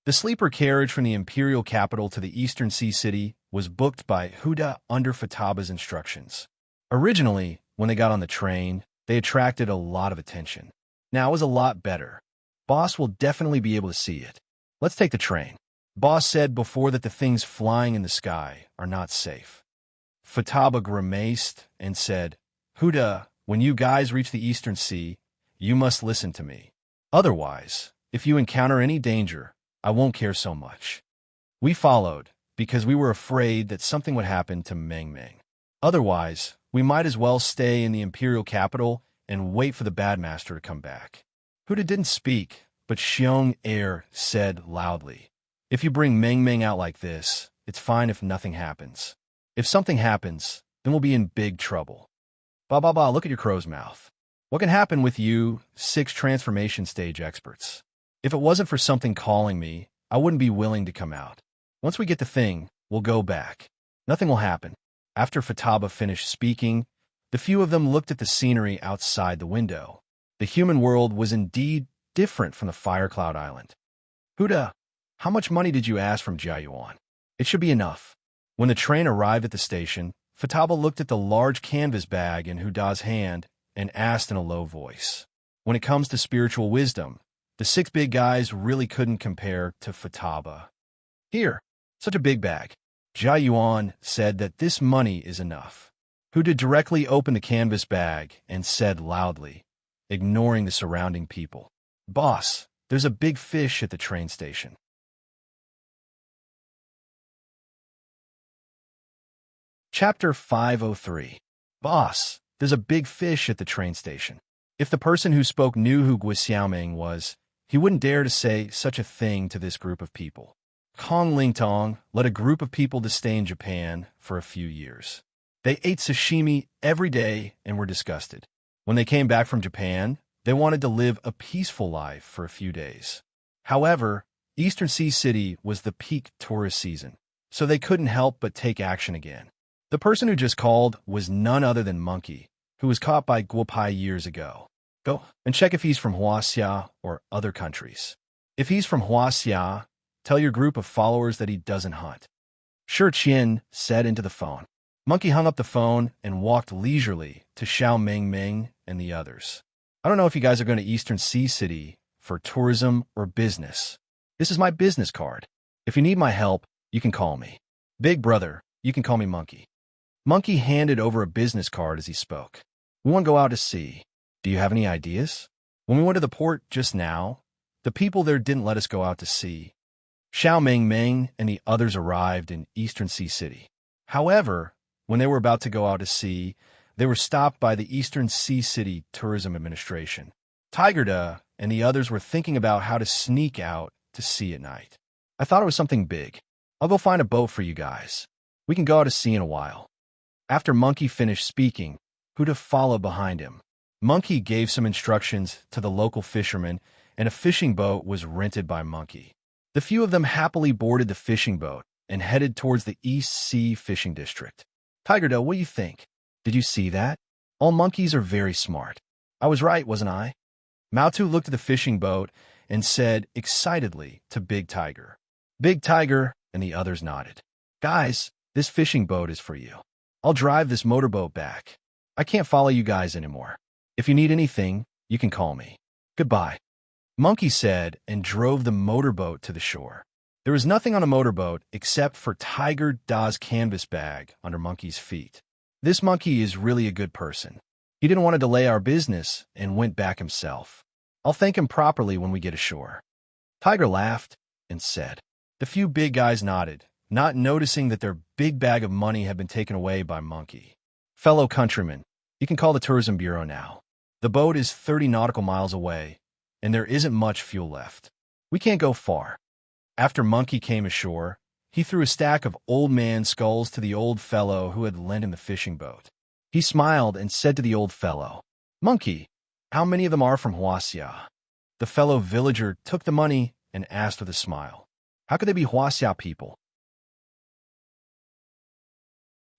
The sleeper carriage from the imperial capital to the Eastern Sea city was booked by Huda under Fataba's instructions. Originally, when they got on the train, they attracted a lot of attention. Now it was a lot better. Boss will definitely be able to see it. Let's take the train. Boss said before that the things flying in the sky are not safe. Fataba grimaced and said, Huda, when you guys reach the Eastern Sea, you must listen to me. Otherwise, if you encounter any danger, I won't care so much. We followed, because we were afraid that something would happen to Meng Meng. Otherwise, we might as well stay in the imperial capital and wait for the Badmaster to come back. Huda didn't speak, but Xiong Er said loudly, If you bring Meng Meng out like this, it's fine if nothing happens. If something happens, then we'll be in big trouble. Ba, look at your crow's mouth. What can happen with you, 6 transformation stage experts? If it wasn't for something calling me, I wouldn't be willing to come out. Once we get the thing, we'll go back. Nothing will happen. After Fataba finished speaking, the few of them looked at the scenery outside the window. The human world was indeed different from the Fire Cloud Island. Huda, how much money did you ask from Jiayuan? It should be enough. When the train arrived at the station, Fataba looked at the large canvas bag in Huda's hand and asked in a low voice. When it comes to spiritual wisdom, the 6 big guys really couldn't compare to Fataba. Here, such a big bag. Jiayuan said that this money is enough. Huda directly opened the canvas bag and said loudly, ignoring the surrounding people, Boss, there's a big fish at the train station. Chapter 503. Boss, there's a big fish at the train station. If the person who spoke knew who Gui Xiaoming was, he wouldn't dare to say such a thing to this group of people. Kong Lingtong led a group of people to stay in Japan for a few years. They ate sashimi every day and were disgusted. When they came back from Japan, they wanted to live a peaceful life for a few days. However, Eastern Sea City was the peak tourist season, so they couldn't help but take action again. The person who just called was none other than Monkey, who was caught by Guopai years ago. Go and check if he's from Huaxia or other countries. If he's from Huaxia, tell your group of followers that he doesn't hunt. Sure, Qian said into the phone. Monkey hung up the phone and walked leisurely to Xiao Meng Meng and the others. I don't know if you guys are going to Eastern Sea City for tourism or business. This is my business card. If you need my help, you can call me. Big brother, you can call me Monkey. Monkey handed over a business card as he spoke. We want to go out to sea. Do you have any ideas? When we went to the port just now, the people there didn't let us go out to sea. Xiao Meng Meng and the others arrived in Eastern Sea City. However, when they were about to go out to sea, they were stopped by the Eastern Sea City Tourism Administration. Tiger Da and the others were thinking about how to sneak out to sea at night. I thought it was something big. I'll go find a boat for you guys. We can go out to sea in a while. After Monkey finished speaking, Huda followed behind him. Monkey gave some instructions to the local fishermen, and a fishing boat was rented by Monkey. The few of them happily boarded the fishing boat and headed towards the East Sea Fishing District. Tiger Da, what do you think? Did you see that? All monkeys are very smart. I was right, wasn't I? Mao-Tu looked at the fishing boat and said excitedly to Big Tiger. Big Tiger and the others nodded. Guys, this fishing boat is for you. I'll drive this motorboat back. I can't follow you guys anymore. If you need anything, you can call me. Goodbye. Monkey said and drove the motorboat to the shore. There was nothing on the motorboat except for Tiger Da's canvas bag under Monkey's feet. This monkey is really a good person. He didn't want to delay our business and went back himself. I'll thank him properly when we get ashore. Tiger laughed and said. The few big guys nodded, not noticing that their big bag of money had been taken away by Monkey. Fellow countrymen, you can call the Tourism Bureau now. The boat is 30 nautical miles away, and there isn't much fuel left. We can't go far. After Monkey came ashore, he threw a stack of old man skulls to the old fellow who had lent him the fishing boat. He smiled and said to the old fellow, Monkey, how many of them are from Huaxia? The fellow villager took the money and asked with a smile, How could they be Huaxia people?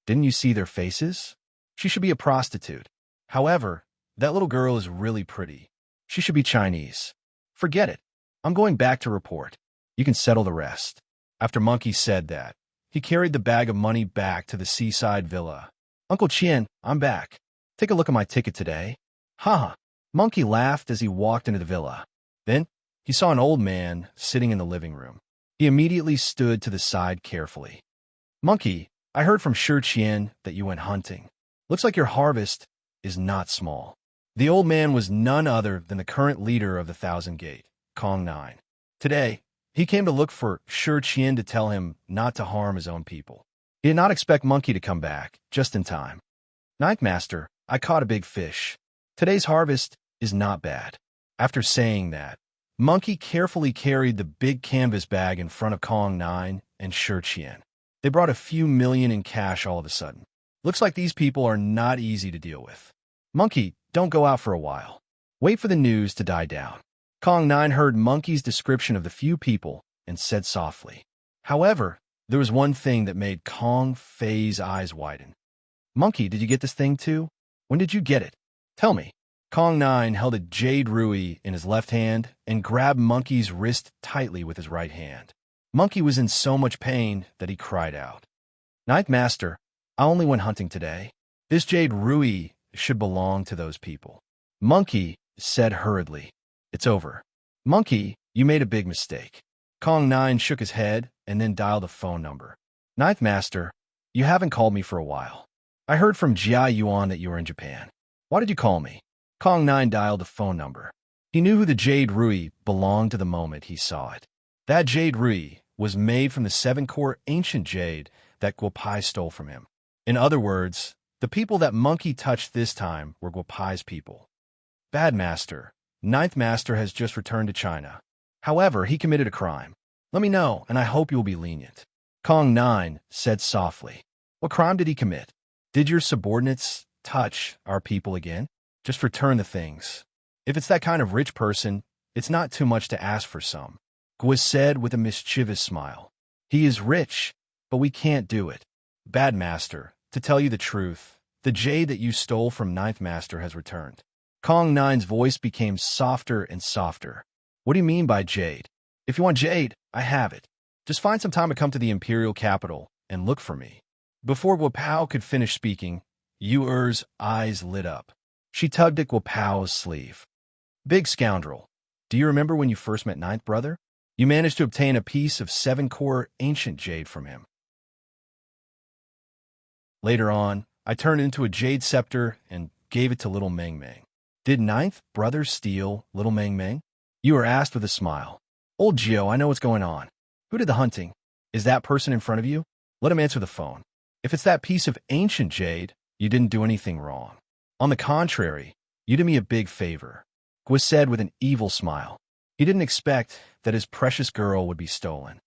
Didn't you see their faces? She should be a prostitute. However, that little girl is really pretty. She should be Chinese. Forget it. I'm going back to report. You can settle the rest. After Monkey said that, he carried the bag of money back to the seaside villa. Uncle Chien, I'm back. Take a look at my ticket today. Haha. Monkey laughed as he walked into the villa. Then, he saw an old man sitting in the living room. He immediately stood to the side carefully. Monkey, I heard from Shi Qian that you went hunting. Looks like your harvest is not small. The old man was none other than the current leader of the Thousand Gate, Kong Nine. Today, he came to look for Shi Qian to tell him not to harm his own people. He did not expect Monkey to come back, just in time. Ninth Master, I caught a big fish. Today's harvest is not bad. After saying that, Monkey carefully carried the big canvas bag in front of Kong Nine and Shi Qian. They brought a few million in cash all of a sudden. Looks like these people are not easy to deal with. Monkey, don't go out for a while. Wait for the news to die down. Kong Nine heard Monkey's description of the few people and said softly. However, there was one thing that made Kong Fei's eyes widen. Monkey, did you get this thing too? When did you get it? Tell me. Kong Nine held a jade ruby in his left hand and grabbed Monkey's wrist tightly with his right hand. Monkey was in so much pain that he cried out. Ninth Master, I only went hunting today. This jade ruby should belong to those people. Monkey said hurriedly. It's over. Monkey, you made a big mistake. Kong Nine shook his head and then dialed a phone number. Ninth Master, you haven't called me for a while. I heard from Jia Yuan that you were in Japan. Why did you call me? Kong Nine dialed the phone number. He knew who the jade ruby belonged to the moment he saw it. That jade ruby was made from the 7-core ancient jade that Guopai stole from him. In other words, the people that Monkey touched this time were Guopai's people. Bad Master, Ninth Master has just returned to China. However, he committed a crime. Let me know, and I hope you will be lenient. Kong Nine said softly. What crime did he commit? Did your subordinates touch our people again? Just return the things. If it's that kind of rich person, it's not too much to ask for some. Guo said with a mischievous smile. He is rich, but we can't do it. Bad Master, to tell you the truth, the jade that you stole from Ninth Master has returned. Kong Nine's voice became softer and softer. What do you mean by jade? If you want jade, I have it. Just find some time to come to the imperial capital and look for me. Before Guopao could finish speaking, Yu-Er's eyes lit up. She tugged at Guopao's sleeve. Big scoundrel, do you remember when you first met Ninth Brother? You managed to obtain a piece of 7-core ancient jade from him. Later on, I turned it into a jade scepter and gave it to little Meng Meng. Did Ninth Brother steal little Meng Meng? You were asked with a smile. Old Gio, I know what's going on. Who did the hunting? Is that person in front of you? Let him answer the phone. If it's that piece of ancient jade, you didn't do anything wrong. On the contrary, you did me a big favor. Guo said with an evil smile. He didn't expect that his precious girl would be stolen.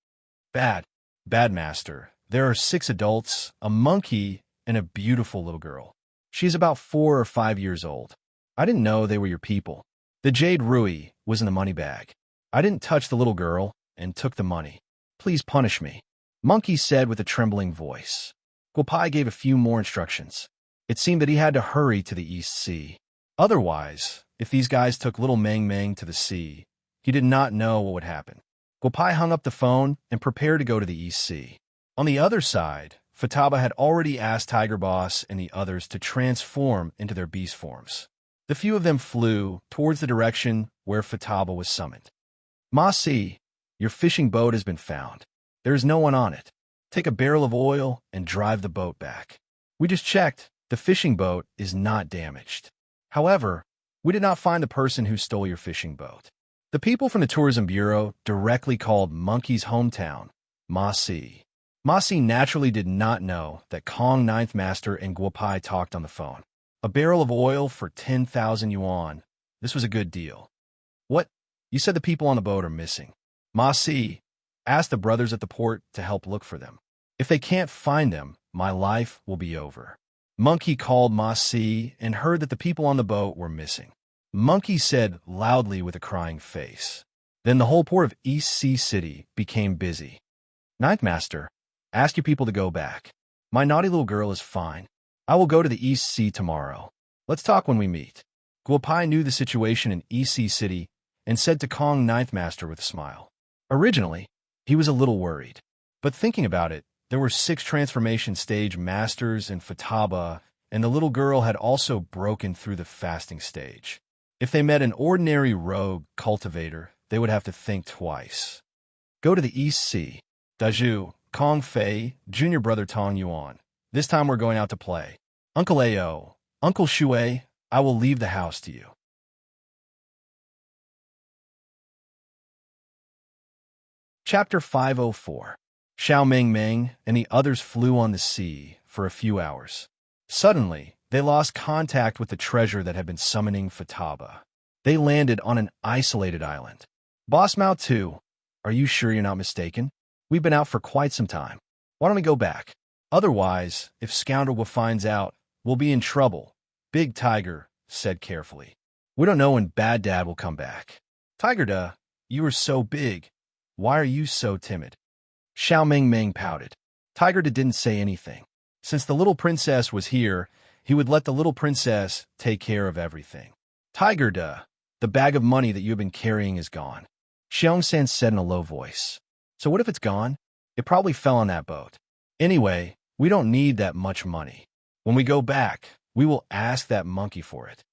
Bad Master. There are 6 adults, a monkey, and a beautiful little girl. She's about 4 or 5 years old. I didn't know they were your people. The jade ruby was in the money bag. I didn't touch the little girl and took the money. Please punish me. Monkey said with a trembling voice. Guopai gave a few more instructions. It seemed that he had to hurry to the East Sea. Otherwise, if these guys took little Meng Meng to the sea, he did not know what would happen. Guopai hung up the phone and prepared to go to the East Sea. On the other side, Futaba had already asked Tiger Boss and the others to transform into their beast forms. The few of them flew towards the direction where Futaba was summoned. Ma Si, your fishing boat has been found. There is no one on it. Take a barrel of oil and drive the boat back. We just checked. The fishing boat is not damaged. However, we did not find the person who stole your fishing boat. The people from the Tourism Bureau directly called Monkey's hometown, Ma Si. Ma Si naturally did not know that Kong Ninth Master and Guopai talked on the phone. A barrel of oil for 10,000 yuan. This was a good deal. What? You said the people on the boat are missing. Ma Si, ask the brothers at the port to help look for them. If they can't find them, my life will be over. Monkey called Ma Si and heard that the people on the boat were missing. Monkey said loudly with a crying face. Then the whole port of East Sea City became busy. Ninth Master, ask your people to go back. My naughty little girl is fine. I will go to the East Sea tomorrow. Let's talk when we meet. Guopai knew the situation in East Sea City and said to Kong Ninth Master with a smile. Originally, he was a little worried. But thinking about it, there were 6 transformation stage masters in Futaba, and the little girl had also broken through the fasting stage. If they met an ordinary rogue cultivator, they would have to think twice. Go to the East Sea. Daju, Kong Fei, junior brother Tong Yuan. This time we're going out to play. Uncle Ao, Uncle Shui, I will leave the house to you. Chapter 504. Xiao Ming Ming and the others flew on the sea for a few hours. Suddenly, they lost contact with the treasure that had been summoning Futaba. They landed on an isolated island. Boss Mao too. Are you sure you're not mistaken? We've been out for quite some time. Why don't we go back? Otherwise, if Scoundrel finds out, we'll be in trouble. Big Tiger said carefully. We don't know when Bad Dad will come back. Tiger duh, you are so big. Why are you so timid? Xiao Ming Ming pouted. Tiger didn't say anything. Since the little princess was here, he would let the little princess take care of everything. Tiger duh, the bag of money that you have been carrying is gone. Xiong San said in a low voice. So what if it's gone? It probably fell on that boat. Anyway, we don't need that much money. When we go back, we will ask that monkey for it.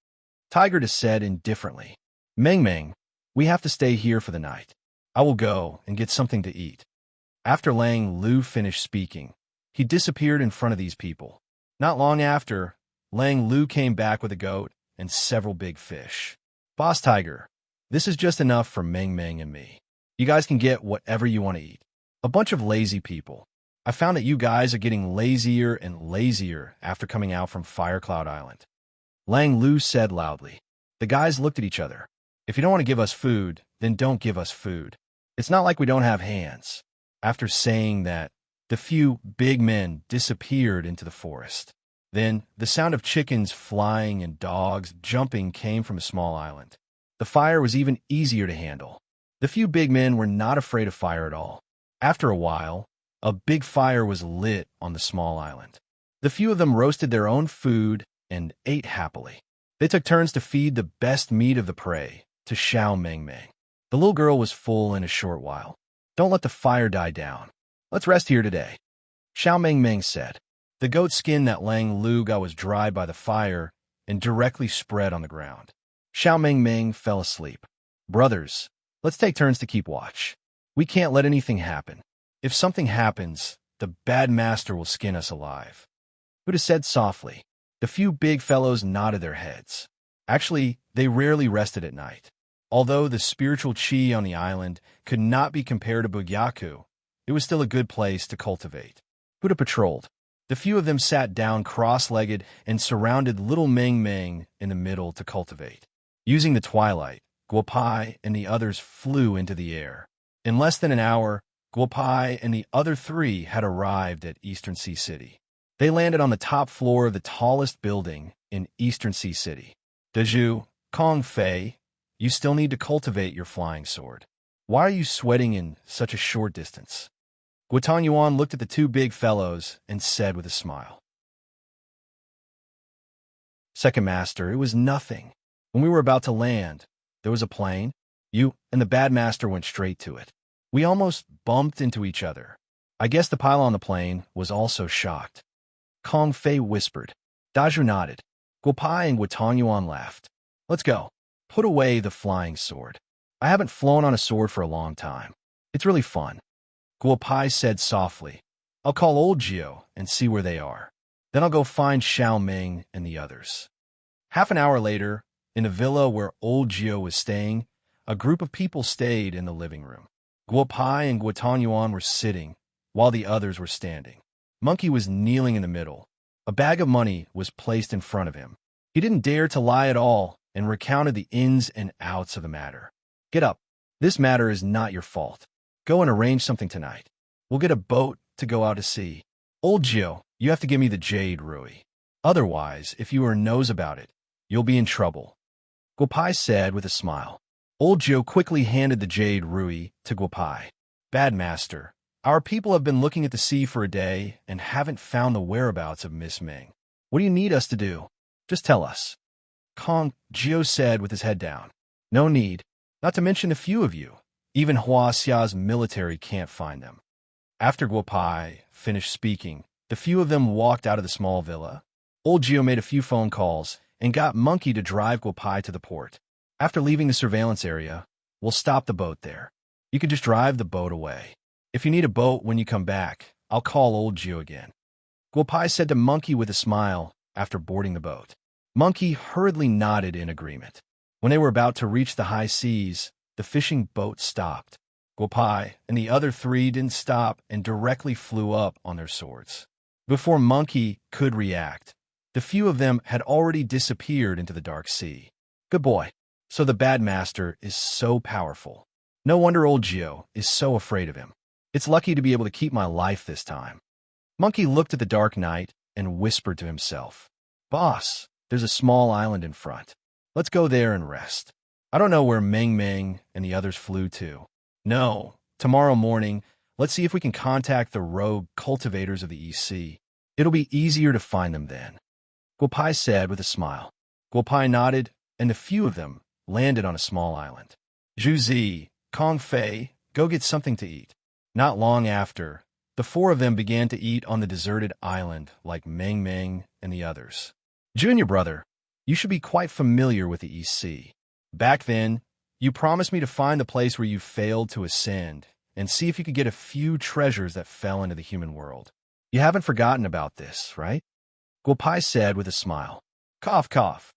Tiger said indifferently. Ming Ming, we have to stay here for the night. I will go and get something to eat. After Lang Lu finished speaking, he disappeared in front of these people. Not long after, Lang Lu came back with a goat and several big fish. Boss Tiger, this is just enough for Ming Ming and me. You guys can get whatever you want to eat. A bunch of lazy people. I found that you guys are getting lazier and lazier after coming out from Firecloud Island. Lang Lu said loudly. The guys looked at each other. If you don't want to give us food, then don't give us food. It's not like we don't have hands. After saying that, the few big men disappeared into the forest. Then, the sound of chickens flying and dogs jumping came from a small island. The fire was even easier to handle. The few big men were not afraid of fire at all. After a while, a big fire was lit on the small island. The few of them roasted their own food and ate happily. They took turns to feed the best meat of the prey to Xiao Ming Ming. The little girl was full in a short while. Don't let the fire die down. Let's rest here today. Xiao Ming Ming said. The goat skin that Lang Lu got was dried by the fire and directly spread on the ground. Xiao Ming Ming fell asleep. Brothers, let's take turns to keep watch. We can't let anything happen. If something happens, the bad master will skin us alive. Buddha said softly. The few big fellows nodded their heads. Actually, they rarely rested at night. Although the spiritual chi on the island could not be compared to Bugyaku, it was still a good place to cultivate. Buddha patrolled. The few of them sat down cross-legged and surrounded little Ming Ming in the middle to cultivate. Using the twilight, Guopai and the others flew into the air. In less than an hour, Guopai and the other 3 had arrived at Eastern Sea City. They landed on the top floor of the tallest building in Eastern Sea City. Daju, Kong Fei, you still need to cultivate your flying sword. Why are you sweating in such a short distance? Guotan Yuan looked at the 2 big fellows and said with a smile. Second Master, it was nothing. When we were about to land, there was a plane. You and the bad master went straight to it. We almost bumped into each other. I guess the pilot on the plane was also shocked. Kong Fei whispered. Daju nodded. Guopai and Guotan Yuan laughed. Let's go. Put away the flying sword. I haven't flown on a sword for a long time. It's really fun. Guopai said softly. I'll call old Gio and see where they are. Then I'll go find Xiao Ming and the others. Half an hour later, in a villa where old Gio was staying, a group of people stayed in the living room. Guopai and Guotan Yuan were sitting, while the others were standing. Monkey was kneeling in the middle. A bag of money was placed in front of him. He didn't dare to lie at all and recounted the ins and outs of the matter. Get up. This matter is not your fault. Go and arrange something tonight. We'll get a boat to go out to sea. Old Gio, you have to give me the jade, Rui. Otherwise, if you knows about it, you'll be in trouble. Guopai said with a smile. Old Gio quickly handed the jade Rui to Guopai. Bad master, Our people have been looking at the sea for a day and haven't found the whereabouts of Miss Ming. What do you need us to do? Just tell us. Kong Gio said with his head down. No need, not to mention a few of you. Even Hua Xia's military can't find them. After Guo Pai finished speaking, the few of them walked out of the small villa. Old Gio made a few phone calls and got Monkey to drive Guo Pai to the port. After leaving the surveillance area, we'll stop the boat there. You can just drive the boat away. If you need a boat when you come back, I'll call old Gio again. Guo Pai said to Monkey with a smile after boarding the boat. Monkey hurriedly nodded in agreement. When they were about to reach the high seas, the fishing boat stopped. Guo Pai and the other three didn't stop and directly flew up on their swords. Before Monkey could react, the few of them had already disappeared into the dark sea. Good boy. So the bad master is so powerful. No wonder old Gio is so afraid of him. It's lucky to be able to keep my life this time. Monkey looked at the dark night and whispered to himself, Boss, there's a small island in front. Let's go there and rest. I don't know where Meng Meng and the others flew to. No, tomorrow morning, let's see if we can contact the rogue cultivators of the East Sea. It'll be easier to find them then. Guo Pai said with a smile. Guo Pai nodded, and the few of them landed on a small island. Zhu Zi, Kong Fei, go get something to eat. Not long after, the four of them began to eat on the deserted island like Meng Meng and the others. Junior brother, you should be quite familiar with the East Sea. Back then, you promised me to find the place where you failed to ascend and see if you could get a few treasures that fell into the human world. You haven't forgotten about this, right? Guo Pai said with a smile. Cough, cough.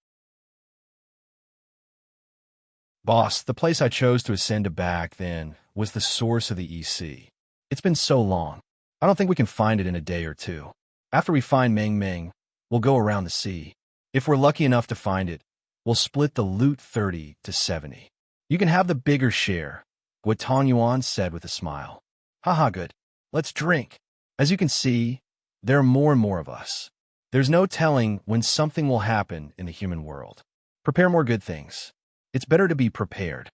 Boss, the place I chose to ascend to back then was the source of the East Sea. It's been so long. I don't think we can find it in a day or two. After we find Meng Meng, we'll go around the sea. If we're lucky enough to find it, we'll split the loot 30 to 70. You can have the bigger share, Guo Tangyuan said with a smile. Haha, good. Let's drink. As you can see, there are more and more of us. There's no telling when something will happen in the human world. Prepare more good things. It's better to be prepared,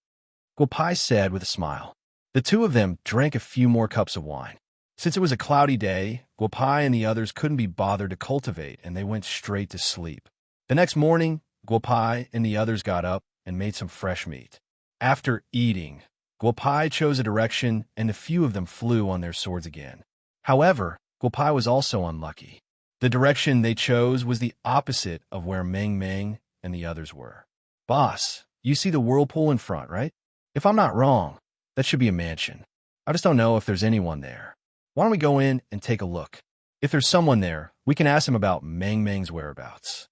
Guo Pai said with a smile. The two of them drank a few more cups of wine. Since it was a cloudy day, Guo Pai and the others couldn't be bothered to cultivate, and they went straight to sleep. The next morning, Guo Pai and the others got up and made some fresh meat. After eating, Guo Pai chose a direction, and a few of them flew on their swords again. However, Guo Pai was also unlucky. The direction they chose was the opposite of where Meng Meng and the others were. Boss, you see the whirlpool in front, right? If I'm not wrong, that should be a mansion. I just don't know if there's anyone there. Why don't we go in and take a look? If there's someone there, we can ask him about Meng Meng's whereabouts.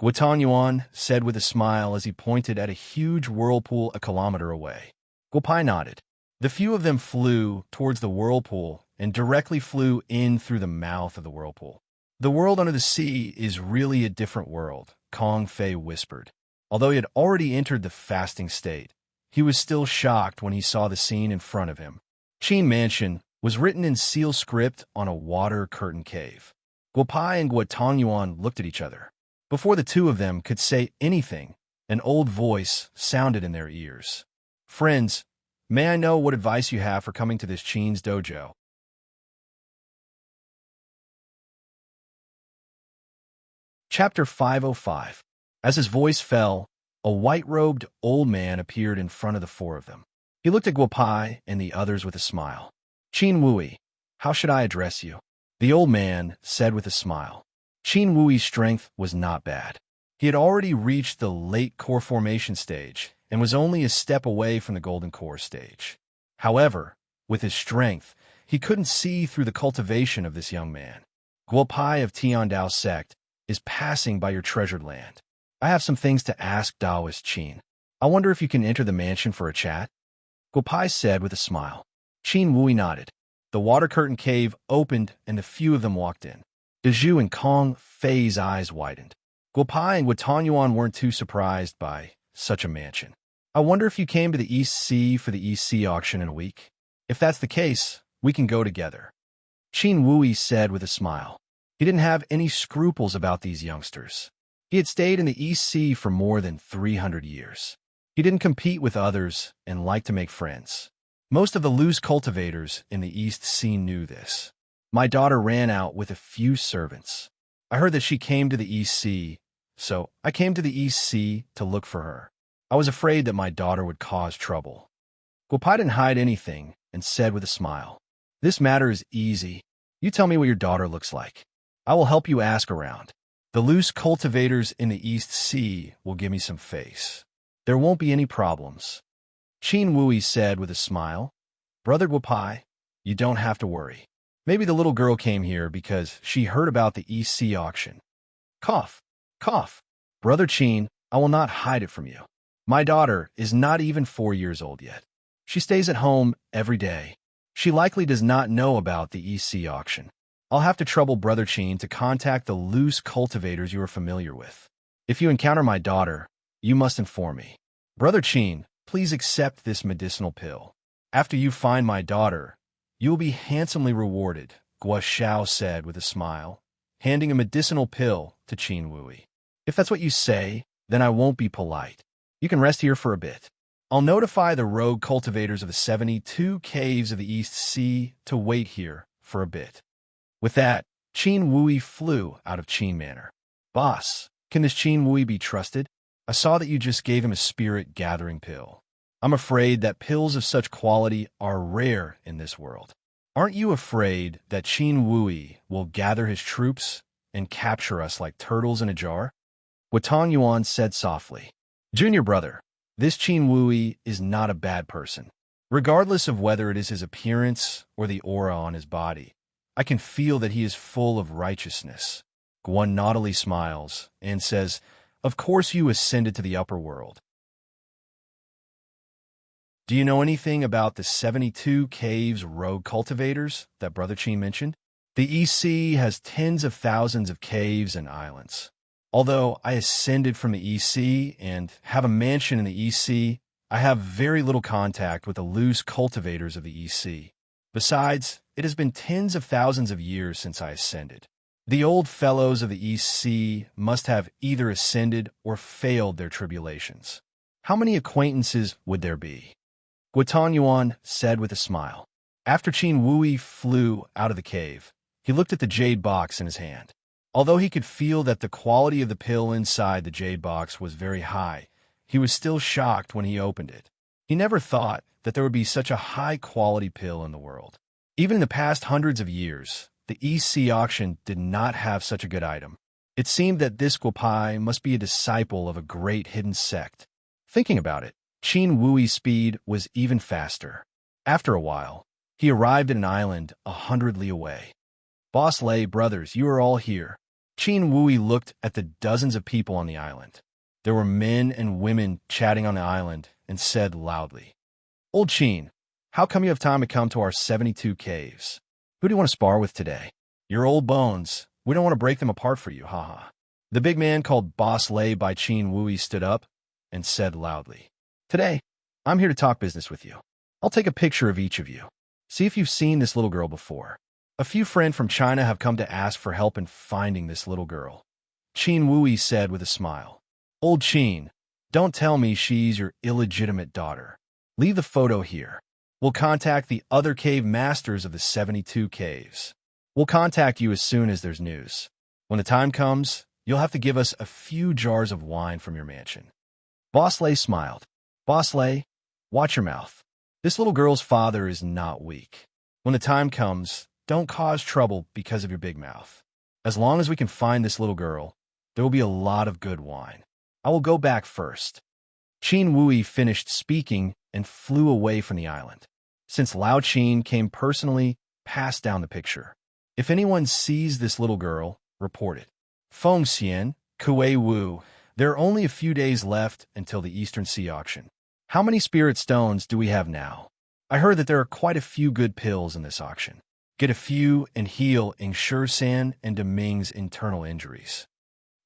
Guo Tangyuan said with a smile as he pointed at a huge whirlpool a kilometer away. Guo Pai nodded. The few of them flew towards the whirlpool and directly flew in through the mouth of the whirlpool. The world under the sea is really a different world, Kong Fei whispered. Although he had already entered the fasting state, he was still shocked when he saw the scene in front of him. Qin Mansion was written in seal script on a water curtain cave. Guo Pai and Guo Tangyuan looked at each other. Before the two of them could say anything, an old voice sounded in their ears. Friends, may I know what advice you have for coming to this Qin's dojo? Chapter 505. As his voice fell, a white-robed old man appeared in front of the four of them. He looked at Guo Pai and the others with a smile. Qin Wui, how should I address you? The old man said with a smile. Qin Wui's strength was not bad. He had already reached the late core formation stage and was only a step away from the golden core stage. However, with his strength, he couldn't see through the cultivation of this young man. Guo Pai of Tiandao sect is passing by your treasured land. I have some things to ask Taoist Qin. I wonder if you can enter the mansion for a chat? Guo Pai said with a smile. Qin Wui nodded. The water curtain cave opened and a few of them walked in. Zhu and Kong Fei's eyes widened. Guo Pai and Guo Tangyuan weren't too surprised by such a mansion. I wonder if you came to the East Sea for the East Sea auction in a week. If that's the case, we can go together. Qin Wui said with a smile. He didn't have any scruples about these youngsters. He had stayed in the East Sea for more than 300 years. He didn't compete with others and liked to make friends. Most of the loose cultivators in the East Sea knew this. My daughter ran out with a few servants. I heard that she came to the East Sea, so I came to the East Sea to look for her. I was afraid that my daughter would cause trouble. Guopai didn't hide anything and said with a smile, "This matter is easy. You tell me what your daughter looks like. I will help you ask around. The loose cultivators in the East Sea will give me some face. There won't be any problems." Qin Wui said with a smile, "Brother Guopai, you don't have to worry. Maybe the little girl came here because she heard about the East Sea auction." Cough, cough. Brother Qin, I will not hide it from you. My daughter is not even 4 years old yet. She stays at home every day. She likely does not know about the East Sea auction. I'll have to trouble Brother Qin to contact the loose cultivators you are familiar with. If you encounter my daughter, you must inform me. Brother Qin, please accept this medicinal pill. After you find my daughter, you will be handsomely rewarded, Guo Xiao said with a smile, handing a medicinal pill to Qin Wui. If that's what you say, then I won't be polite. You can rest here for a bit. I'll notify the rogue cultivators of the 72 caves of the East Sea to wait here for a bit. With that, Qin Wui flew out of Qin Manor. Boss, can this Qin Wui be trusted? I saw that you just gave him a spirit-gathering pill. I'm afraid that pills of such quality are rare in this world. Aren't you afraid that Qin Wui will gather his troops and capture us like turtles in a jar? Tang Yuan said softly. Junior brother, this Qin Wui is not a bad person. Regardless of whether it is his appearance or the aura on his body, I can feel that he is full of righteousness. Guan naughtily smiles and says, Of course you ascended to the upper world. Do you know anything about the 72 caves rogue cultivators that Brother Qin mentioned? The East Sea has tens of thousands of caves and islands. Although I ascended from the East Sea and have a mansion in the East Sea, I have very little contact with the loose cultivators of the East Sea. Besides, it has been tens of thousands of years since I ascended. The old fellows of the East Sea must have either ascended or failed their tribulations. How many acquaintances would there be? Guotan Yuan said with a smile. After Qin Wui flew out of the cave, he looked at the jade box in his hand. Although he could feel that the quality of the pill inside the jade box was very high, he was still shocked when he opened it. He never thought that there would be such a high-quality pill in the world. Even in the past hundreds of years, the East Sea auction did not have such a good item. It seemed that this Guopai must be a disciple of a great hidden sect. Thinking about it, Qin Wui's speed was even faster. After a while, he arrived at an island 100 li away. Boss Lei brothers, you are all here. Qin Wui looked at the dozens of people on the island. There were men and women chatting on the island and said loudly, Old Qin, how come you have time to come to our 72 caves? Who do you want to spar with today? Your old bones. We don't want to break them apart for you, haha. The big man called Boss Lei by Qin Wui stood up and said loudly, Today, I'm here to talk business with you. I'll take a picture of each of you. See if you've seen this little girl before. A few friends from China have come to ask for help in finding this little girl. Qin Wui said with a smile. Old Qin, don't tell me she's your illegitimate daughter. Leave the photo here. We'll contact the other cave masters of the 72 caves. We'll contact you as soon as there's news. When the time comes, you'll have to give us a few jars of wine from your mansion. Boss Lei smiled. Boss Lei, watch your mouth. This little girl's father is not weak. When the time comes, don't cause trouble because of your big mouth. As long as we can find this little girl, there will be a lot of good wine. I will go back first. Qin Wui finished speaking and flew away from the island. Since Lao Qin came personally, passed down the picture. If anyone sees this little girl, report it. Feng Xian, Kuei Wu, there are only a few days left until the Eastern Sea auction. How many spirit stones do we have now? I heard that there are quite a few good pills in this auction. Get a few and heal San and Deming's internal injuries.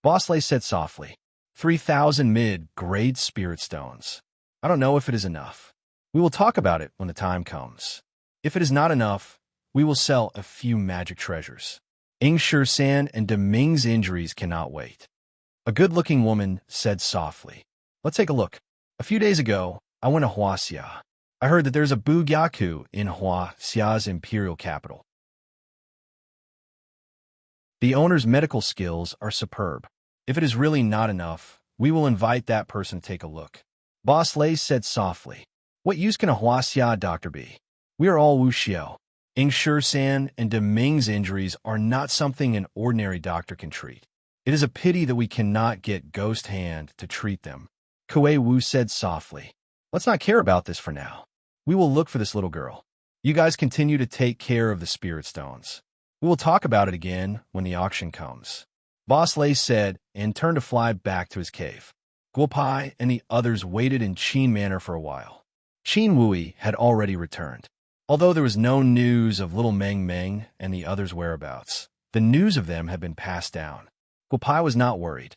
Boss Lei said softly, 3,000 mid-grade spirit stones. I don't know if it is enough. We will talk about it when the time comes. If it is not enough, we will sell a few magic treasures. San and Deming's injuries cannot wait. A good-looking woman said softly, Let's take a look. A few days ago, I went to Huaxia. I heard that there's a Bugyaku in Huaxia's imperial capital. The owner's medical skills are superb. If it is really not enough, we will invite that person to take a look. Boss Lei said softly. What use can a Huaxia doctor be? We are all Wuxiao. Ing San and De Ming's injuries are not something an ordinary doctor can treat. It is a pity that we cannot get Ghost Hand to treat them. Kuei Wu said softly. Let's not care about this for now. We will look for this little girl. You guys continue to take care of the spirit stones. We will talk about it again when the auction comes. Boss Lei said and turned to fly back to his cave. Guopai and the others waited in Qin Manor for a while. Qin Wui had already returned. Although there was no news of little Meng Meng and the others' whereabouts, the news of them had been passed down. Guopai was not worried.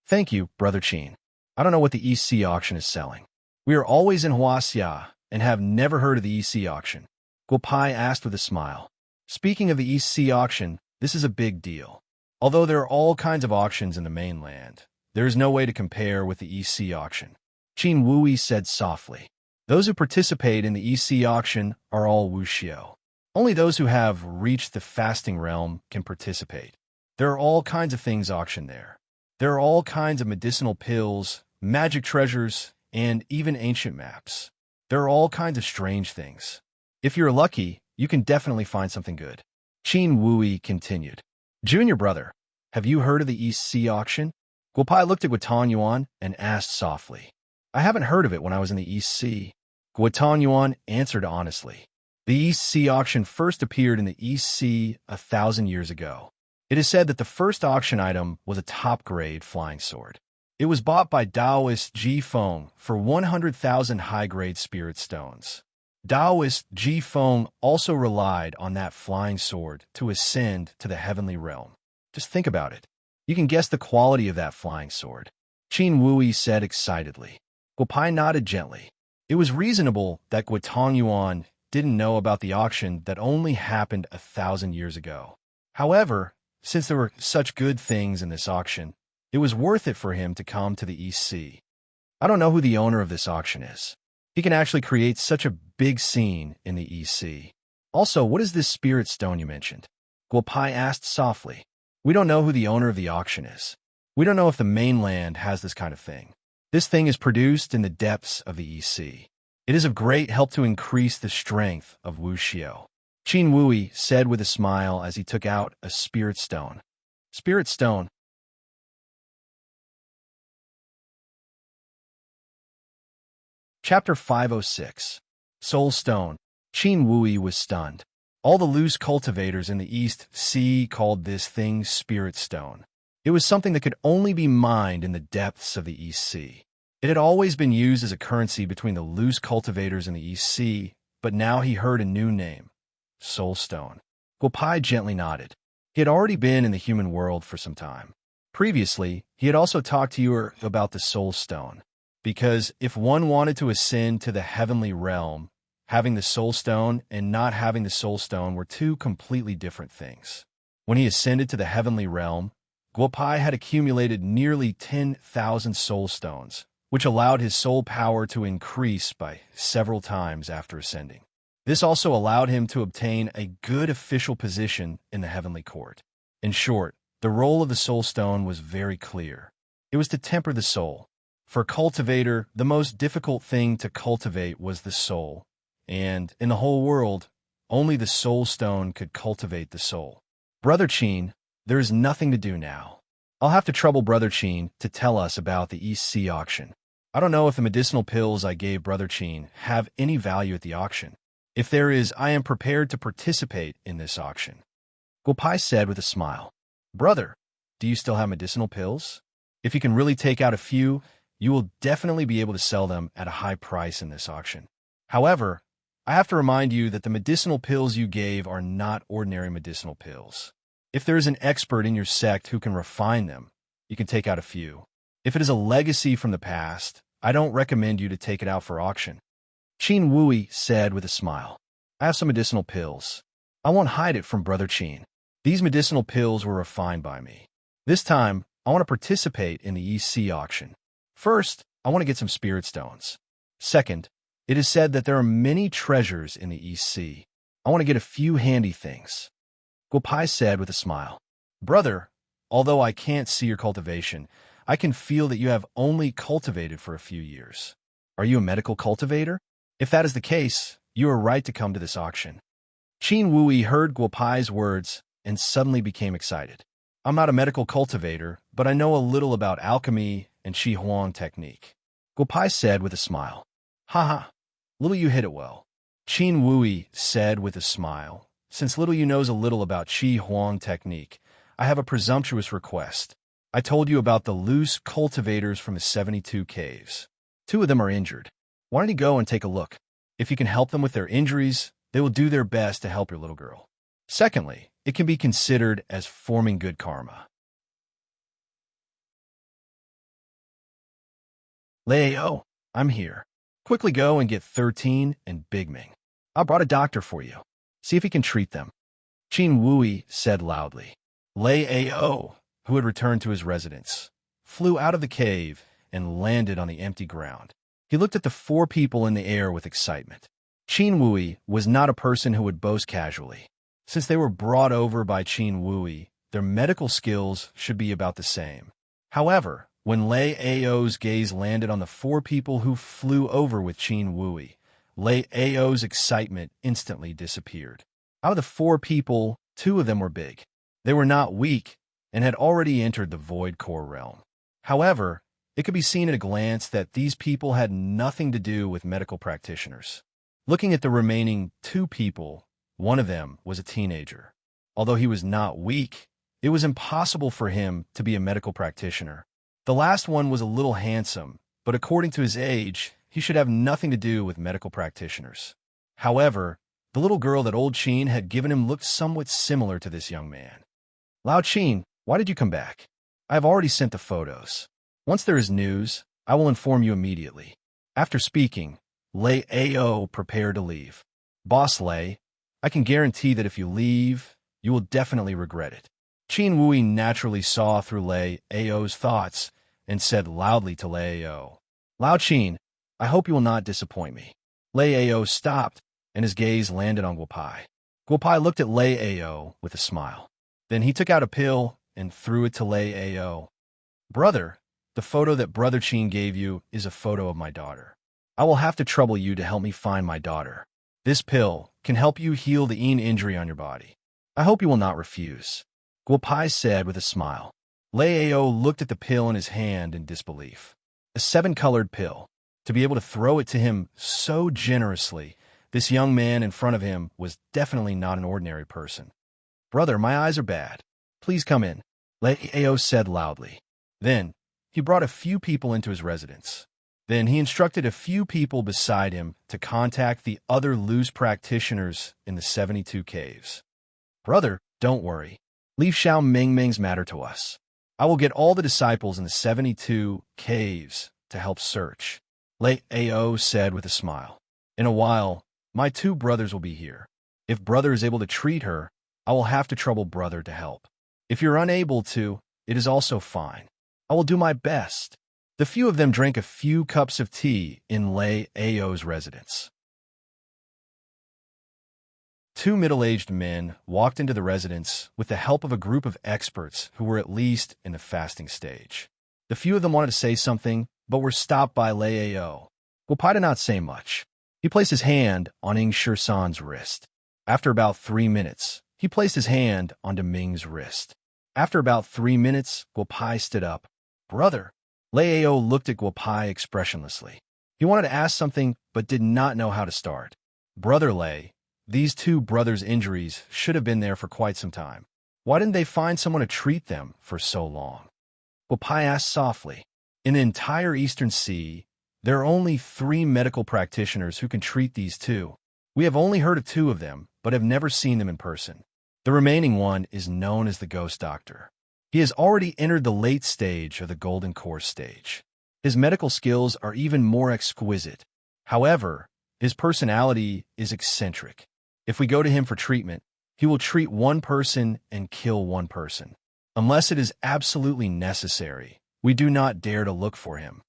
Thank you, Brother Qin. I don't know what the EC auction is selling. We are always in Huaxia and have never heard of the EC auction. Guopai asked with a smile. Speaking of the EC auction, this is a big deal. Although there are all kinds of auctions in the mainland, there is no way to compare with the EC auction. Qin Wui said softly. Those who participate in the EC auction are all Wuxiao. Only those who have reached the fasting realm can participate. There are all kinds of things auctioned there. There are all kinds of medicinal pills, magic treasures, and even ancient maps. There are all kinds of strange things. If you're lucky, you can definitely find something good. Qin Wui continued. Junior brother, have you heard of the EC auction? Guopai looked at Guotan Yuan and asked softly. I haven't heard of it when I was in the EC. Guotan Yuan answered honestly. The EC auction first appeared in the EC 1,000 years ago. It is said that the first auction item was a top-grade flying sword. It was bought by Taoist Ji Feng for 100,000 high-grade spirit stones. Taoist Ji Feng also relied on that flying sword to ascend to the heavenly realm. Just think about it. You can guess the quality of that flying sword. Qin Wui said excitedly. Guopai nodded gently. It was reasonable that Guotang Yuan didn't know about the auction that only happened 1,000 years ago. However, since there were such good things in this auction, it was worth it for him to come to the EC. I don't know who the owner of this auction is. He can actually create such a big scene in the EC. Also, what is this spirit stone you mentioned? Guopai asked softly. We don't know who the owner of the auction is. We don't know if the mainland has this kind of thing. This thing is produced in the depths of the EC. It is of great help to increase the strength of Wuxiao. Qin Wui said with a smile as he took out a spirit stone. Spirit stone. Chapter 506. Soul Stone. Qin Wui was stunned. All the loose cultivators in the East Sea called this thing Spirit Stone. It was something that could only be mined in the depths of the East Sea. It had always been used as a currency between the loose cultivators in the East Sea, but now he heard a new name, Soul Stone. Guopai gently nodded. He had already been in the human world for some time. Previously, he had also talked to you about the Soul Stone. Because if one wanted to ascend to the heavenly realm, having the Soul Stone and not having the Soul Stone were two completely different things. When he ascended to the heavenly realm, Guopai had accumulated nearly 10,000 Soul Stones, which allowed his soul power to increase by several times after ascending. This also allowed him to obtain a good official position in the heavenly court. In short, the role of the Soul Stone was very clear. It was to temper the soul. For a cultivator, the most difficult thing to cultivate was the soul, and in the whole world, only the Soul Stone could cultivate the soul. Brother Qin, there is nothing to do now. I'll have to trouble Brother Qin to tell us about the EC auction. I don't know if the medicinal pills I gave Brother Qin have any value at the auction. If there is, I am prepared to participate in this auction. Guopai said with a smile. Brother, do you still have medicinal pills? If you can really take out a few, you will definitely be able to sell them at a high price in this auction. However, I have to remind you that the medicinal pills you gave are not ordinary medicinal pills. If there is an expert in your sect who can refine them, you can take out a few. If it is a legacy from the past, I don't recommend you to take it out for auction. Qin Wui said with a smile. I have some medicinal pills. I won't hide it from Brother Qin. These medicinal pills were refined by me. This time, I want to participate in the EC auction. First, I want to get some spirit stones. Second, It is said that there are many treasures in the East Sea. I want to get a few handy things. Guopai said with a smile. Brother, although I can't see your cultivation, I can feel that you have only cultivated for a few years. Are you a medical cultivator? If that is the case, you are right to come to this auction. Qin Wui heard Guopai's words and suddenly became excited. I'm not a medical cultivator, but I know a little about alchemy and Qi Huang technique. Guopai said with a smile. Haha, little you hit it well. Qin Wui said with a smile. Since little you knows a little about Qi Huang technique, I have a presumptuous request. I told you about the loose cultivators from the 72 caves. 2 of them are injured. Why don't you go and take a look? If you can help them with their injuries, they will do their best to help your little girl. Secondly, it can be considered as forming good karma. Leo, I'm here. Quickly go and get 13 and Big Ming. I brought a doctor for you. See if he can treat them. Qin Wui said loudly. Leo, who had returned to his residence, flew out of the cave and landed on the empty ground. He looked at the 4 people in the air with excitement. Qin Wui was not a person who would boast casually. Since they were brought over by Qin Wui, their medical skills should be about the same. However, when Leo's gaze landed on the 4 people who flew over with Qin Wui, Leo's excitement instantly disappeared. Out of the 4 people, 2 of them were big. They were not weak and had already entered the Void Core realm. However, it could be seen at a glance that these people had nothing to do with medical practitioners. Looking at the remaining 2 people, one of them was a teenager. Although he was not weak, it was impossible for him to be a medical practitioner. The last one was a little handsome, but according to his age, he should have nothing to do with medical practitioners. However, the little girl that old Qin had given him looked somewhat similar to this young man. Lao Qin, why did you come back? I have already sent the photos. Once there is news, I will inform you immediately. After speaking, Lei prepared to leave. Boss Lei, I can guarantee that if you leave, you will definitely regret it. Qin Wui naturally saw through Leo's thoughts and said loudly to Leo, Lao Qin, I hope you will not disappoint me. Leo stopped, and his gaze landed on Guopai. Guopai looked at Leo with a smile. Then he took out a pill and threw it to Leo. Brother, the photo that Brother Qin gave you is a photo of my daughter. I will have to trouble you to help me find my daughter. This pill can help you heal the injury on your body. I hope you will not refuse. Guopai said with a smile. Leo looked at the pill in his hand in disbelief. A 7-colored pill. To be able to throw it to him so generously, this young man in front of him was definitely not an ordinary person. Brother, my eyes are bad. Please come in, Leo said loudly. Then, he brought a few people into his residence. Then he instructed a few people beside him to contact the other loose practitioners in the 72 caves. Brother, don't worry. Leave Xiao Mingming's matter to us. I will get all the disciples in the 72 caves to help search. Lei said with a smile. In a while, my 2 brothers will be here. If brother is able to treat her, I will have to trouble brother to help. If you're unable to, it is also fine. I will do my best. The few of them drank a few cups of tea in Leo's residence. 2 middle-aged men walked into the residence with the help of a group of experts who were at least in the fasting stage. The few of them wanted to say something, but were stopped by Leo. Guopai did not say much. He placed his hand on Ing Shirsan's wrist. After about 3 minutes, he placed his hand onto Ming's wrist. After about 3 minutes, Guopai stood up. Brother. Leo looked at Guopai expressionlessly. He wanted to ask something, but did not know how to start. Brother Lei, these 2 brothers' injuries should have been there for quite some time. Why didn't they find someone to treat them for so long? Guopai asked softly. In the entire Eastern Sea, there are only 3 medical practitioners who can treat these 2. We have only heard of 2 of them, but have never seen them in person. The remaining one is known as the Ghost Doctor. He has already entered the late stage of the Golden Core stage. His medical skills are even more exquisite. However, his personality is eccentric. If we go to him for treatment, he will treat 1 person and kill 1 person. Unless it is absolutely necessary, we do not dare to look for him.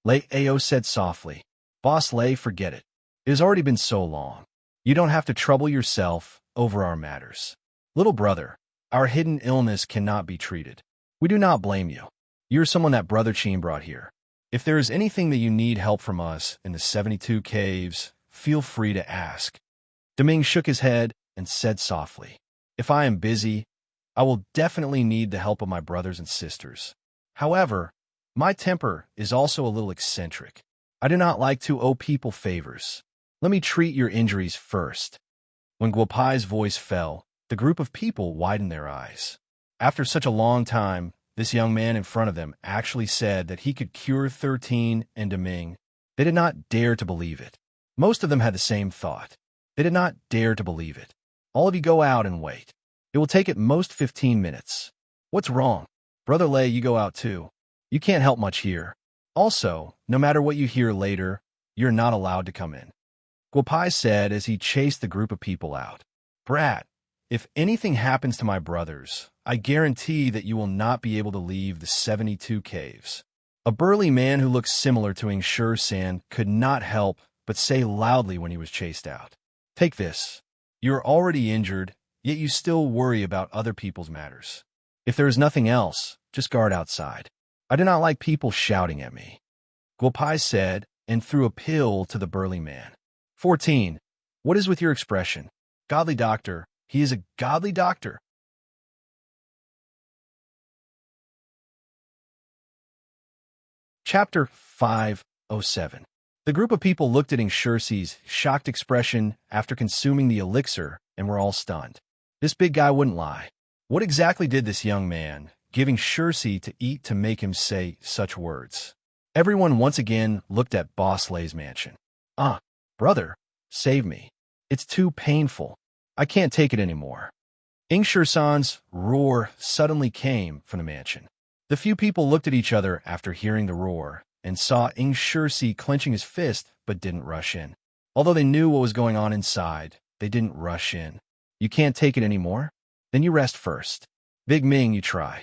Lei said softly. Boss Lei, forget it. It has already been so long. You don't have to trouble yourself over our matters. Little brother, our hidden illness cannot be treated. We do not blame you. You're someone that Brother Chin brought here. If there is anything that you need help from us in the 72 caves, feel free to ask. Deming shook his head and said softly, if I am busy, I will definitely need the help of my brothers and sisters. However, my temper is also a little eccentric. I do not like to owe people favors. Let me treat your injuries first. When Guopai's voice fell, the group of people widened their eyes. After such a long time, this young man in front of them actually said that he could cure 13 and Deming. They did not dare to believe it. Most of them had the same thought. They did not dare to believe it. All of you go out and wait. It will take at most 15 minutes. What's wrong? Brother Lei, you go out too. You can't help much here. Also, no matter what you hear later, you're not allowed to come in. Guopai said as he chased the group of people out. Brat, if anything happens to my brothers, I guarantee that you will not be able to leave the 72 caves. A burly man who looked similar to Ingshur San could not help but say loudly when he was chased out. Take this. You're already injured, yet you still worry about other people's matters. If there is nothing else, just guard outside. I do not like people shouting at me. Guopai said and threw a pill to the burly man. 14. What is with your expression? Godly doctor. He is a godly doctor. Chapter 507. The group of people looked at Ingshursi's shocked expression after consuming the elixir and were all stunned. This big guy wouldn't lie. What exactly did this young man giving Shursi to eat to make him say such words? Everyone once again looked at Boss Lei's mansion. Brother, save me. It's too painful. I can't take it anymore. Ingshur San's roar suddenly came from the mansion. The few people looked at each other after hearing the roar and saw Ingshursi clenching his fist but didn't rush in. Although they knew what was going on inside, they didn't rush in. You can't take it anymore? Then you rest first. Big Ming, you try.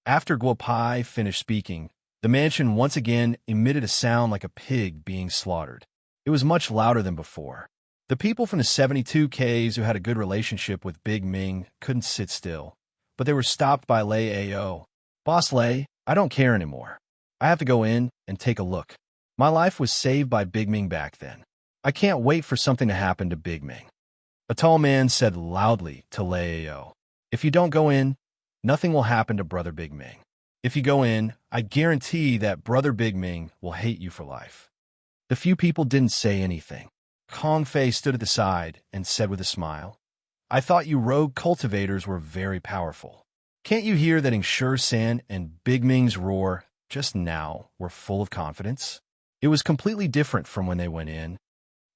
After Guopai finished speaking, the mansion once again emitted a sound like a pig being slaughtered. It was much louder than before. The people from the 72 caves who had a good relationship with Big Ming couldn't sit still, but they were stopped by Lei Ao. Boss Lei, I don't care anymore. I have to go in and take a look. My life was saved by Big Ming back then. I can't wait for something to happen to Big Ming. A tall man said loudly to Lei Ao, if you don't go in, nothing will happen to Brother Big Ming. If you go in, I guarantee that Brother Big Ming will hate you for life. The few people didn't say anything. Kong Fei stood at the side and said with a smile, I thought you rogue cultivators were very powerful. Can't you hear that Ingshur San and Big Ming's roar just now were full of confidence? It was completely different from when they went in.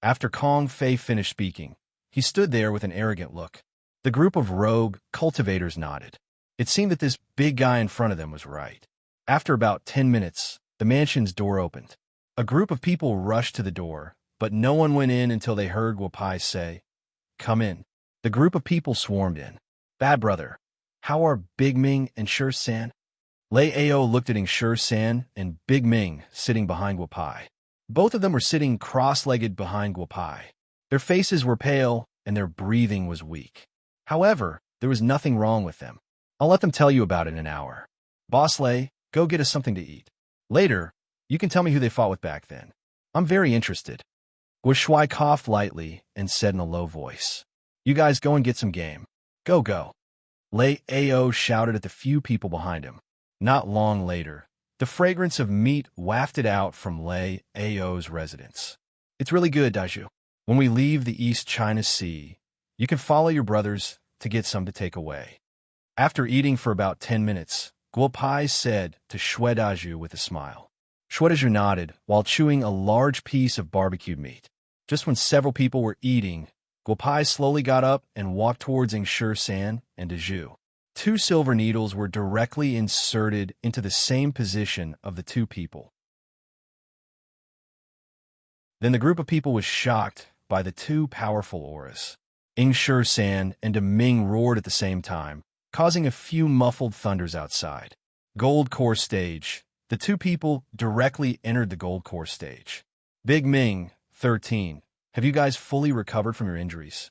After Kong Fei finished speaking, he stood there with an arrogant look. The group of rogue cultivators nodded. It seemed that this big guy in front of them was right. After about 10 minutes, the mansion's door opened. A group of people rushed to the door, but no one went in until they heard Guopai say, Come in. The group of people swarmed in. Bad brother, how are Big Ming and Ingshur San? Lei Ao looked at Ingshur San and Big Ming sitting behind Guopai. Both of them were sitting cross-legged behind Guopai. Their faces were pale and their breathing was weak. However, there was nothing wrong with them. I'll let them tell you about it in an hour. Boss Lei, go get us something to eat. Later, you can tell me who they fought with back then. I'm very interested. Guo Shui coughed lightly and said in a low voice, You guys go and get some game. Go, go. Lei Ao shouted at the few people behind him. Not long later, the fragrance of meat wafted out from Lei Ao's residence. It's really good, Daiju. When we leave the East China Sea, you can follow your brothers to get some to take away. After eating for about 10 minutes, Guopai said to Shui Daiju with a smile. Shui Daiju nodded while chewing a large piece of barbecued meat. Just when several people were eating, Guopai slowly got up and walked towards Ingshur San and Daiju. 2 silver needles were directly inserted into the same position of the 2 people. Then the group of people was shocked by the 2 powerful auras. Ingshur San and Deming roared at the same time, causing a few muffled thunders outside. Gold Core Stage. The 2 people directly entered the Gold Core Stage. Big Ming, 13, Have you guys fully recovered from your injuries?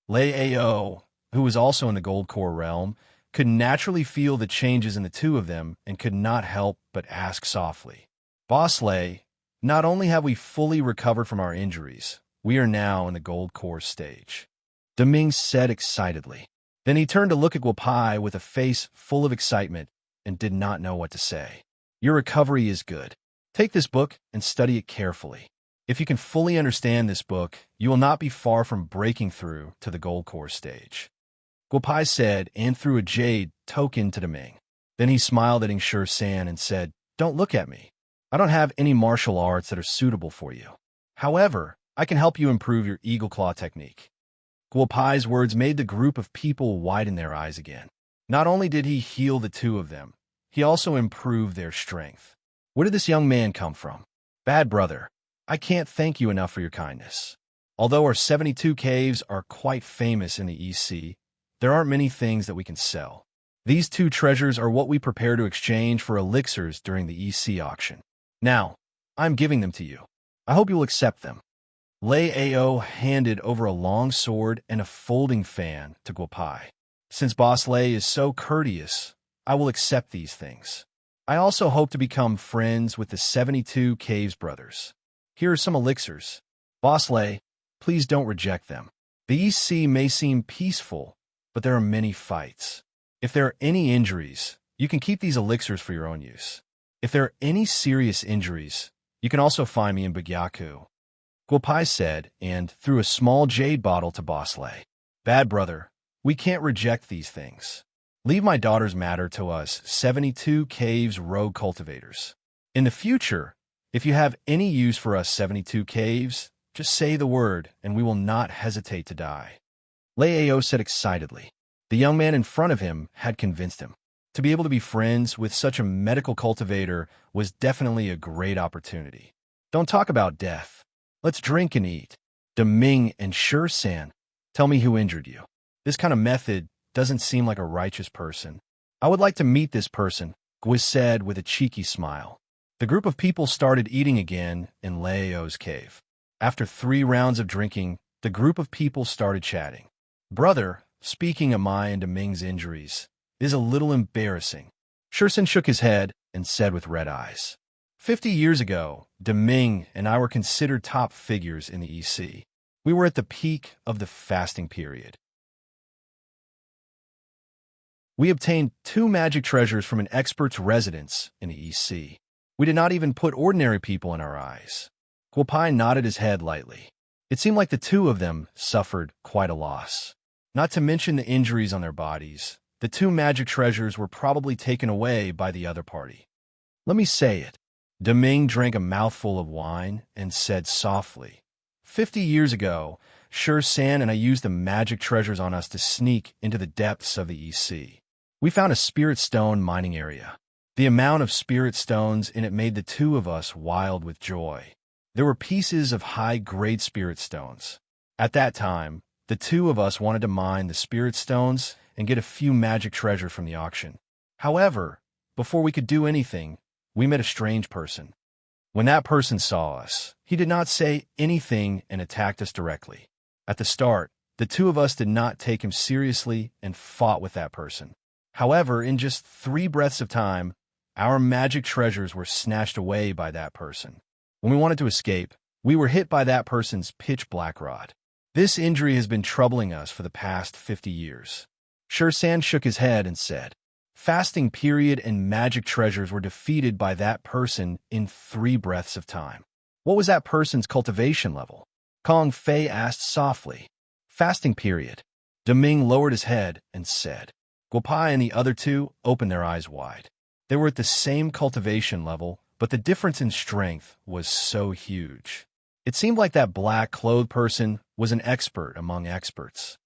Lei Ao, who was also in the gold core realm, could naturally feel the changes in the two of them and could not help but ask softly. Boss Lei, not only have we fully recovered from our injuries, we are now in the gold core stage. Deming said excitedly. Then he turned to look at Guopai with a face full of excitement and did not know what to say. Your recovery is good. Take this book and study it carefully. If you can fully understand this book, you will not be far from breaking through to the gold core stage. Guopai said and threw a jade token to Deming. Then he smiled at Ingshur San and said, Don't look at me. I don't have any martial arts that are suitable for you. However, I can help you improve your eagle claw technique. Guopai's words made the group of people widen their eyes again. Not only did he heal the two of them, he also improved their strength. Where did this young man come from? Bad brother, I can't thank you enough for your kindness. Although our 72 caves are quite famous in the EC, there aren't many things that we can sell. These two treasures are what we prepare to exchange for elixirs during the EC auction. Now, I'm giving them to you. I hope you'll accept them. Lei Ao handed over a long sword and a folding fan to Guopai. Since Boss Lei is so courteous, I will accept these things. I also hope to become friends with the 72 Caves brothers. Here are some elixirs. Boss Lei, please don't reject them. The EC may seem peaceful, but there are many fights. If there are any injuries, you can keep these elixirs for your own use. If there are any serious injuries, you can also find me in Bugyaku. Guopai said, and threw a small jade bottle to Boss Lei. Bad brother, we can't reject these things. Leave my daughter's matter to us 72 Caves rogue cultivators. In the future, if you have any use for us 72 Caves, just say the word, and we will not hesitate to die. Lei Ao said excitedly. The young man in front of him had convinced him. To be able to be friends with such a medical cultivator was definitely a great opportunity. Don't talk about death. Let's drink and eat. Deming and Shur-san, tell me who injured you. This kind of method doesn't seem like a righteous person. I would like to meet this person, Gui said with a cheeky smile. The group of people started eating again in Lei Ao's cave. After 3 rounds of drinking, the group of people started chatting. Brother, speaking of my and Deming's injuries, is a little embarrassing. Shur-san shook his head and said with red eyes. 50 years ago, Deming and I were considered top figures in the EC. We were at the peak of the fasting period. We obtained 2 magic treasures from an expert's residence in the EC. We did not even put ordinary people in our eyes. Guopai nodded his head lightly. It seemed like the two of them suffered quite a loss. Not to mention the injuries on their bodies, the 2 magic treasures were probably taken away by the other party. Let me say it. Deming drank a mouthful of wine and said softly, 50 years ago, Shur-san and I used the magic treasures on us to sneak into the depths of the EC. We found a spirit stone mining area. The amount of spirit stones in it made the two of us wild with joy. There were pieces of high-grade spirit stones. At that time, the two of us wanted to mine the spirit stones and get a few magic treasure from the auction. However, before we could do anything, we met a strange person. When that person saw us, he did not say anything and attacked us directly. At the start, the two of us did not take him seriously and fought with that person. However, in just 3 breaths of time, our magic treasures were snatched away by that person. When we wanted to escape, we were hit by that person's pitch-black rod. This injury has been troubling us for the past 50 years. Shur-san shook his head and said, Fasting period and magic treasures were defeated by that person in 3 breaths of time. What was that person's cultivation level? Kong Fei asked softly. Fasting period. Deming lowered his head and said. Guopai and the other 2 opened their eyes wide. They were at the same cultivation level, but the difference in strength was so huge. It seemed like that black-clothed person was an expert among experts.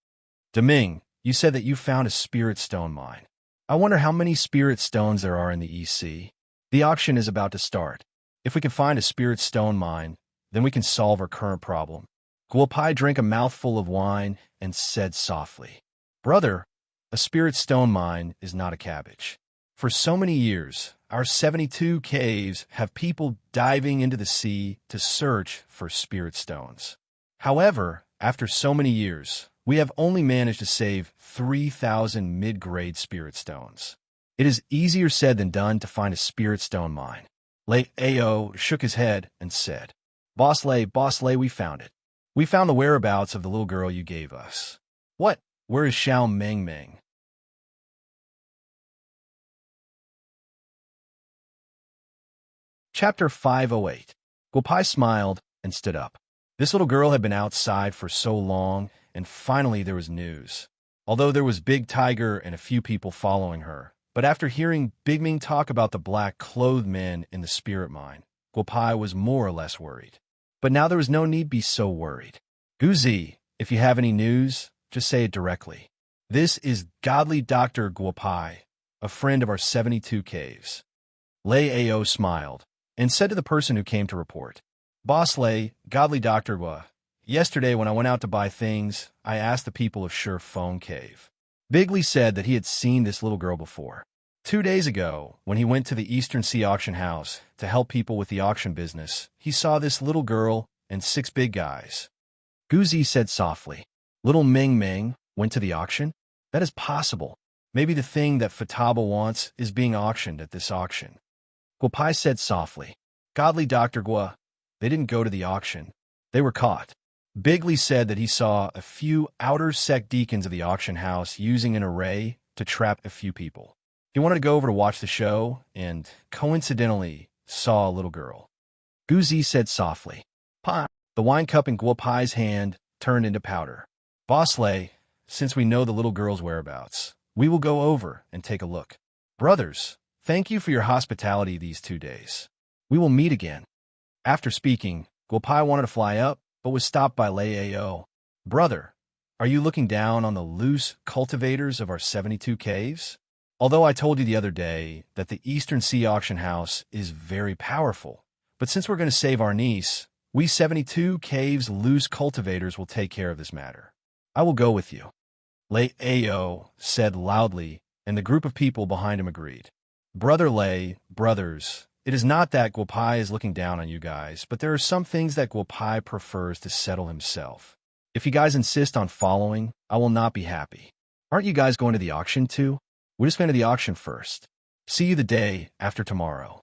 Deming, you said that you found a spirit stone mine. I wonder how many spirit stones there are in the EC. The auction is about to start. If we can find a spirit stone mine, then we can solve our current problem. Guopai drank a mouthful of wine and said softly, Brother, a spirit stone mine is not a cabbage. For so many years, our 72 caves have people diving into the sea to search for spirit stones. However, after so many years, we have only managed to save 3,000 mid-grade spirit stones. It is easier said than done to find a spirit stone mine. Lei Ao shook his head and said, Boss Lei, we found it. We found the whereabouts of the little girl you gave us. What? Where is Xiao Meng Meng? Chapter 508. Guopai smiled and stood up. This little girl had been outside for so long, and finally there was news. Although there was Big Tiger and a few people following her, but after hearing Big Ming talk about the black-clothed men in the spirit mine, Guopai was more or less worried. But now there was no need to be so worried. Guzi, if you have any news, just say it directly. This is Godly Dr. Guopai, a friend of our 72 caves. Lei Ao smiled and said to the person who came to report, Boss Lei, Godly Dr. Gua, yesterday when I went out to buy things, I asked the people of Sure Phone Cave. Bigley said that he had seen this little girl before. 2 days ago, when he went to the Eastern Sea Auction House to help people with the auction business, he saw this little girl and 6 big guys. Guzi said softly, Little Ming Ming went to the auction? That is possible. Maybe the thing that Fataba wants is being auctioned at this auction. Guopai said softly, Godly Dr. Gua, they didn't go to the auction. They were caught. Bigley said that he saw a few outer sect deacons of the auction house using an array to trap a few people. He wanted to go over to watch the show and, coincidentally, saw a little girl. Guzi said softly, Pa. The wine cup in Guopai's hand turned into powder. Boss Lei, since we know the little girl's whereabouts, we will go over and take a look. Brothers, thank you for your hospitality these 2 days. We will meet again. After speaking, Guopai wanted to fly up, but was stopped by Lei Ao. Brother, are you looking down on the loose cultivators of our 72 caves? Although I told you the other day that the Eastern Sea Auction House is very powerful, but since we're going to save our niece, we 72 caves loose cultivators will take care of this matter. I will go with you. Lei Ao said loudly, and the group of people behind him agreed. Brother Lei, brothers, it is not that Guopai is looking down on you guys, but there are some things that Guopai prefers to settle himself. If you guys insist on following, I will not be happy. Aren't you guys going to the auction too? We're just going to the auction first. See you the day after tomorrow.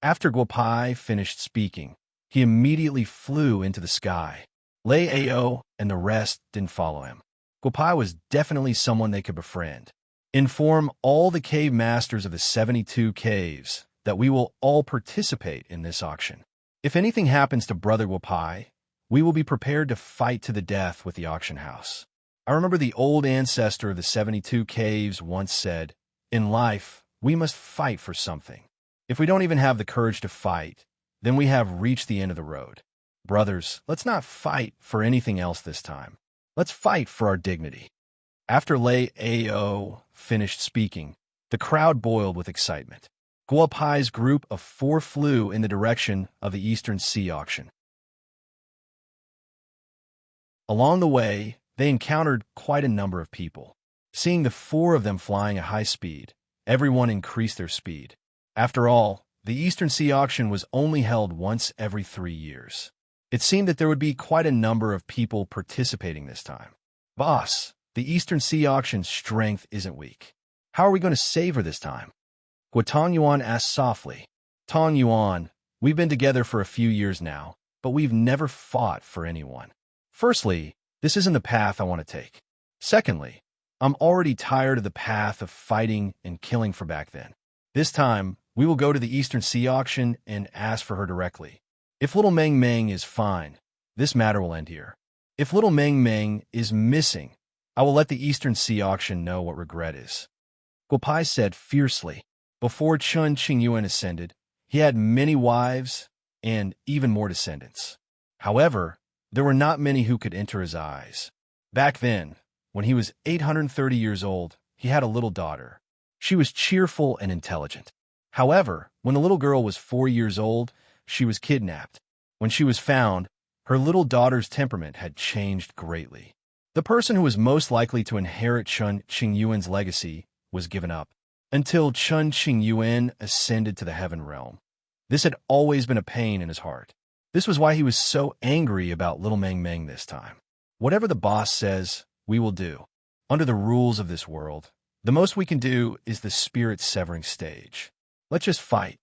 After Guopai finished speaking, he immediately flew into the sky. Lei Ao and the rest didn't follow him. Guopai was definitely someone they could befriend. Inform all the cave masters of the 72 caves that we will all participate in this auction. If anything happens to Brother Guopai, we will be prepared to fight to the death with the auction house. I remember the old ancestor of the 72 caves once said, in life, we must fight for something. If we don't even have the courage to fight, then we have reached the end of the road. Brothers, let's not fight for anything else this time. Let's fight for our dignity. After Lei Ao finished speaking, the crowd boiled with excitement. Guopai's group of 4 flew in the direction of the Eastern Sea Auction. Along the way, they encountered quite a number of people. Seeing the 4 of them flying at high speed, everyone increased their speed. After all, the Eastern Sea Auction was only held once every 3 years. It seemed that there would be quite a number of people participating this time. Boss, the Eastern Sea Auction's strength isn't weak. How are we going to save her this time? Guotong Yuan asked softly. Tong Yuan, we've been together for a few years now, but we've never fought for anyone. Firstly, this isn't the path I want to take. Secondly, I'm already tired of the path of fighting and killing for back then. This time, we will go to the Eastern Sea Auction and ask for her directly. If little Meng Meng is fine, this matter will end here. If little Meng Meng is missing, I will let the Eastern Sea Auction know what regret is. Guopai said fiercely. Before Chun Qingyuan ascended, he had many wives and even more descendants. However, there were not many who could enter his eyes. Back then, when he was 830 years old, he had a little daughter. She was cheerful and intelligent. However, when the little girl was 4 years old, she was kidnapped. When she was found, her little daughter's temperament had changed greatly. The person who was most likely to inherit Chun Qingyuan's legacy was given up, until Chun Qingyuan ascended to the heaven realm. This had always been a pain in his heart. This was why he was so angry about little Meng Meng this time. Whatever the boss says, we will do. Under the rules of this world, the most we can do is the spirit-severing stage. Let's just fight.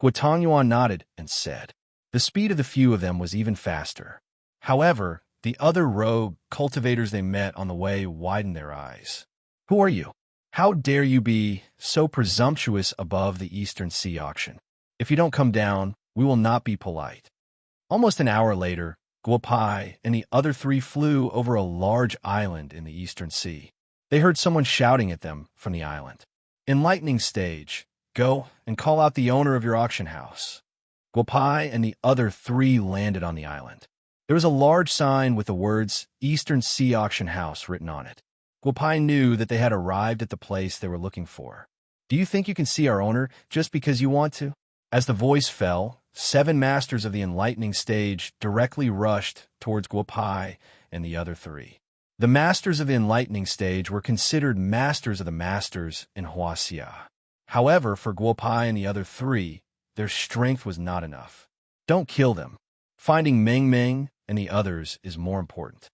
Guo Yuan nodded and said. The speed of the few of them was even faster. However, the other rogue cultivators they met on the way widened their eyes. Who are you? How dare you be so presumptuous above the Eastern Sea auction? If you don't come down, we will not be polite. Almost an hour later, Guo Pai and the other three flew over a large island in the Eastern Sea. They heard someone shouting at them from the island. Enlightening stage, go and call out the owner of your auction house. Guo Pai and the other three landed on the island. There was a large sign with the words Eastern Sea Auction House written on it. Guo Pai knew that they had arrived at the place they were looking for. Do you think you can see our owner just because you want to? As the voice fell, 7 masters of the enlightening stage directly rushed towards Guo Pai and the other 3. The masters of the enlightening stage were considered masters of the masters in Huaxia. However, for Guo Pai and the other 3, their strength was not enough. Don't kill them. Finding Meng Meng and the others is more important.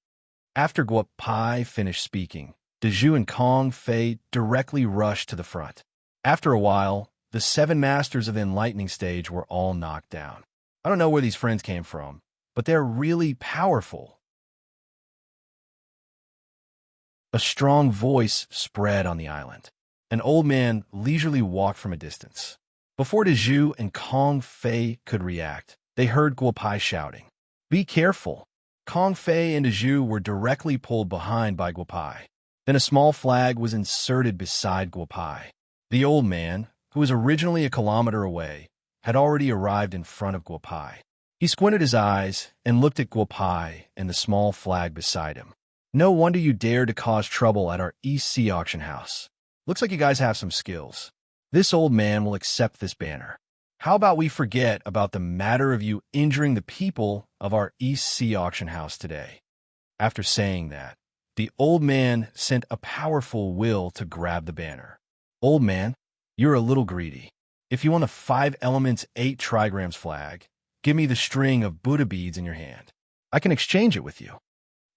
After Guo Pai finished speaking, Dezhu and Kong Fei directly rushed to the front. After a while, the 7 masters of the enlightening stage were all knocked down. I don't know where these friends came from, but they're really powerful. A strong voice spread on the island. An old man leisurely walked from a distance. Before Dezhu and Kong Fei could react, they heard Guo Pai shouting, "Be careful!" Kong Fei and Dezhu were directly pulled behind by Guo Pai. Then a small flag was inserted beside Guo Pai. The old man, who was originally a kilometer away, had already arrived in front of Guo Pai. He squinted his eyes and looked at Guo Pai and the small flag beside him. No wonder you dared to cause trouble at our East Sea auction house. Looks like you guys have some skills. This old man will accept this banner. How about we forget about the matter of you injuring the people of our East Sea auction house today? After saying that, the old man sent a powerful will to grab the banner. Old man, you're a little greedy. If you want the 5 elements 8 trigrams flag, give me the string of Buddha beads in your hand. I can exchange it with you.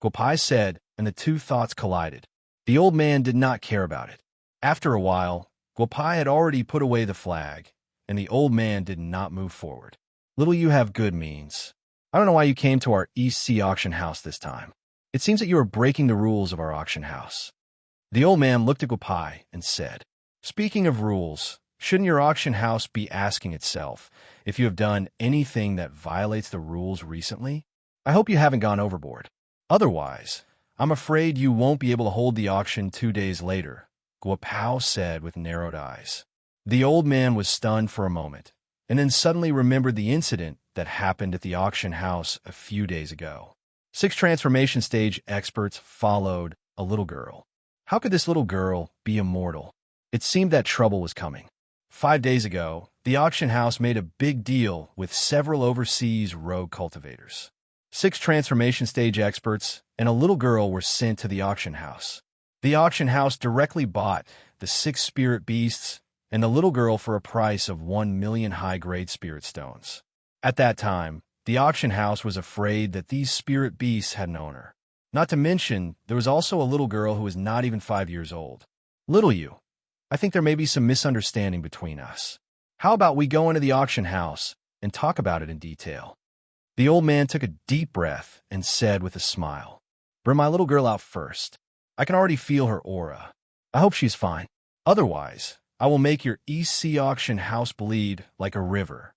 Guo Pai said, and the two thoughts collided. The old man did not care about it. After a while, Guo Pai had already put away the flag, and the old man did not move forward. Little you have good means. I don't know why you came to our East Sea auction house this time. It seems that you are breaking the rules of our auction house. The old man looked at Guo Pai and said, Speaking of rules, shouldn't your auction house be asking itself if you have done anything that violates the rules recently? I hope you haven't gone overboard. Otherwise, I'm afraid you won't be able to hold the auction 2 days later, Guo Pai said with narrowed eyes. The old man was stunned for a moment, and then suddenly remembered the incident that happened at the auction house a few days ago. 6 transformation stage experts followed a little girl. How could this little girl be immortal? It seemed that trouble was coming. 5 days ago, the auction house made a big deal with several overseas rogue cultivators. 6 transformation stage experts and a little girl were sent to the auction house. The auction house directly bought the 6 spirit beasts and the little girl for a price of 1 million high-grade spirit stones. At that time, the auction house was afraid that these spirit beasts had an owner. Not to mention, there was also a little girl who was not even 5 years old. Little you, I think there may be some misunderstanding between us. How about we go into the auction house and talk about it in detail? The old man took a deep breath and said with a smile, Bring my little girl out first. I can already feel her aura. I hope she's fine. Otherwise, I will make your East Sea auction house bleed like a river.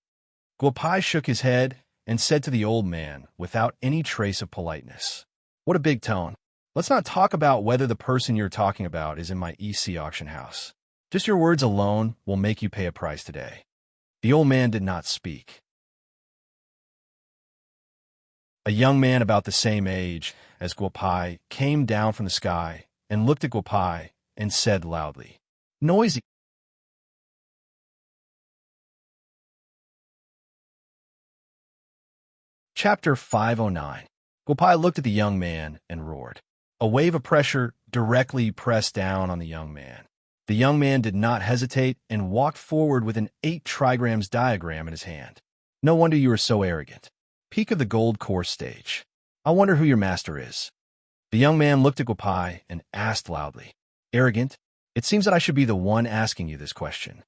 Guo Pai shook his head and said to the old man without any trace of politeness, What a big tone. Let's not talk about whether the person you're talking about is in my East Sea auction house. Just your words alone will make you pay a price today. The old man did not speak. A young man about the same age as Guo Pai came down from the sky and looked at Guo Pai and said loudly, Noisy. Chapter 509. Guo Pai looked at the young man and roared. A wave of pressure directly pressed down on the young man. The young man did not hesitate and walked forward with an 8 trigrams diagram in his hand. No wonder you are so arrogant. Peak of the gold course stage. I wonder who your master is. The young man looked at Guopai and asked loudly. Arrogant, it seems that I should be the one asking you this question.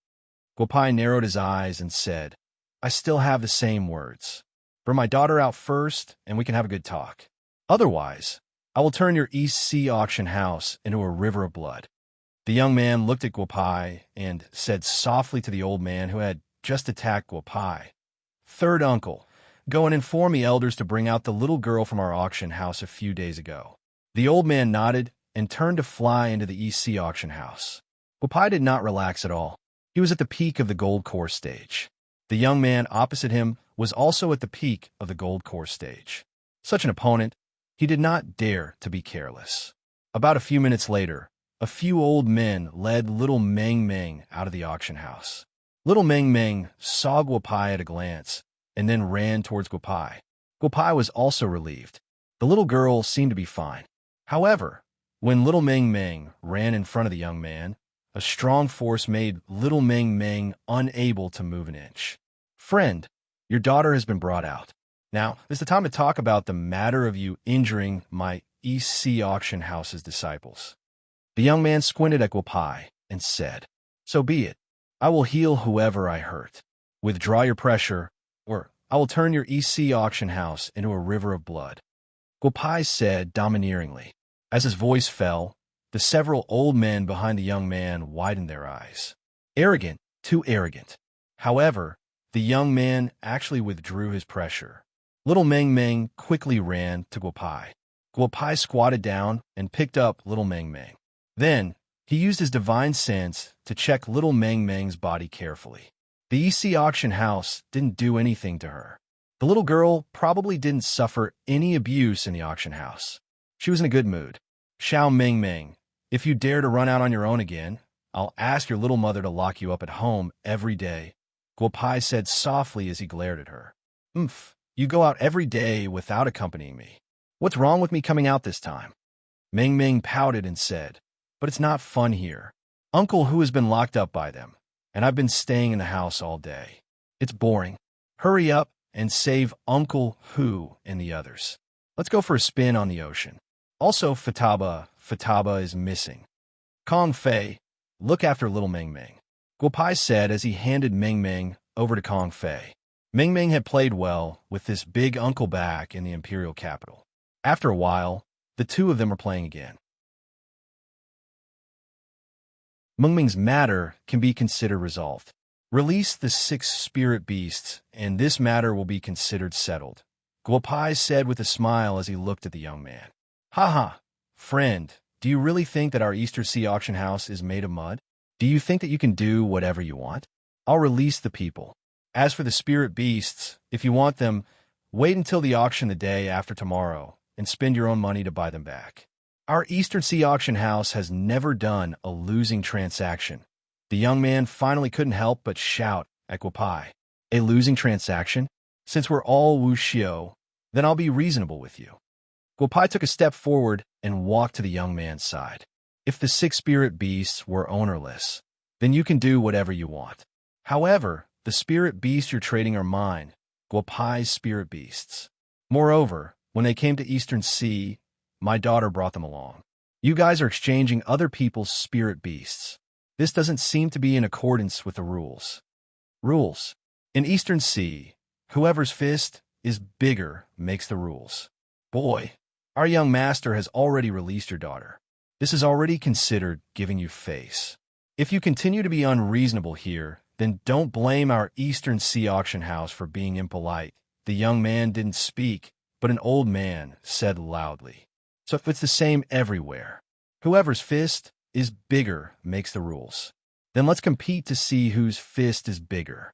Guopai narrowed his eyes and said, I still have the same words. Bring my daughter out first, and we can have a good talk. Otherwise, I will turn your East Sea auction house into a river of blood. The young man looked at Guopai and said softly to the old man who had just attacked Guopai, Third uncle, go and inform the elders to bring out the little girl from our auction house a few days ago. The old man nodded and turned to fly into the East Sea auction house. Guopai did not relax at all. He was at the peak of the gold course stage. The young man opposite him was also at the peak of the gold course stage. Such an opponent, he did not dare to be careless. About a few minutes later, a few old men led little Meng Meng out of the auction house. Little Meng Meng saw Guopai at a glance and then ran towards Guopai. Guopai was also relieved. The little girl seemed to be fine. However, when little Meng Meng ran in front of the young man, a strong force made little Meng Meng unable to move an inch. Friend, your daughter has been brought out. Now is the time to talk about the matter of you injuring my East Sea auction house's disciples. The young man squinted at Guopai and said, So be it. I will heal whoever I hurt. Withdraw your pressure, or I will turn your East Sea auction house into a river of blood. Guopai said domineeringly. As his voice fell, the several old men behind the young man widened their eyes. Arrogant, too arrogant. However, the young man actually withdrew his pressure. Little Meng Meng quickly ran to Guopai. Guopai squatted down and picked up little Meng Meng. Then, he used his divine sense to check little Meng Meng's body carefully. The EC auction house didn't do anything to her. The little girl probably didn't suffer any abuse in the auction house. She was in a good mood. Xiao Meng Meng, if you dare to run out on your own again, I'll ask your little mother to lock you up at home every day, Guopai said softly as he glared at her. You go out every day without accompanying me. What's wrong with me coming out this time? Meng Meng pouted and said, But it's not fun here. Uncle Hu has been locked up by them, and I've been staying in the house all day. It's boring. Hurry up and save Uncle Hu and the others. Let's go for a spin on the ocean. Also, Fataba is missing. Kong Fei, look after little Meng Meng, Guopai said as he handed Meng Meng over to Kong Fei. Meng Meng had played well with this big uncle back in the imperial capital. After a while, the two of them were playing again. Meng Meng's matter can be considered resolved. Release the 6 spirit beasts, and this matter will be considered settled, Guopai said with a smile as he looked at the young man. Ha, friend, do you really think that our Eastern Sea auction house is made of mud? Do you think that you can do whatever you want? I'll release the people. As for the spirit beasts, if you want them, wait until the auction the day after tomorrow and spend your own money to buy them back. Our Eastern Sea auction house has never done a losing transaction. The young man finally couldn't help but shout at Guopai. A losing transaction? Since we're all wuxiu, then I'll be reasonable with you. Guopai took a step forward and walked to the young man's side. If the 6 spirit beasts were ownerless, then you can do whatever you want. However, the spirit beasts you're trading are mine, Guopai's spirit beasts. Moreover, when they came to Eastern Sea, my daughter brought them along. You guys are exchanging other people's spirit beasts. This doesn't seem to be in accordance with the rules. Rules. In Eastern Sea, whoever's fist is bigger makes the rules. Boy, our young master has already released your daughter. This is already considered giving you face. If you continue to be unreasonable here, then don't blame our Eastern Sea auction house for being impolite. The young man didn't speak, but an old man said loudly. So if it's the same everywhere, whoever's fist is bigger makes the rules. Then let's compete to see whose fist is bigger,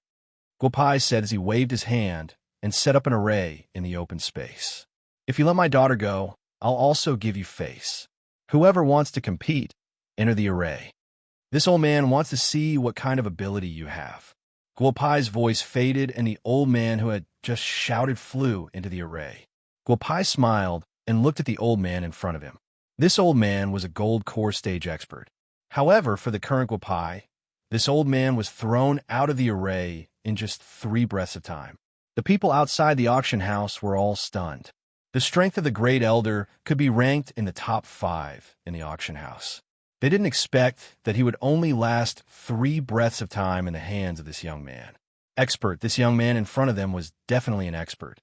Guopai said as he waved his hand and set up an array in the open space. If you let my daughter go, I'll also give you face. Whoever wants to compete, enter the array. This old man wants to see what kind of ability you have. Guopai's voice faded and the old man who had just shouted flew into the array. Guopai smiled and looked at the old man in front of him. This old man was a gold core stage expert. However, for the current Guopai, this old man was thrown out of the array in just 3 breaths of time. The people outside the auction house were all stunned. The strength of the Great Elder could be ranked in the top 5 in the auction house. They didn't expect that he would only last 3 breaths of time in the hands of this young man. Expert, this young man in front of them was definitely an expert.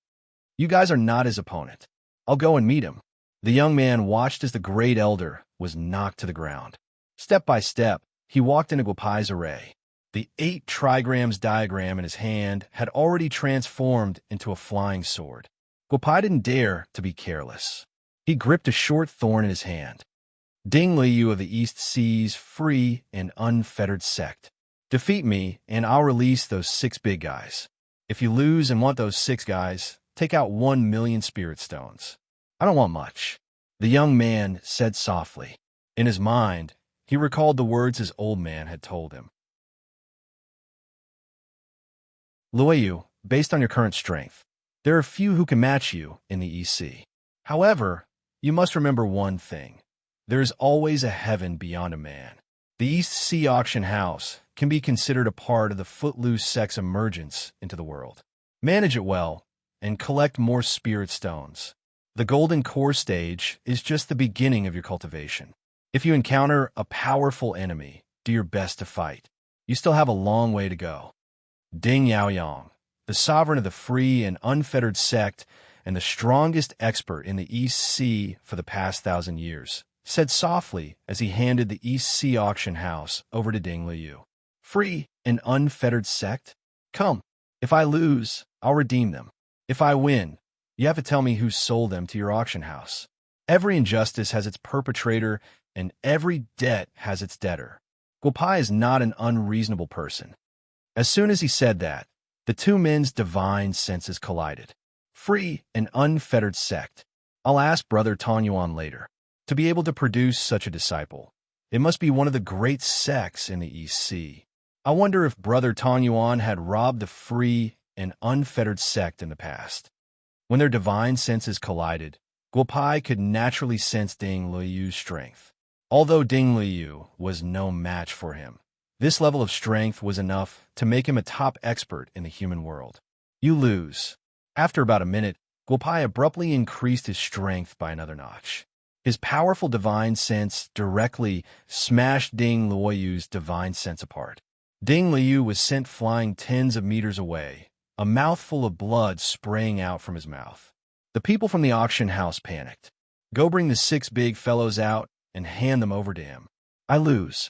You guys are not his opponent. I'll go and meet him. The young man watched as the Great Elder was knocked to the ground. Step by step, he walked into Guopai's array. The 8 trigrams diagram in his hand had already transformed into a flying sword. Guopai didn't dare to be careless. He gripped a short thorn in his hand. Ding Liu of the East Sea's free and unfettered sect. Defeat me, and I'll release those 6 big guys. If you lose and want those 6 guys, take out 1,000,000 spirit stones. I don't want much. The young man said softly. In his mind, he recalled the words his old man had told him. Liu, based on your current strength, there are few who can match you in the EC. However, you must remember one thing. There is always a heaven beyond a man. The East Sea Auction House can be considered a part of the footloose sect's emergence into the world. Manage it well, and collect more spirit stones. The Golden Core stage is just the beginning of your cultivation. If you encounter a powerful enemy, do your best to fight. You still have a long way to go. Ding Yaoyang, the sovereign of the free and unfettered sect and the strongest expert in the East Sea for the past 1,000 years, said softly as he handed the East Sea Auction House over to Ding Liu. Free and unfettered sect? Come, if I lose, I'll redeem them. If I win, you have to tell me who sold them to your auction house. Every injustice has its perpetrator, and every debt has its debtor. Guopai is not an unreasonable person. As soon as he said that, the 2 men's divine senses collided. Free and unfettered sect. I'll ask Brother Tanyuan later. To be able to produce such a disciple, it must be one of the great sects in the East Sea. I wonder if Brother Tanyuan had robbed the free and unfettered sect in the past. When their divine senses collided, Guopai could naturally sense Ding Liu's strength. Although Ding Liu was no match for him, this level of strength was enough to make him a top expert in the human world. You lose. After about a minute, Guopai abruptly increased his strength by another notch. His powerful divine sense directly smashed Ding Liu's divine sense apart. Ding Liu was sent flying tens of meters away, a mouthful of blood spraying out from his mouth. The people from the auction house panicked. Go bring the 6 big fellows out and hand them over to him. I lose.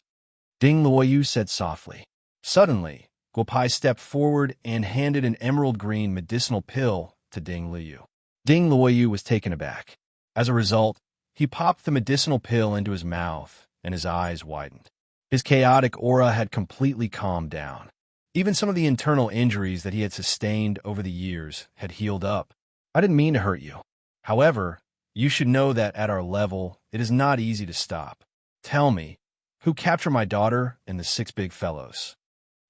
Ding Liu said softly. Suddenly, Guopai stepped forward and handed an emerald green medicinal pill to Ding Liu. Ding Liu was taken aback. As a result, he popped the medicinal pill into his mouth, and his eyes widened. His chaotic aura had completely calmed down. Even some of the internal injuries that he had sustained over the years had healed up. I didn't mean to hurt you. However, you should know that at our level, it is not easy to stop. Tell me, who captured my daughter and the 6 big fellows?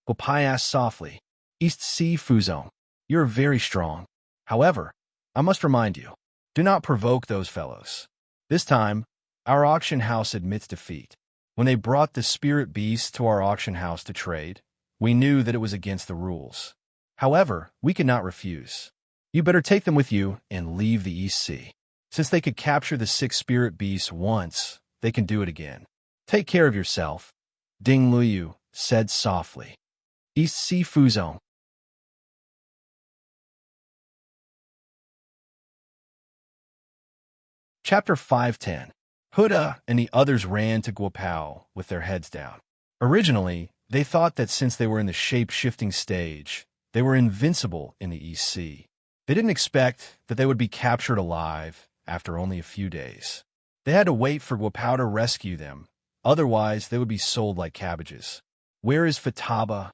Guopai asked softly. East Sea Fuzong, you're very strong. However, I must remind you, do not provoke those fellows. This time, our auction house admits defeat. When they brought the spirit beasts to our auction house to trade, we knew that it was against the rules. However, we could not refuse. You better take them with you and leave the East Sea. Since they could capture the 6 spirit beasts once, they can do it again. Take care of yourself, Ding Liu said softly. East Sea Fuzong. Chapter 510. Huda and the others ran to Guopao with their heads down. Originally, they thought that since they were in the shape-shifting stage, they were invincible in the East Sea. They didn't expect that they would be captured alive after only a few days. They had to wait for Guopao to rescue them, otherwise they would be sold like cabbages. Where is Futaba?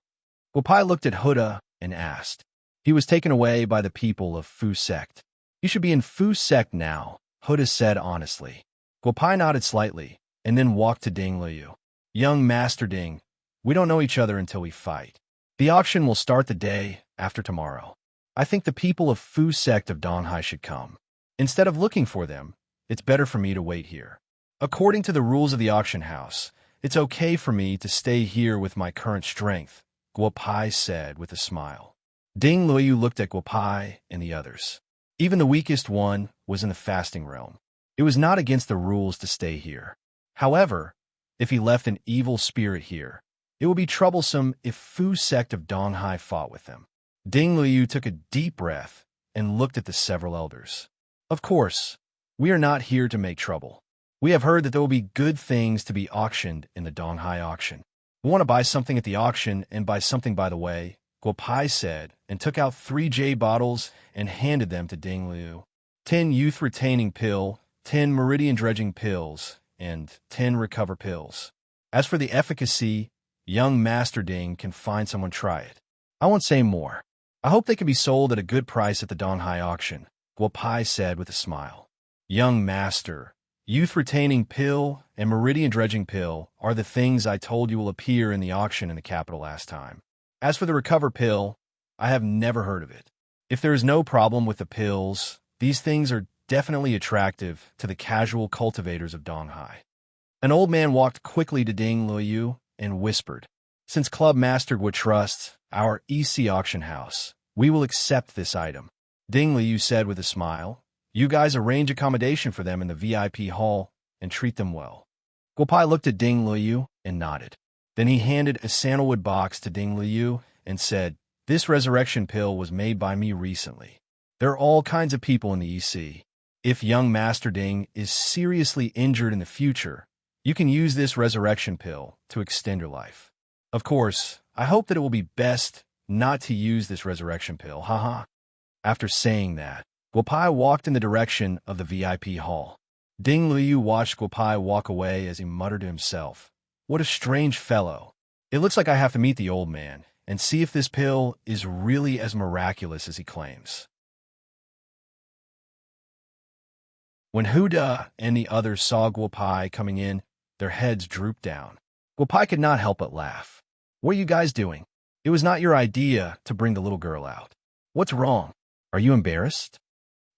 Guopai looked at Huda and asked. He was taken away by the people of Fu sect. You should be in Fu sect now, Huda said honestly. Guopai nodded slightly, and then walked to Ding Liu. Young Master Ding, we don't know each other until we fight. The auction will start the day after tomorrow. I think the people of Fu sect of Donghai should come. Instead of looking for them, it's better for me to wait here. According to the rules of the auction house, it's okay for me to stay here with my current strength, Guopai said with a smile. Ding Luoyu looked at Guopai and the others. Even the weakest one was in the fasting realm. It was not against the rules to stay here. However, if he left an evil spirit here, it would be troublesome if Fu's sect of Donghai fought with them. Ding Luoyu took a deep breath and looked at the several elders. Of course, we are not here to make trouble. We have heard that there will be good things to be auctioned in the Donghai auction. We want to buy something at the auction and buy something by the way, Guopai said, and took out 3 jade bottles and handed them to Ding Liu. 10 youth-retaining pill, 10 meridian dredging pills, and 10 recover pills. As for the efficacy, young Master Ding can find someone try it. I won't say more. I hope they can be sold at a good price at the Donghai auction, Guopai said with a smile. Young Master, youth-retaining pill and meridian dredging pill are the things I told you will appear in the auction in the capital last time. As for the recover pill, I have never heard of it. If there is no problem with the pills, these things are definitely attractive to the casual cultivators of Donghai. An old man walked quickly to Ding Luoyu and whispered, Since Club Master would trust our EC auction house, we will accept this item. Ding Liu said with a smile, You guys arrange accommodation for them in the VIP hall and treat them well. Guopai looked at Ding Liu and nodded. Then he handed a sandalwood box to Ding Liu and said, This resurrection pill was made by me recently. There are all kinds of people in the EC. If young Master Ding is seriously injured in the future, you can use this resurrection pill to extend your life. Of course, I hope that it will be best not to use this resurrection pill, haha. After saying that, Guopai walked in the direction of the VIP hall. Ding Liu watched Guopai walk away as he muttered to himself, What a strange fellow. It looks like I have to meet the old man and see if this pill is really as miraculous as he claims. When Huda and the others saw Guopai coming in, their heads drooped down. Guopai could not help but laugh. What are you guys doing? It was not your idea to bring the little girl out. What's wrong? Are you embarrassed?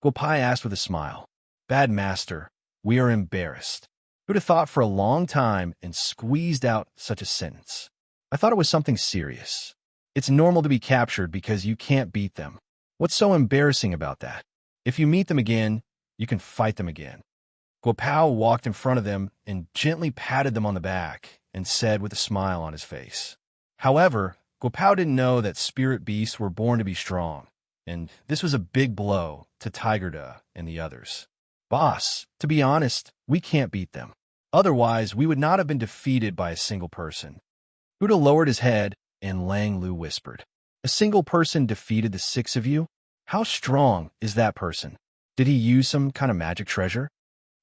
Guopai asked with a smile. Bad master, we are embarrassed. Huda thought for a long time and squeezed out such a sentence. I thought it was something serious. It's normal to be captured because you can't beat them. What's so embarrassing about that? If you meet them again, you can fight them again. Guopao walked in front of them and gently patted them on the back and said with a smile on his face. However, Guopao didn't know that spirit beasts were born to be strong, and this was a big blow to Tigerda and the others. Boss, to be honest, we can't beat them. Otherwise, we would not have been defeated by a single person. Huda lowered his head, and Lang Lu whispered, A single person defeated the 6 of you? How strong is that person? Did he use some kind of magic treasure?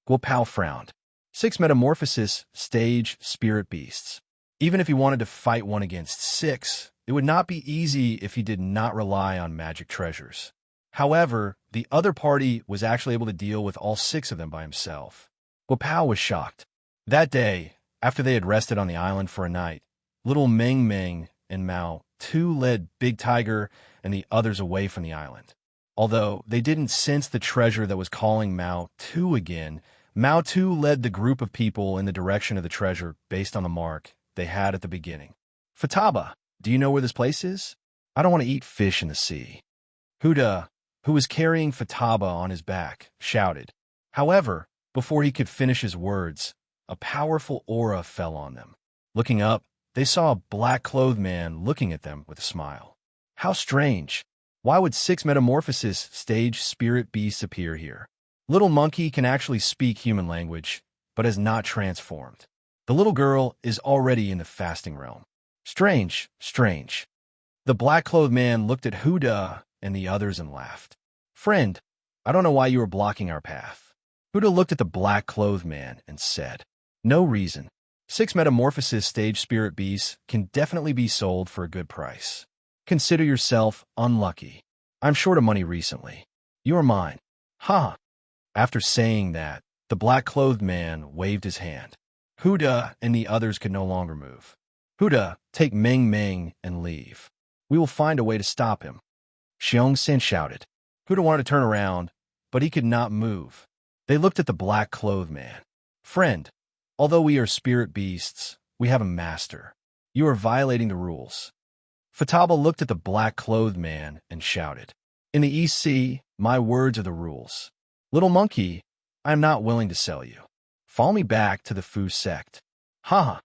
Guopao frowned. 6 metamorphosis stage spirit beasts. Even if he wanted to fight one against 6, it would not be easy if he did not rely on magic treasures. However, the other party was actually able to deal with all 6 of them by himself. Guopao was shocked. That day, after they had rested on the island for a night, little Meng Meng and Mao Tu led Big Tiger and the others away from the island. Although they didn't sense the treasure that was calling Mao Tu again, Mao Tu led the group of people in the direction of the treasure based on the mark they had at the beginning. Fataba, do you know where this place is? I don't want to eat fish in the sea. Huda, who was carrying Fataba on his back, shouted. However, before he could finish his words, a powerful aura fell on them. Looking up, they saw a black-clothed man looking at them with a smile. How strange. Why would 6 metamorphosis stage spirit beasts appear here? Little Monkey can actually speak human language, but has not transformed. The little girl is already in the fasting realm. Strange, strange. The black-clothed man looked at Huda and the others and laughed. Friend, I don't know why you are blocking our path. Huda looked at the black-clothed man and said, No reason. 6 metamorphosis stage spirit beasts can definitely be sold for a good price. Consider yourself unlucky. I'm short of money recently. You are mine. Ha! After saying that, the black-clothed man waved his hand. Huda and the others could no longer move. Huda, take Meng Meng and leave. We will find a way to stop him. Xiong San shouted. Huda wanted to turn around, but he could not move. They looked at the black-clothed man. Friend, although we are spirit beasts, we have a master. You are violating the rules. Fataba looked at the black-clothed man and shouted, "In the East Sea, my words are the rules. Little monkey, I am not willing to sell you. Follow me back to the Fu sect." Ha ha.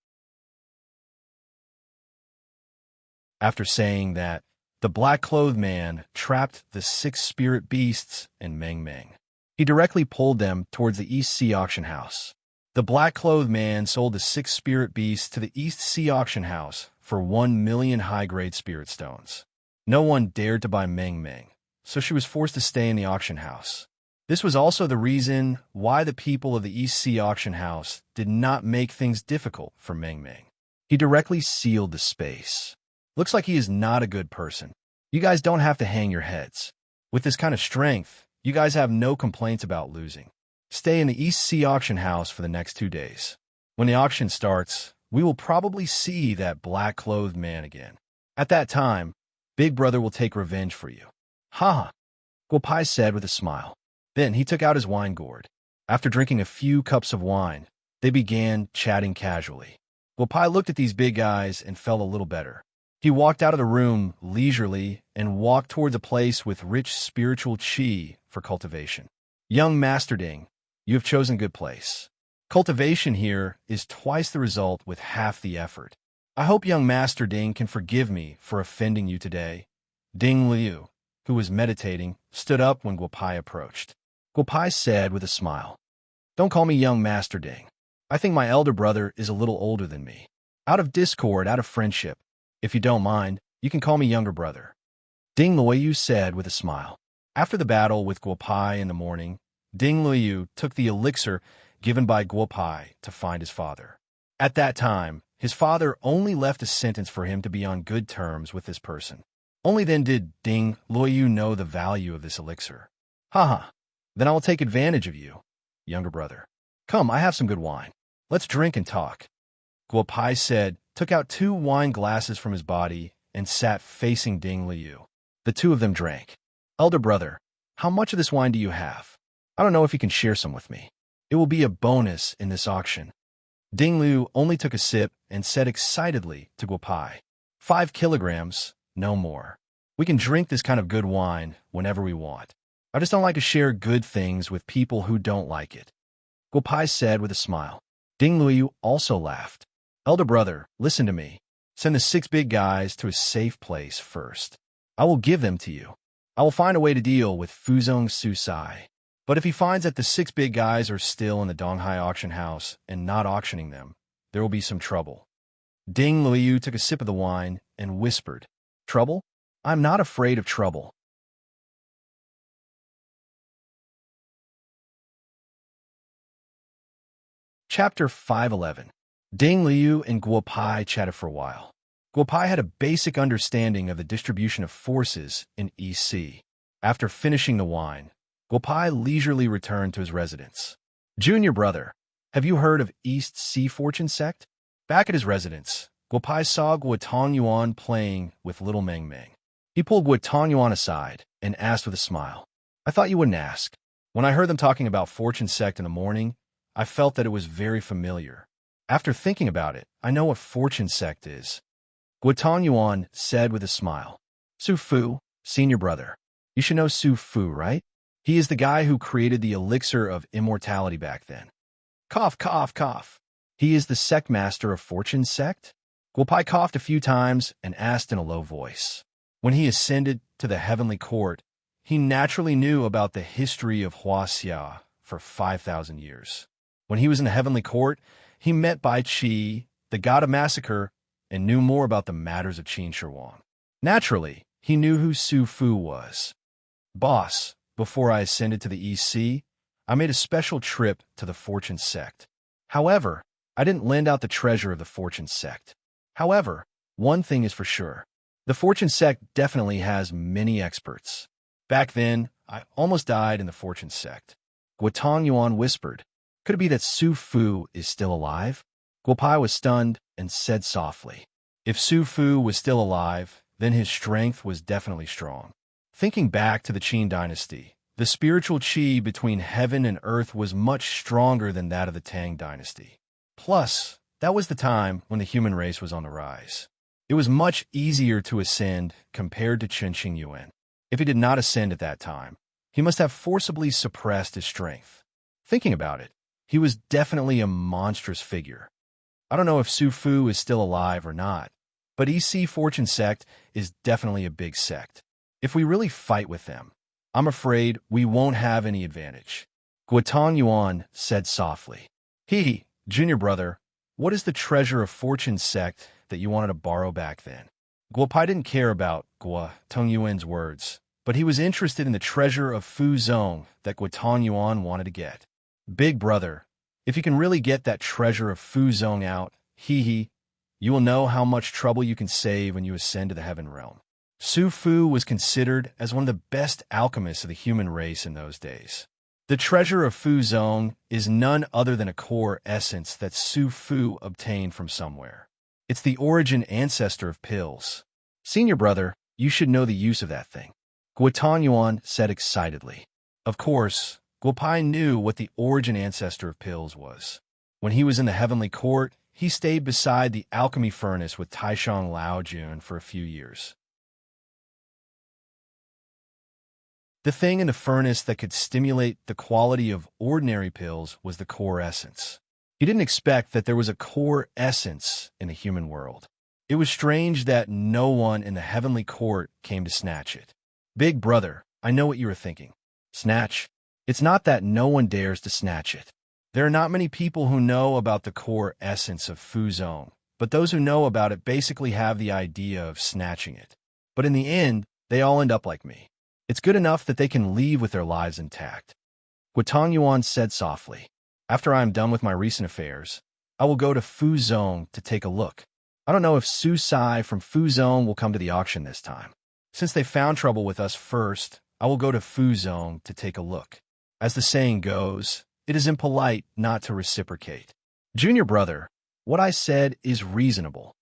After saying that, the black-clothed man trapped the 6 spirit beasts in Meng Meng. He directly pulled them towards the East Sea auction house. The black-clothed man sold the 6 spirit beasts to the East Sea auction house for 1 million high-grade spirit stones. No one dared to buy Meng Meng, so she was forced to stay in the auction house. This was also the reason why the people of the East Sea auction house did not make things difficult for Meng Meng. He directly sealed the space. Looks like he is not a good person. You guys don't have to hang your heads. With this kind of strength, you guys have no complaints about losing. Stay in the East Sea auction house for the next 2 days. When the auction starts, we will probably see that black-clothed man again. At that time, Big Brother will take revenge for you. Ha ha, Guopai said with a smile. Then he took out his wine gourd. After drinking a few cups of wine, they began chatting casually. Guopai looked at these big guys and felt a little better. He walked out of the room leisurely and walked towards a place with rich spiritual qi for cultivation. Young Master Ding, you have chosen good place. Cultivation here is twice the result with half the effort. I hope young Master Ding can forgive me for offending you today. Ding Liu, who was meditating, stood up when Guopai approached. Guopai said with a smile, "Don't call me young Master Ding. I think my elder brother is a little older than me. Out of discord, out of friendship, if you don't mind, you can call me younger brother." Ding Liu said with a smile. After the battle with Guopai in the morning, Ding Liu took the elixir given by Guopai to find his father. At that time, his father only left a sentence for him to be on good terms with this person. Only then did Ding Liu know the value of this elixir. Ha. Then I will take advantage of you, younger brother. Come, I have some good wine. Let's drink and talk. Guopai said, took out 2 wine glasses from his body, and sat facing Ding Liu. The 2 of them drank. Elder brother, how much of this wine do you have? I don't know if you can share some with me. It will be a bonus in this auction. Ding Liu only took a sip and said excitedly to Guopai, 5 kilograms, no more. We can drink this kind of good wine whenever we want. I just don't like to share good things with people who don't like it. Guopai said with a smile. Ding Liu also laughed. Elder brother, listen to me. Send the 6 big guys to a safe place first. I will give them to you. I will find a way to deal with Fuzong Susai. But if he finds that the 6 big guys are still in the Donghai auction house and not auctioning them, there will be some trouble. Ding Liu took a sip of the wine and whispered, Trouble? I'm not afraid of trouble. Chapter 511. Ding Liu and Guopai chatted for a while. Guopai had a basic understanding of the distribution of forces in East Sea. After finishing the wine, Guopai leisurely returned to his residence. Junior brother, have you heard of East Sea Fortune Sect? Back at his residence, Guopai saw Guotong Yuan playing with little Meng Meng. He pulled Guotong Yuan aside and asked with a smile, I thought you wouldn't ask. When I heard them talking about Fortune Sect in the morning, I felt that it was very familiar. After thinking about it, I know what Fortune Sect is. Guotong Yuan said with a smile, Su Fu, senior brother. You should know Su Fu, right? He is the guy who created the elixir of immortality back then. Cough, cough, cough. He is the sect master of Fortune Sect? Guopai coughed a few times and asked in a low voice. When he ascended to the heavenly court, he naturally knew about the history of Huaxia for 5,000 years. When he was in the heavenly court, he met Bai Qi, the god of massacre, and knew more about the matters of Qin Shi Huang. Naturally, he knew who Su Fu was. Boss, before I ascended to the East Sea, I made a special trip to the Fortune Sect. However, I didn't lend out the treasure of the Fortune Sect. However, one thing is for sure. The Fortune Sect definitely has many experts. Back then, I almost died in the Fortune Sect. Guotong Yuan whispered, Could it be that Su Fu is still alive? Guopai was stunned and said softly, If Su Fu was still alive, then his strength was definitely strong. Thinking back to the Qin dynasty, the spiritual qi between heaven and earth was much stronger than that of the Tang dynasty. Plus, that was the time when the human race was on the rise. It was much easier to ascend compared to Chen Yuan. If he did not ascend at that time, he must have forcibly suppressed his strength. Thinking about it, he was definitely a monstrous figure. I don't know if Su Fu is still alive or not, but EC Fortune Sect is definitely a big sect. If we really fight with them, I'm afraid we won't have any advantage. Guotong Yuan said softly. Hee, junior brother, what is the treasure of Fortune Sect that you wanted to borrow back then? Guopai didn't care about Guotong Yuan's words, but he was interested in the treasure of Fu Zong that Guotong Yuan wanted to get. Big brother, if you can really get that treasure of Fu Zong out, you will know how much trouble you can save when you ascend to the heaven realm. Su Fu was considered as one of the best alchemists of the human race in those days. The treasure of Fu Zong is none other than a core essence that Su Fu obtained from somewhere. It's the origin ancestor of pills. Senior brother, you should know the use of that thing. Guotong Yuan said excitedly. Of course, Guopai knew what the origin ancestor of pills was. When he was in the heavenly court, he stayed beside the alchemy furnace with Taishang Laojun for a few years. The thing in the furnace that could stimulate the quality of ordinary pills was the core essence. He didn't expect that there was a core essence in the human world. It was strange that no one in the heavenly court came to snatch it. Big brother, I know what you are thinking. Snatch? It's not that no one dares to snatch it. There are not many people who know about the core essence of Fu Zong, but those who know about it basically have the idea of snatching it. But in the end, they all end up like me. It's good enough that they can leave with their lives intact. Guotong Yuan said softly. After I am done with my recent affairs, I will go to Fu Zong to take a look. I don't know if Su Sai from Fu Zong will come to the auction this time. Since they found trouble with us first, I will go to Fu Zong to take a look. As the saying goes, it is impolite not to reciprocate. Junior brother, what I said is reasonable.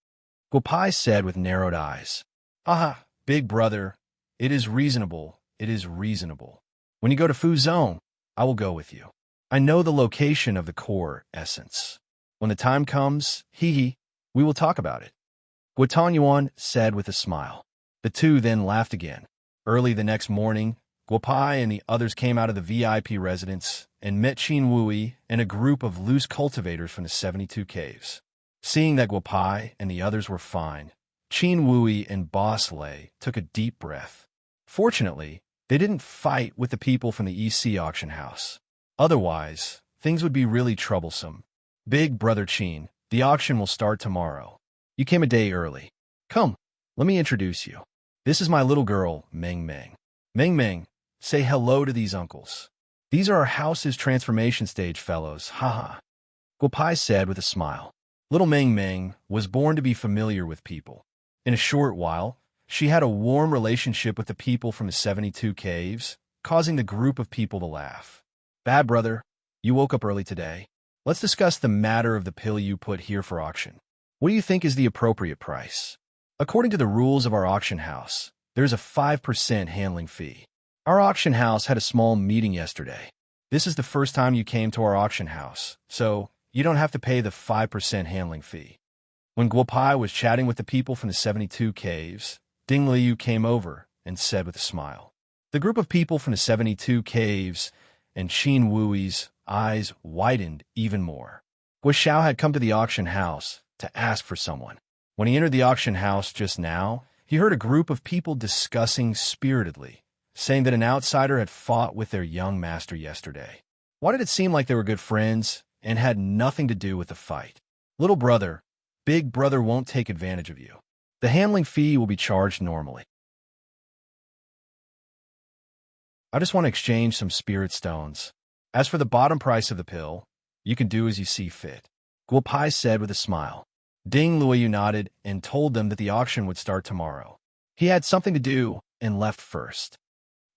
Guopai said with narrowed eyes. Aha, big brother, it is reasonable, it is reasonable. When you go to Fu Zong, I will go with you. I know the location of the core essence. When the time comes, we will talk about it. Guotong Yuan said with a smile. The two then laughed again. Early the next morning, Guopai and the others came out of the VIP residence and met Qin Wui and a group of loose cultivators from the 72 caves. Seeing that Guopai and the others were fine, Qin Wui and Boss Lei took a deep breath. Fortunately, they didn't fight with the people from the EC auction house. Otherwise, things would be really troublesome. Big brother Qin, the auction will start tomorrow. You came a day early. Come, let me introduce you. This is my little girl, Meng Meng. Meng Meng, say hello to these uncles. These are our house's transformation stage fellows, haha. Guopai said with a smile. Little Meng Meng was born to be familiar with people. In a short while, she had a warm relationship with the people from the 72 caves, causing the group of people to laugh. Bad brother, you woke up early today. Let's discuss the matter of the pill you put here for auction. What do you think is the appropriate price? According to the rules of our auction house, there's a 5% handling fee. Our auction house had a small meeting yesterday. This is the first time you came to our auction house, so you don't have to pay the 5% handling fee. When Guopai was chatting with the people from the 72 caves, Ding Liu came over and said with a smile. The group of people from the 72 caves and Qin Wui's eyes widened even more. Guo Xiao had come to the auction house to ask for someone. When he entered the auction house just now, he heard a group of people discussing spiritedly, saying that an outsider had fought with their young master yesterday. Why did it seem like they were good friends and had nothing to do with the fight? Little brother, big brother won't take advantage of you. The handling fee will be charged normally. I just want to exchange some spirit stones. As for the bottom price of the pill, you can do as you see fit. Guopai said with a smile. Ding Liu nodded and told them that the auction would start tomorrow. He had something to do and left first.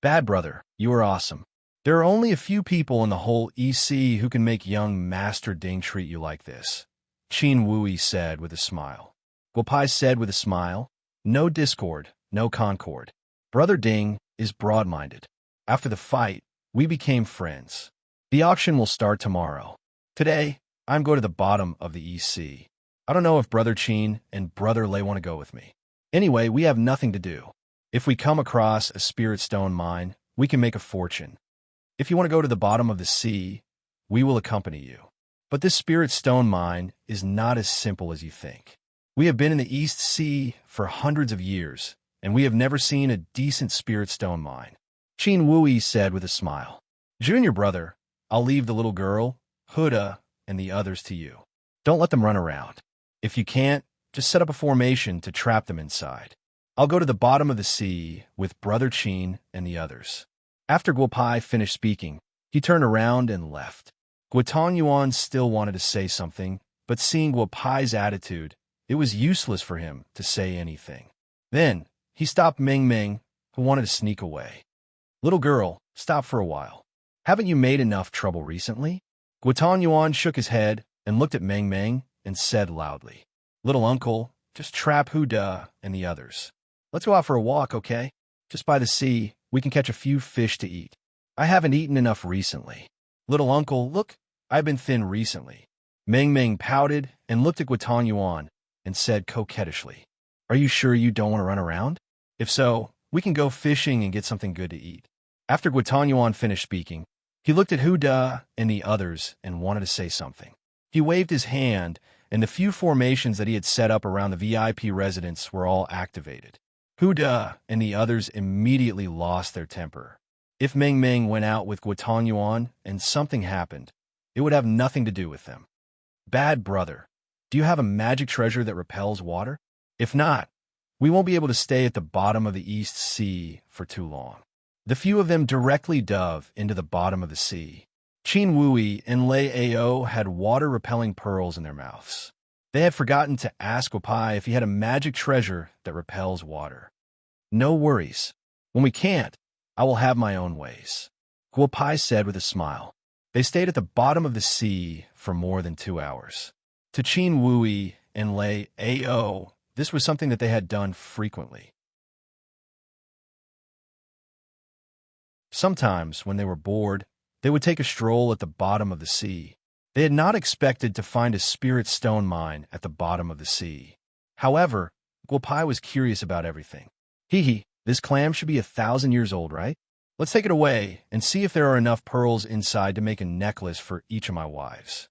Bad brother, you are awesome. There are only a few people in the whole EC who can make young Master Ding treat you like this, Qin Wui said with a smile. Guopai said with a smile, no discord, no concord. Brother Ding is broad-minded. After the fight, we became friends. The auction will start tomorrow. Today, I'm going to the bottom of the EC. I don't know if Brother Chin and Brother Lei want to go with me. Anyway, we have nothing to do. If we come across a spirit stone mine, we can make a fortune. If you want to go to the bottom of the sea, we will accompany you. But this spirit stone mine is not as simple as you think. We have been in the East Sea for hundreds of years, and we have never seen a decent spirit stone mine. Qin Wui said with a smile. Junior brother, I'll leave the little girl, Huda, and the others to you. Don't let them run around. If you can't, just set up a formation to trap them inside. I'll go to the bottom of the sea with Brother Qin and the others. After Guo Pai finished speaking, he turned around and left. Guo Yuan still wanted to say something, but seeing Guo Pai's attitude, it was useless for him to say anything. Then, he stopped Meng Meng, who wanted to sneak away. Little girl, stop for a while. Haven't you made enough trouble recently? Guo Yuan shook his head and looked at Meng Meng and said loudly, Little uncle, just trap Huda and the others. Let's go out for a walk, okay? Just by the sea, we can catch a few fish to eat. I haven't eaten enough recently. Little uncle, look, I've been thin recently. Meng Meng pouted and looked at Guo Yuan and said coquettishly, Are you sure you don't want to run around? If so, we can go fishing and get something good to eat. After Guo Yuan finished speaking, he looked at Huda and the others and wanted to say something. He waved his hand, and the few formations that he had set up around the VIP residence were all activated. Huda and the others immediately lost their temper. If Meng Meng went out with Guo Yuan and something happened, it would have nothing to do with them. Bad brother, do you have a magic treasure that repels water? If not, we won't be able to stay at the bottom of the East Sea for too long. The few of them directly dove into the bottom of the sea. Qin Wui and Lei Ao had water-repelling pearls in their mouths. They had forgotten to ask Guo Pai if he had a magic treasure that repels water. No worries. When we can't, I will have my own ways, Guo Pai said with a smile. They stayed at the bottom of the sea for more than 2 hours. To Qin Wui and Lei Ao, this was something that they had done frequently. Sometimes, when they were bored, they would take a stroll at the bottom of the sea. They had not expected to find a spirit stone mine at the bottom of the sea. However, Guo Pai was curious about everything. Hee, this clam should be 1,000 years old, right? Let's take it away and see if there are enough pearls inside to make a necklace for each of my wives.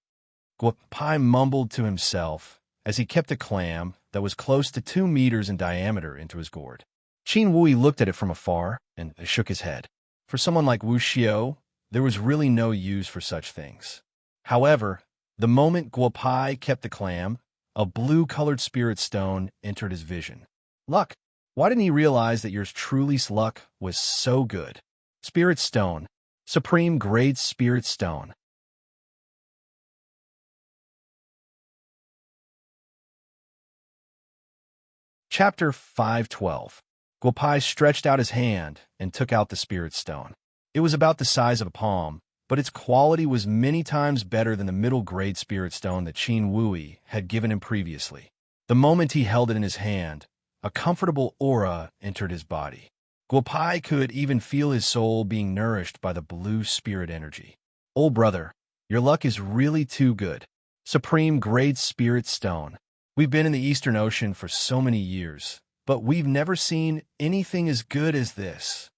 Guo Pai mumbled to himself as he kept a clam that was close to 2 meters in diameter into his gourd. Qin Wui looked at it from afar and shook his head. For someone like Wu Xiao, there was really no use for such things. However, the moment Guo Pai kept the clam, a blue-colored spirit stone entered his vision. Luck! Why didn't he realize that yours truly's luck was so good? Spirit stone. Supreme grade spirit stone. Chapter 512. Guo Pai stretched out his hand and took out the spirit stone. It was about the size of a palm, but its quality was many times better than the middle-grade spirit stone that Qin Wui had given him previously. The moment he held it in his hand, a comfortable aura entered his body. Guo Pai could even feel his soul being nourished by the blue spirit energy. Old brother, your luck is really too good. Supreme grade spirit stone. We've been in the Eastern Ocean for so many years, but we've never seen anything as good as this.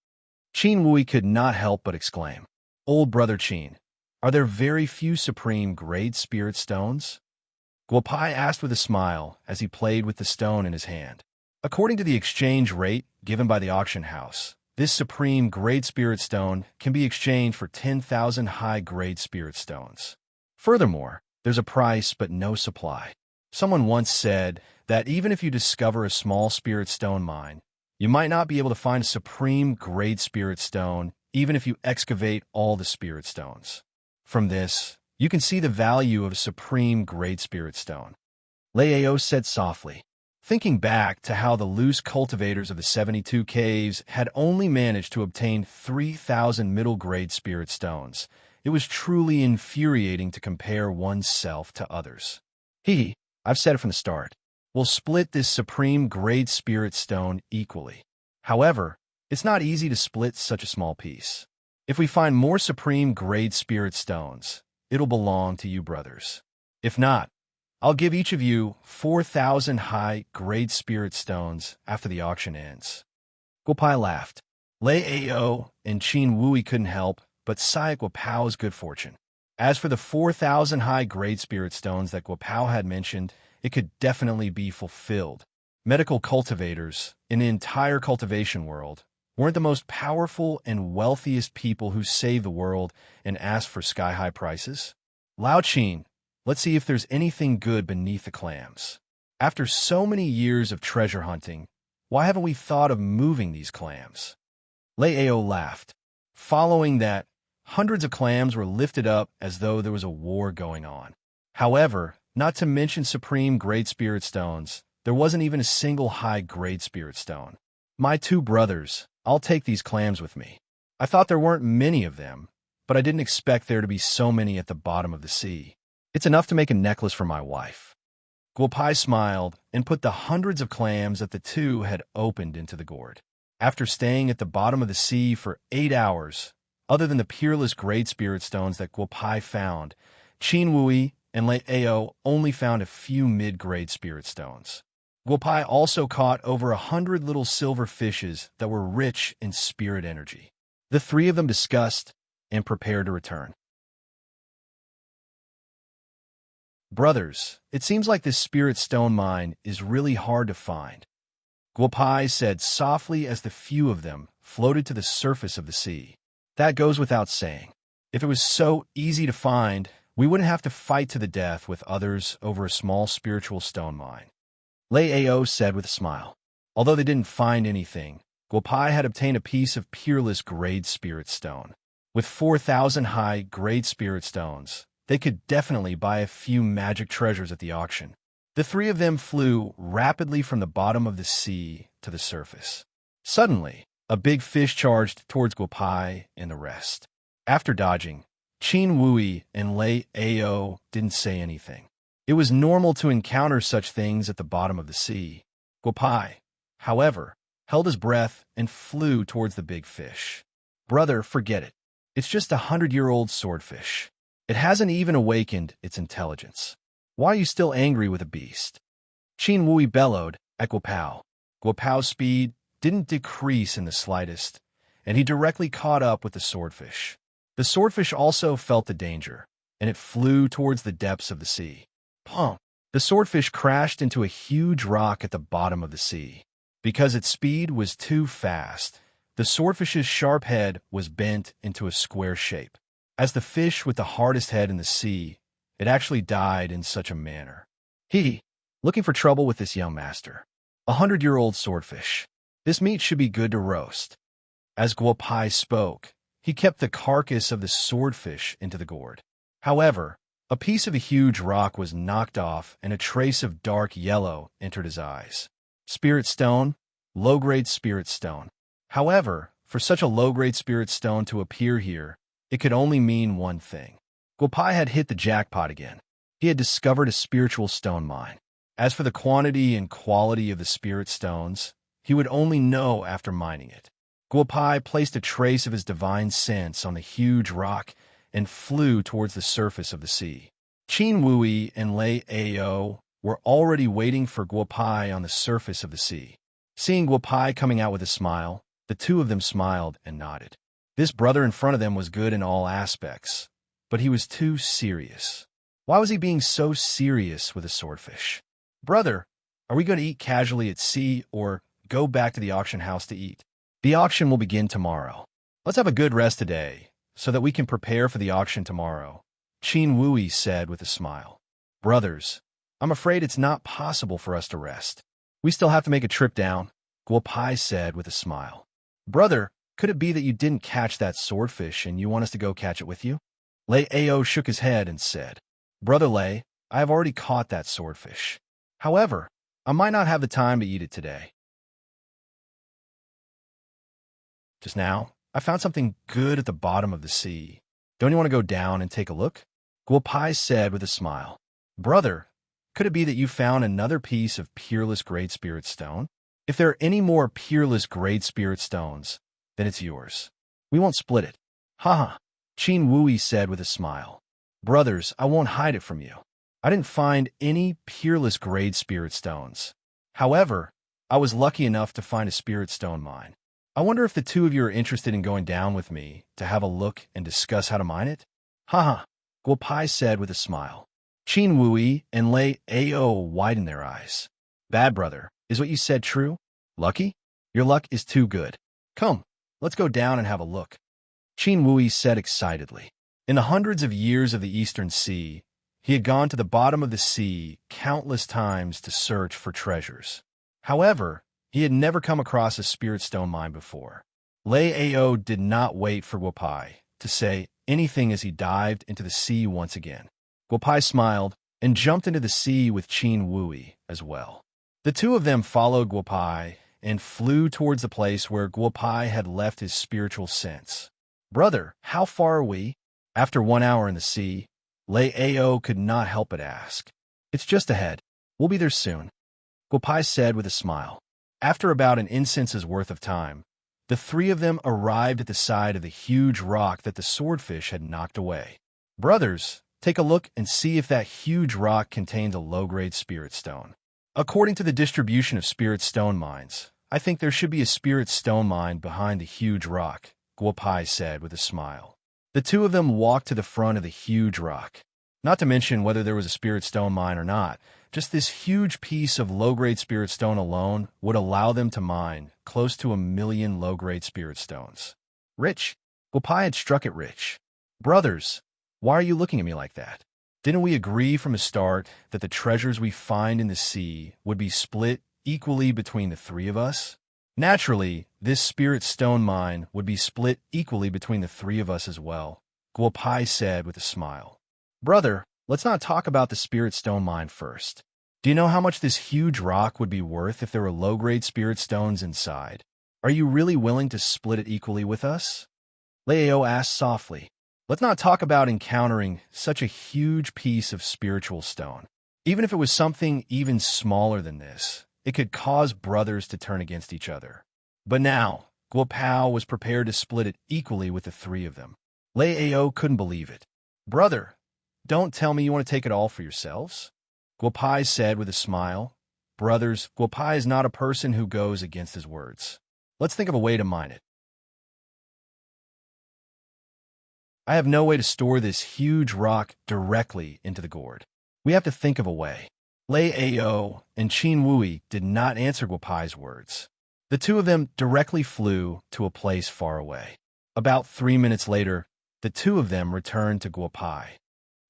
Qin Wui could not help but exclaim, Old brother Qin, are there very few supreme grade spirit stones? Guo Pai asked with a smile as he played with the stone in his hand. According to the exchange rate given by the auction house, this supreme grade spirit stone can be exchanged for 10,000 high-grade spirit stones. Furthermore, there's a price but no supply. Someone once said that even if you discover a small spirit stone mine, you might not be able to find a supreme grade spirit stone even if you excavate all the spirit stones. From this, you can see the value of a supreme grade spirit stone. Lei Ao said softly, thinking back to how the loose cultivators of the 72 caves had only managed to obtain 3,000 middle-grade spirit stones. It was truly infuriating to compare oneself to others. I've said it from the start. We'll split this supreme grade spirit stone equally. However, it's not easy to split such a small piece. If we find more supreme grade spirit stones, it'll belong to you brothers. If not, I'll give each of you 4,000 high-grade spirit stones after the auction ends. Guopai laughed. Lei Ao and Qin Wui couldn't help but sigh at Guopao's good fortune. As for the 4,000 high-grade spirit stones that Guopao had mentioned, it could definitely be fulfilled. Medical cultivators, in the entire cultivation world, weren't the most powerful and wealthiest people who saved the world and asked for sky-high prices. Lao Qin, let's see if there's anything good beneath the clams. After so many years of treasure hunting, why haven't we thought of moving these clams? Lei Ao laughed. Following that, hundreds of clams were lifted up as though there was a war going on. However, not to mention supreme great spirit stones, there wasn't even a single high-grade spirit stone. My two brothers, I'll take these clams with me. I thought there weren't many of them, but I didn't expect there to be so many at the bottom of the sea. It's enough to make a necklace for my wife. Guopai smiled and put the hundreds of clams that the two had opened into the gourd. After staying at the bottom of the sea for 8 hours, other than the peerless great spirit stones that Guopai found, Qin Wui and Lei Ao only found a few mid-grade spirit stones. Guopai also caught over 100 little silver fishes that were rich in spirit energy. The three of them discussed and prepared to return. Brothers, it seems like this spirit stone mine is really hard to find, Guopai said softly as the few of them floated to the surface of the sea. That goes without saying. If it was so easy to find, we wouldn't have to fight to the death with others over a small spiritual stone mine. Lei Ao said with a smile. Although they didn't find anything, Guopai had obtained a piece of peerless grade spirit stone. With 4,000 high-grade spirit stones, they could definitely buy a few magic treasures at the auction. The three of them flew rapidly from the bottom of the sea to the surface. Suddenly, a big fish charged towards Guopai and the rest. After dodging, Qin Wui and Lei Ao didn't say anything. It was normal to encounter such things at the bottom of the sea. Guopai, however, held his breath and flew towards the big fish. Brother, forget it. It's just a 100-year-old swordfish. It hasn't even awakened its intelligence. Why are you still angry with a beast? Qin Wui bellowed at Guopao. Guopao's speed didn't decrease in the slightest, and he directly caught up with the swordfish. The swordfish also felt the danger, and it flew towards the depths of the sea. Plump! The swordfish crashed into a huge rock at the bottom of the sea. Because its speed was too fast, the swordfish's sharp head was bent into a square shape. As the fish with the hardest head in the sea, it actually died in such a manner. Looking for trouble with this young master. 100-year-old swordfish. This meat should be good to roast. As Guopai spoke, he kept the carcass of the swordfish into the gourd. However, a piece of a huge rock was knocked off and a trace of dark yellow entered his eyes. Spirit stone, low-grade spirit stone. However, for such a low-grade spirit stone to appear here, it could only mean one thing. Guopai had hit the jackpot again. He had discovered a spiritual stone mine. As for the quantity and quality of the spirit stones, he would only know after mining it. Guopai placed a trace of his divine sense on the huge rock and flew towards the surface of the sea. Qin Wui and Lei Ao were already waiting for Guopai on the surface of the sea. Seeing Guopai coming out with a smile, the two of them smiled and nodded. This brother in front of them was good in all aspects, but he was too serious. Why was he being so serious with a swordfish? Brother, are we going to eat casually at sea or go back to the auction house to eat? The auction will begin tomorrow. Let's have a good rest today, so that we can prepare for the auction tomorrow, Qin Wui said with a smile. Brothers, I'm afraid it's not possible for us to rest. We still have to make a trip down, Guopai said with a smile. Brother, could it be that you didn't catch that swordfish and you want us to go catch it with you? Lei Ao shook his head and said, Brother Lei, I have already caught that swordfish. However, I might not have the time to eat it today. Just now, I found something good at the bottom of the sea. Don't you want to go down and take a look? Guopai said with a smile. Brother, could it be that you found another piece of peerless great spirit stone? If there are any more peerless great spirit stones, then it's yours. We won't split it. Haha, Qin Wui said with a smile. Brothers, I won't hide it from you. I didn't find any peerless grade spirit stones. However, I was lucky enough to find a spirit stone mine. I wonder if the two of you are interested in going down with me to have a look and discuss how to mine it? Haha, Guopai said with a smile. Qin Wui and Lei Ao widened their eyes. Bad brother, is what you said true? Lucky? Your luck is too good. Come, let's go down and have a look. Qin Wui said excitedly. In the hundreds of years of the Eastern Sea, he had gone to the bottom of the sea countless times to search for treasures. However, he had never come across a spirit stone mine before. Lei Ao did not wait for Guopai to say anything as he dived into the sea once again. Guopai smiled and jumped into the sea with Qin Wui as well. The two of them followed Guopai and flew towards the place where Guopai had left his spiritual sense. Brother, how far are we? After 1 hour in the sea, Lei Ao could not help but ask. It's just ahead. We'll be there soon, Guopai said with a smile. After about an incense's worth of time, the three of them arrived at the side of the huge rock that the swordfish had knocked away. Brothers, take a look and see if that huge rock contains a low-grade spirit stone. According to the distribution of spirit stone mines, I think there should be a spirit stone mine behind the huge rock, Guopai said with a smile. The two of them walked to the front of the huge rock. Not to mention whether there was a spirit stone mine or not, just this huge piece of low-grade spirit stone alone would allow them to mine close to 1 million low-grade spirit stones. Rich? Guopai had struck it rich. Brothers, why are you looking at me like that? Didn't we agree from the start that the treasures we find in the sea would be split equally between the three of us? Naturally, this spirit stone mine would be split equally between the three of us as well, Guopai said with a smile. Brother, let's not talk about the spirit stone mine first. Do you know how much this huge rock would be worth if there were low-grade spirit stones inside? Are you really willing to split it equally with us? Lei Ao asked softly. Let's not talk about encountering such a huge piece of spiritual stone. Even if it was something even smaller than this, it could cause brothers to turn against each other. But now, Guopai was prepared to split it equally with the three of them. Lei Ao couldn't believe it. Brother, don't tell me you want to take it all for yourselves? Guopai said with a smile. Brothers, Guopai is not a person who goes against his words. Let's think of a way to mine it. I have no way to store this huge rock directly into the gourd. We have to think of a way. Lei Ao and Qin Wui did not answer Guopai's words. The two of them directly flew to a place far away. About 3 minutes later, the two of them returned to Guopai.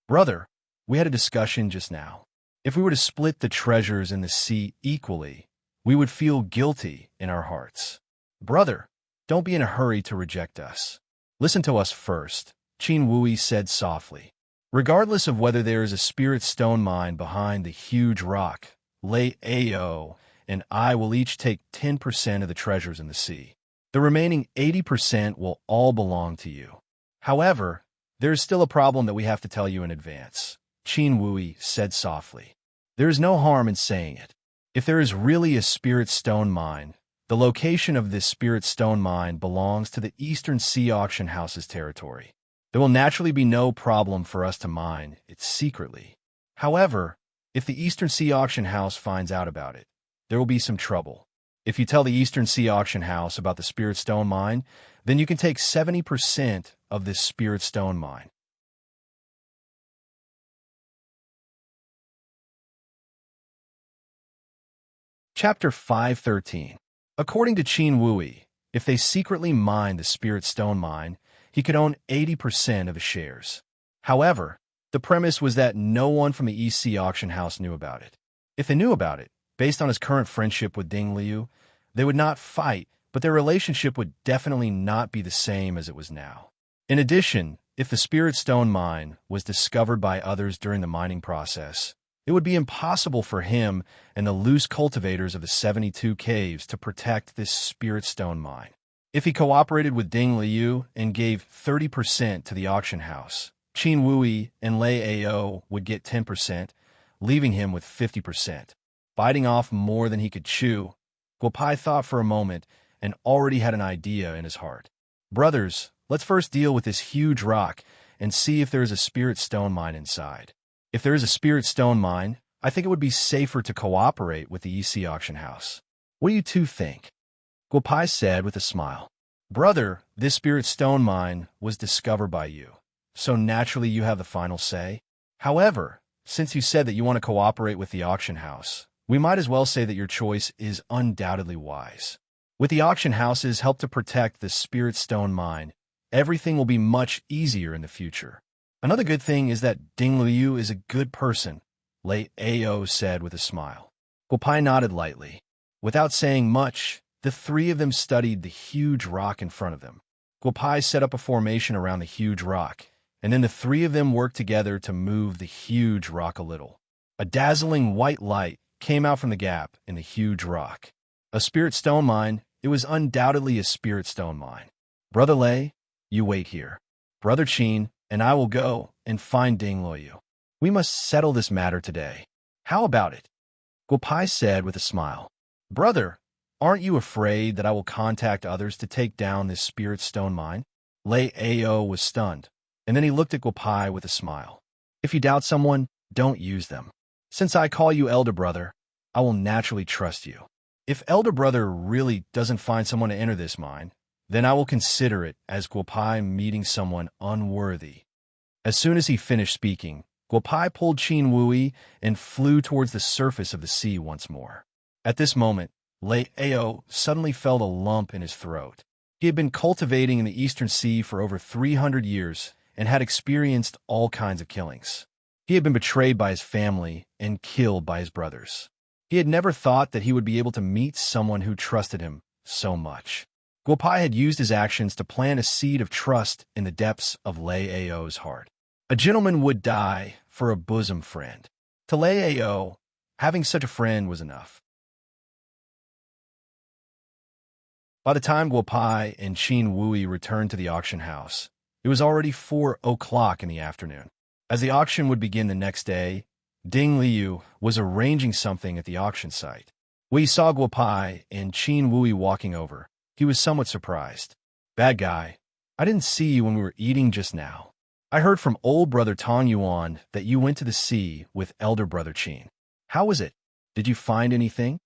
Brother, we had a discussion just now. If we were to split the treasures in the sea equally, we would feel guilty in our hearts. Brother, don't be in a hurry to reject us. Listen to us first, Qin Wui said softly. Regardless of whether there is a spirit stone mine behind the huge rock, Lei Ao and I will each take 10% of the treasures in the sea. The remaining 80% will all belong to you. However, there is still a problem that we have to tell you in advance, Qin Wui said softly. There is no harm in saying it. If there is really a spirit stone mine, the location of this spirit stone mine belongs to the Eastern Sea Auction House's territory. There will naturally be no problem for us to mine it secretly. However, if the Eastern Sea Auction House finds out about it, there will be some trouble. If you tell the Eastern Sea Auction House about the spirit stone mine, then you can take 70% of this spirit stone mine. Chapter 513. According to Qin Wui, if they secretly mined the spirit stone mine, he could own 80% of the shares. However, the premise was that no one from the East Sea Auction House knew about it. If they knew about it, based on his current friendship with Ding Liu, they would not fight, but their relationship would definitely not be the same as it was now. In addition, if the spirit stone mine was discovered by others during the mining process, it would be impossible for him and the loose cultivators of the 72 caves to protect this spirit stone mine. If he cooperated with Ding Liu and gave 30% to the auction house, Qin Wui and Lei Ao would get 10%, leaving him with 50%. Biting off more than he could chew, Guopai thought for a moment and already had an idea in his heart. Brothers, let's first deal with this huge rock and see if there is a spirit stone mine inside. If there is a spirit stone mine, I think it would be safer to cooperate with the EC auction house. What do you two think? Guopai said with a smile. Brother, this spirit stone mine was discovered by you, so naturally you have the final say. However, since you said that you want to cooperate with the auction house, we might as well say that your choice is undoubtedly wise. With the auction house's help to protect the spirit stone mine, everything will be much easier in the future. Another good thing is that Ding Liu is a good person, Lei Ao said with a smile. Guopai nodded lightly. Without saying much, the three of them studied the huge rock in front of them. Guopai set up a formation around the huge rock, and then the three of them worked together to move the huge rock a little. A dazzling white light came out from the gap in the huge rock. A spirit stone mine, it was undoubtedly a spirit stone mine. Brother Lei, you wait here. Brother Qin and I will go and find Ding Liu. We must settle this matter today. How about it? Guopai said with a smile. Brother, aren't you afraid that I will contact others to take down this spirit stone mine? Lei Ao was stunned, and then he looked at Guopai with a smile. If you doubt someone, don't use them. Since I call you elder brother, I will naturally trust you. If elder brother really doesn't find someone to enter this mine, then I will consider it as Guopai meeting someone unworthy. As soon as he finished speaking, Guopai pulled Qin Wui and flew towards the surface of the sea once more. At this moment, Lei Ao suddenly felt a lump in his throat. He had been cultivating in the Eastern Sea for over 300 years and had experienced all kinds of killings. He had been betrayed by his family and killed by his brothers. He had never thought that he would be able to meet someone who trusted him so much. Guopai had used his actions to plant a seed of trust in the depths of Lei Ao's heart. A gentleman would die for a bosom friend. To Lei Ao, having such a friend was enough. By the time Guopai and Qin Wui returned to the auction house, it was already 4 o'clock in the afternoon. As the auction would begin the next day, Ding Liu was arranging something at the auction site. When he saw Guopai and Qin Wui walking over, he was somewhat surprised. Bad guy, I didn't see you when we were eating just now. I heard from old brother Tong Yuan that you went to the sea with elder brother Qin. How was it? Did you find anything?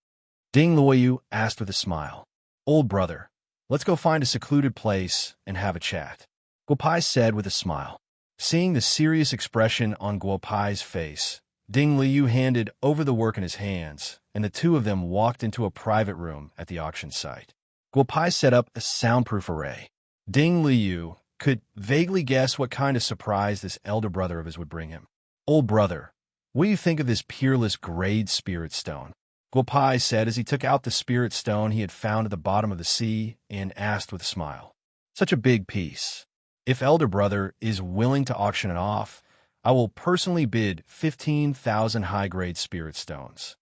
Ding Liu asked with a smile. Old brother, let's go find a secluded place and have a chat. Guopai said with a smile. Seeing the serious expression on Guopai's face, Ding Liu handed over the work in his hands, and the two of them walked into a private room at the auction site. Guopai set up a soundproof array. Ding Liu could vaguely guess what kind of surprise this elder brother of his would bring him. Old brother, what do you think of this peerless grade spirit stone? Guopai said as he took out the spirit stone he had found at the bottom of the sea and asked with a smile. Such a big piece. If elder brother is willing to auction it off, I will personally bid 15,000 high-grade spirit stones.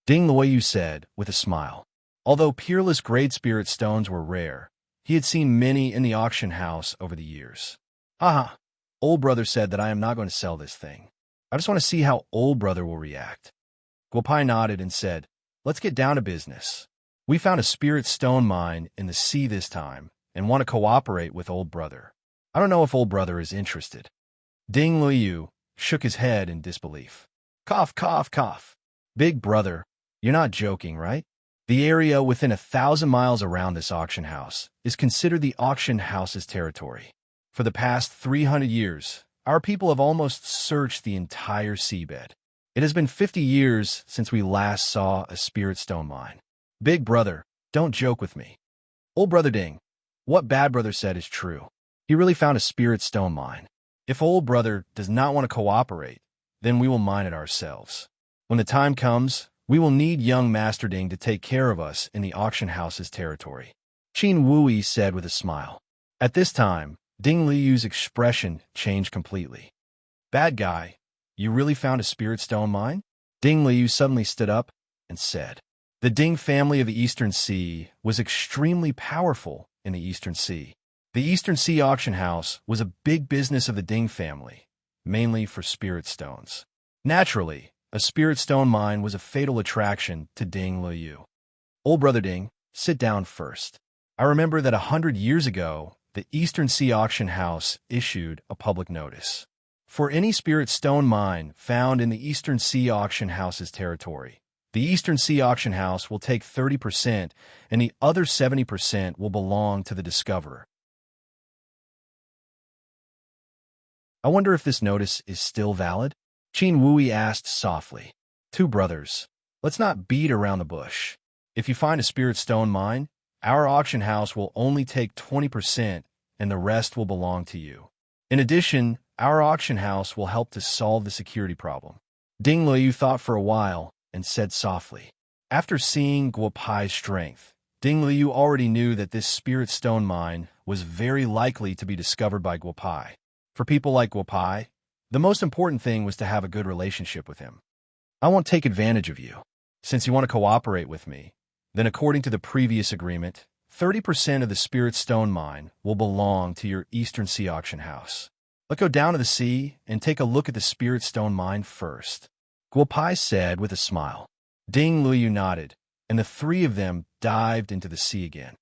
Ding Liu said with a smile. Although peerless grade spirit stones were rare, he had seen many in the auction house over the years. Haha, old brother said that I am not going to sell this thing. I just want to see how old brother will react. Guopai nodded and said, let's get down to business. We found a spirit stone mine in the sea this time and want to cooperate with old brother. I don't know if old brother is interested. Ding Liu shook his head in disbelief. Cough, cough, cough. Big brother, you're not joking, right? The area within 1,000 miles around this auction house is considered the auction house's territory. For the past 300 years, our people have almost searched the entire seabed. It has been 50 years since we last saw a spirit stone mine. Big brother, don't joke with me. Old brother Ding, what bad brother said is true. He really found a spirit stone mine. If old brother does not want to cooperate, then we will mine it ourselves. When the time comes, we will need young Master Ding to take care of us in the auction house's territory. Qin Wui said with a smile. At this time, Ding Liu's expression changed completely. Bad guy, you really found a spirit stone mine? Ding Liu suddenly stood up and said. The Ding family of the Eastern Sea was extremely powerful in the Eastern Sea. The Eastern Sea auction house was a big business of the Ding family, mainly for spirit stones. Naturally, a spirit stone mine was a fatal attraction to Ding Liu. Old brother Ding, sit down first. I remember that 100 years ago, the Eastern Sea auction house issued a public notice. For any spirit stone mine found in the Eastern Sea Auction House's territory, the Eastern Sea Auction House will take 30%, and the other 70% will belong to the discoverer. I wonder if this notice is still valid? Qin Wui asked softly. Two brothers, let's not beat around the bush. If you find a spirit stone mine, our auction house will only take 20%, and the rest will belong to you. In addition, our auction house will help to solve the security problem. Ding Liu thought for a while and said softly. After seeing Guo Pai's strength, Ding Liu already knew that this spirit stone mine was very likely to be discovered by Guo Pai. For people like Guo Pai, the most important thing was to have a good relationship with him. I won't take advantage of you. Since you want to cooperate with me, then according to the previous agreement, 30% of the spirit stone mine will belong to your Eastern Sea Auction House. Let's go down to the sea and take a look at the spirit stone mine first, Guo Pai said with a smile. Ding Liu nodded, and the three of them dived into the sea again.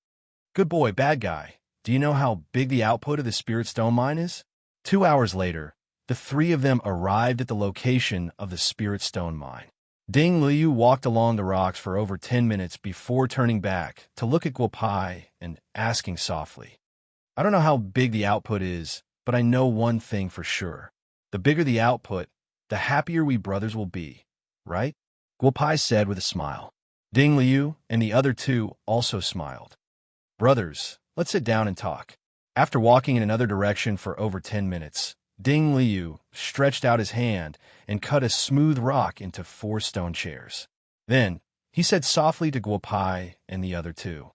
Good boy, bad guy. Do you know how big the output of the spirit stone mine is? 2 hours later, the three of them arrived at the location of the spirit stone mine. Ding Liu walked along the rocks for over 10 minutes before turning back to look at Guo Pai and asking softly, I don't know how big the output is, but I know one thing for sure. The bigger the output, the happier we brothers will be, right? Guo Pai said with a smile. Ding Liu and the other two also smiled. Brothers, let's sit down and talk. After walking in another direction for over 10 minutes, Ding Liu stretched out his hand and cut a smooth rock into 4 stone chairs. Then, he said softly to Guo Pai and the other two,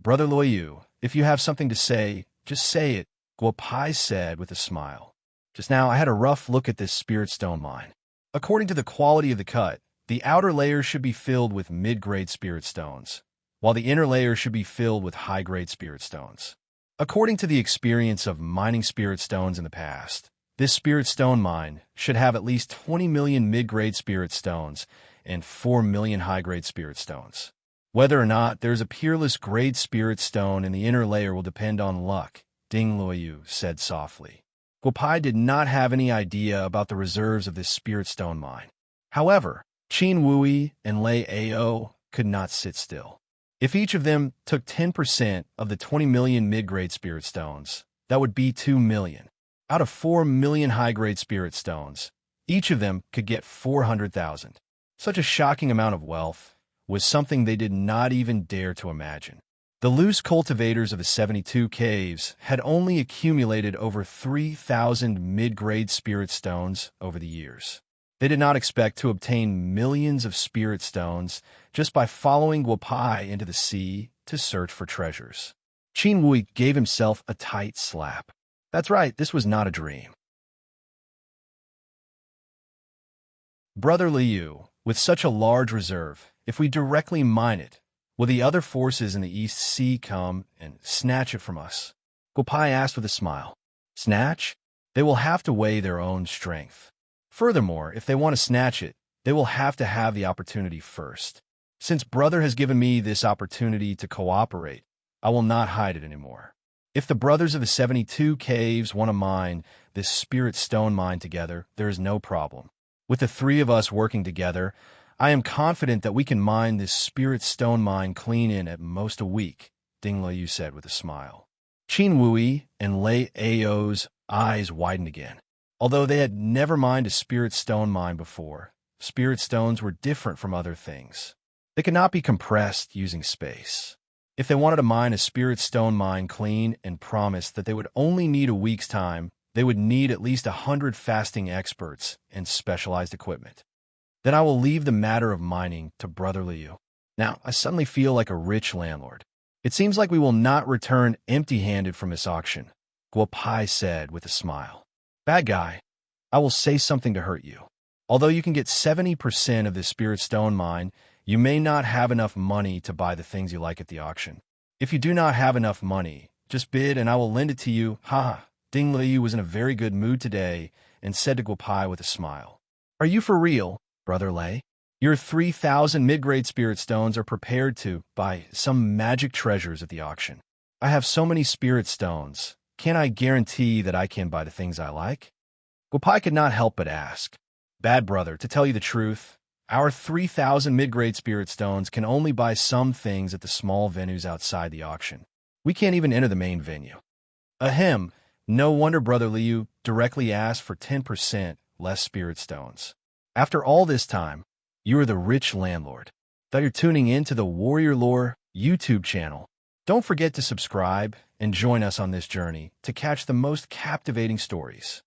Brother Liu, if you have something to say, just say it, Guo Pai said with a smile. Just now I had a rough look at this spirit stone mine. According to the quality of the cut, the outer layer should be filled with mid-grade spirit stones, while the inner layer should be filled with high-grade spirit stones. According to the experience of mining spirit stones in the past, this spirit stone mine should have at least 20 million mid-grade spirit stones and 4 million high-grade spirit stones. Whether or not there's a peerless grade spirit stone in the inner layer will depend on luck, Ding Liu said softly. Guo Pai did not have any idea about the reserves of this spirit stone mine. However, Qin Wui and Lei Ao could not sit still. If each of them took 10% of the 20 million mid-grade spirit stones, that would be 2 million. Out of 4 million high-grade spirit stones, each of them could get 400,000. Such a shocking amount of wealth was something they did not even dare to imagine. The loose cultivators of the 72 caves had only accumulated over 3,000 mid-grade spirit stones over the years. They did not expect to obtain millions of spirit stones just by following Guo Pai into the sea to search for treasures. Qin Wui gave himself a tight slap. That's right, this was not a dream. Brother Liu, with such a large reserve, if we directly mine it, will the other forces in the East Sea come and snatch it from us? Guo Pai asked with a smile. Snatch? They will have to weigh their own strength. Furthermore, if they want to snatch it, they will have to have the opportunity first. Since brother has given me this opportunity to cooperate, I will not hide it anymore. If the brothers of the 72 caves want to mine this spirit stone mine together, there is no problem. With the three of us working together, I am confident that we can mine this spirit stone mine clean in at most a week, Ding Liu said with a smile. Qin Wui and Lei Ao's eyes widened again. Although they had never mined a spirit stone mine before, spirit stones were different from other things. They could not be compressed using space. If they wanted to mine a spirit stone mine clean and promised that they would only need a week's time, they would need at least 100 fasting experts and specialized equipment. Then I will leave the matter of mining to Brother Liu. Now, I suddenly feel like a rich landlord. It seems like we will not return empty-handed from this auction, Guo Pai said with a smile. Bad guy, I will say something to hurt you. Although you can get 70% of this spirit stone mine, you may not have enough money to buy the things you like at the auction. If you do not have enough money, just bid and I will lend it to you. Ha! Ding Liu was in a very good mood today and said to Guo Pai with a smile. Are you for real, Brother Lei? Your 3,000 mid-grade spirit stones are prepared to buy some magic treasures at the auction. I have so many spirit stones. Can I guarantee that I can buy the things I like? Wapai could not help but ask, "Bad brother, to tell you the truth, our 3,000 mid-grade spirit stones can only buy some things at the small venues outside the auction. We can't even enter the main venue." Ahem, no wonder Brother Liu directly asked for 10% less spirit stones. After all this time, you are the rich landlord. That you're tuning in to the Warrior Lore YouTube channel. Don't forget to subscribe and join us on this journey to catch the most captivating stories.